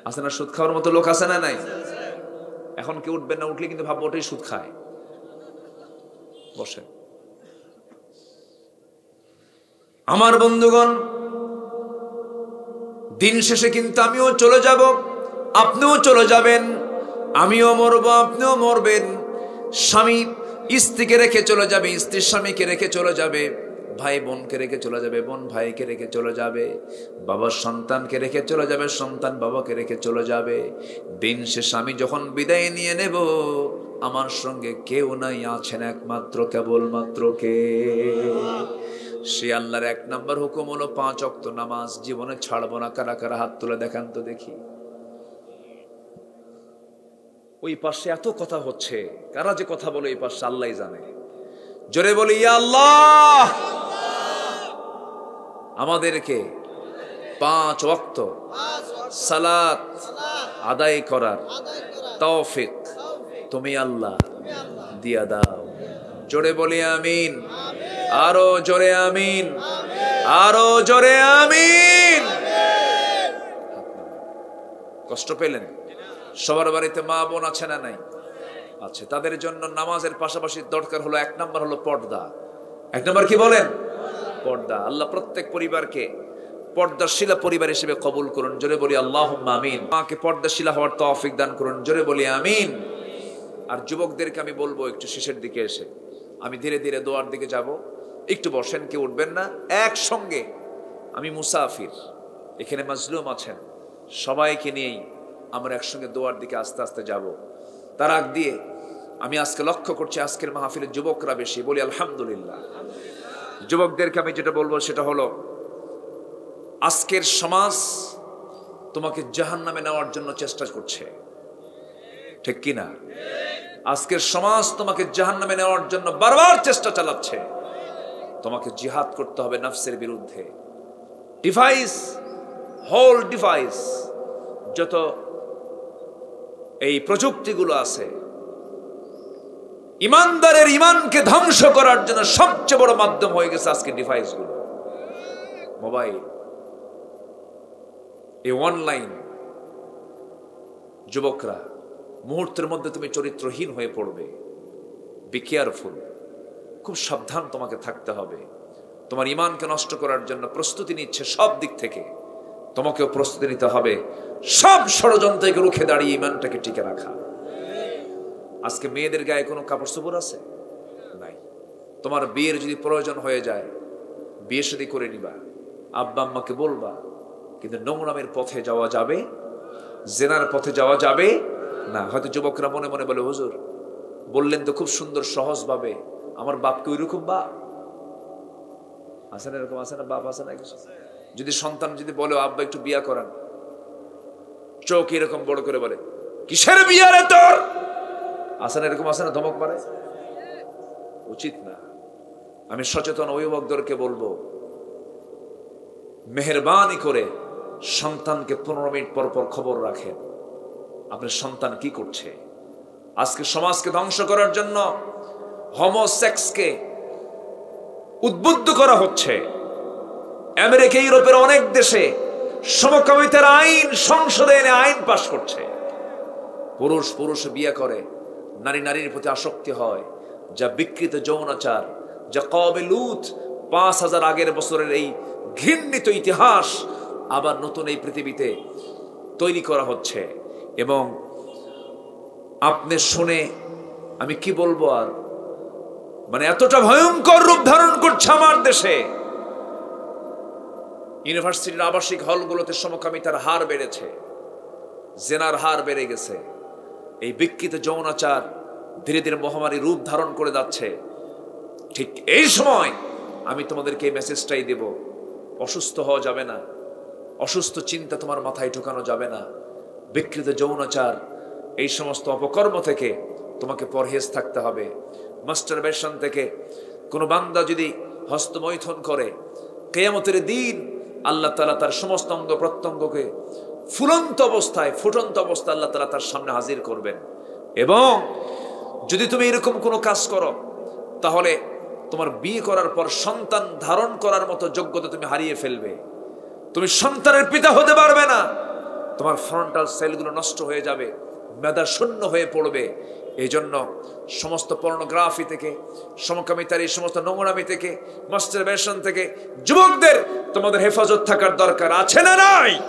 আছে না? সুদ খাওয়ার মতো লোক আছে না? নাই? এখন কেউ উঠবেন না, উঠলে কিন্তু ভাববো ওটাই সুদ খায়। বসে আমার বন্ধুগণ, দিন শেষে কিন্তু আমিও চলে যাব, আপনিও চলে যাবেন, আমিও মরবো, আপনিও মরবেন। স্বামী স্ত্রীকে রেখে চলে যাবে, স্ত্রী স্বামীকে রেখে চলে যাবে, ভাই বোনকে রেখে চলে যাবে, বোন ভাইকে রেখে চলে যাবে, বাবা সন্তানকে রেখে চলে যাবে, সন্তান বাবাকে রেখে চলে যাবে। দিন শেষে আমি যখন বিদায় নিয়ে নেব, আমার সঙ্গে কেউ নাই, আছেন একমাত্র কেবলমাত্র কে? সে আল্লাহর এক নম্বর হুকুম হলো 5 ওয়াক্ত নামাজ জীবনে ছাড়বো না। কারা কারা হাত তুলে দেখান তো দেখি। ওই পাশে এত কথা হচ্ছে, কারা যে কথা বলে এই পাশে আল্লাহই জানে। জোরে বলি ইয়া আল্লাহ, আমাদেরকে 5 ওয়াক্ত সালাত আদায় করার তৌফিক তুমি আল্লাহ দিয়া দাও। জোরে বলি আমিন, আরো জোরে আমিন, আরো জোরে আমিন। কষ্ট পেলেন? সবার বাড়িতে মা বোন আছে না নাই? আছে। তাদের জন্য নামাজের পাশাপাশি দরকার হলো 1 নম্বর হলো পর্দা। 1 নম্বর কি বলেন? পর্দা। আল্লাহ প্রত্যেক পরিবারকে পর্দাশীলা পরিবার হিসেবে কবুল করুন। জোরে বলি আল্লাহুম্মা আমিন। মাকে পর্দাশীলা হওয়ার তৌফিক দান করুন। জোরে বলি আমিন। আর যুবকদেরকে আমি বলবো, একটু শেষের দিকে এসে আমি ধীরে ধীরে দোয়ার দিকে যাব, একটু বসেন, কেউ উঠবেন না। একসঙ্গে আমি মুসাফির, এখানে মাজলুম আছেন, সবাইকে নিয়েই আমরা একসঙ্গে দোয়ার দিকে আস্তে আস্তে যাব। তার আগ দিয়ে আমি আজকে লক্ষ্য করছি আজকের মাহফিলের যুবকরা বেশি, বলি আলহামদুলিল্লাহ। যুবকদেরকে আমি যেটা বলবো সেটা হলো, আজকের সমাজ তোমাকে জাহান্নামে নেওয়ার জন্য চেষ্টা করছে, ঠিক কি না? আজকের সমাজ তোমাকে জাহান্নামে নেওয়ার জন্য বারবার চেষ্টা চালাচ্ছে। তোমাকে জিহাদ করতে হবে নফসের বিরুদ্ধে। ডিভাইস, হোল ডিভাইস, যত এই প্রযুক্তিগুলো আছে, ইমানদারের ইমানকে ধ্বংস করার জন্য সবচেয়ে বড় মাধ্যম হয়ে গেছে আজকে ডিভাইসগুলো। মোবাইল, এই অনলাইন। যুবকরা, মুহূর্তের মধ্যে তুমি চরিত্রহীন হয়ে পড়বে। বি কেয়ারফুল, খুব সাবধান তোমাকে থাকতে হবে। তোমার ইমানকে নষ্ট করার জন্য প্রস্তুতি নিচ্ছে সব দিক থেকে, তোমাকেও প্রস্তুতি নিতে হবে সব ষড়যন্ত্রকে রুখে দাঁড়িয়ে ইমানটাকে টিকে রাখা। আজকে মেয়েদের গায়ে কোনো কাপড় চোপড় আছে? নাই। তোমার বিয়ের যদি প্রয়োজন হয়ে যায়, বিয়ে শাদী করে নিবা, আব্বা আম্মাকে বলবা, কিন্তু নোংরামের পথে যাওয়া যাবে, জেনার পথে যাওয়া যাবে না। হয়তো যুবকরা মনে মনে বলে, হুজুর বললেন তো খুব সুন্দর সহজ ভাবে, আমার বাপকে ওইরকম বাপ আছে না? এরকম আছে না? বাপ আছে না? যদি সন্তান যদি বলে, আব্বা একটু বিয়া করান, চোখ এরকম বড় করে বলে, কিসের বিয়া রে তোর? আছে না? এরকম আছে না? ধমক মারে। উচিত না। আমি সচেতন অভিভাবকদেরকে বলবো, মেহেরবানি করে সন্তানকে 15 মিনিট পর পর খবর রাখেন, আপনার সন্তান কি করছে। আজকে সমাজকে ধ্বংস করার জন্য হোমোসেক্সকে উদ্বুদ্ধ করা হচ্ছে। আমেরিকা, ইউরোপের অনেক দেশে সমকামিতার আইন সংসদে এনে আইন পাশ করছে। পুরুষ পুরুষে বিয়ে করে, নারী নারীর প্রতি আসক্তি হয়, যা বিকৃত যৌনাচার, যা কওমে লূত 5000 আগের বছরের এই ঘৃণিত ইতিহাস আবার নতুন এই পৃথিবীতে তৈরি করা হচ্ছে। এবং আপনি শুনে আমি কি বলবো আর, মানে এতটা ভয়ঙ্কর রূপ ধারণ করছে আমার দেশে। ইউনিভার্সিটির আবাসিক হলগুলোতে সমকামিতার হার বেড়েছে, জেনার হার বেড়ে গেছে। এই বিকৃত যৌনাচার ধীরে ধীরে মহামারী রূপ ধারণ করে যাচ্ছে। ঠিক এই সময় আমি তোমাদেরকে এই মেসেজটাই দেব, অসুস্থ হওয়া যাবে না, অসুস্থ চিন্তা তোমার মাথায় ঢোকানো যাবে না। বিকৃত যৌনাচার, এই সমস্ত অপকর্ম থেকে তোমাকে পরহেজ থাকতে হবে। মাস্টারবেশন থেকে কোনো বান্দা যদি হস্তমৈথুন করে, কিয়ামতের দিন আল্লাহ তাআলা তার সমস্ত অঙ্গ প্রত্যঙ্গকে ফুলন্ত অবস্থায়, ফুটন্ত অবস্থায় আল্লাহ তাআলা তার সামনে হাজির করবেন। এবং যদি তুমি এরকম কোনো কাজ করো, তাহলে তোমার বিয়ে করার পর সন্তান ধারণ করার মতো যোগ্যতা তুমি হারিয়ে ফেলবে। তুমি সন্তানের পিতা হতে পারবে না। তোমার ফ্রন্টাল সেলগুলো নষ্ট হয়ে যাবে, মেধা শূন্য হয়ে পড়বে। এই জন্য সমস্ত পর্নোগ্রাফি থেকে, সমকামিতার এই সমস্ত নোংরামি থেকে, মাস্টারবেশন থেকে যুবকদের তোমাদের হেফাজত থাকার দরকার আছে না নাই?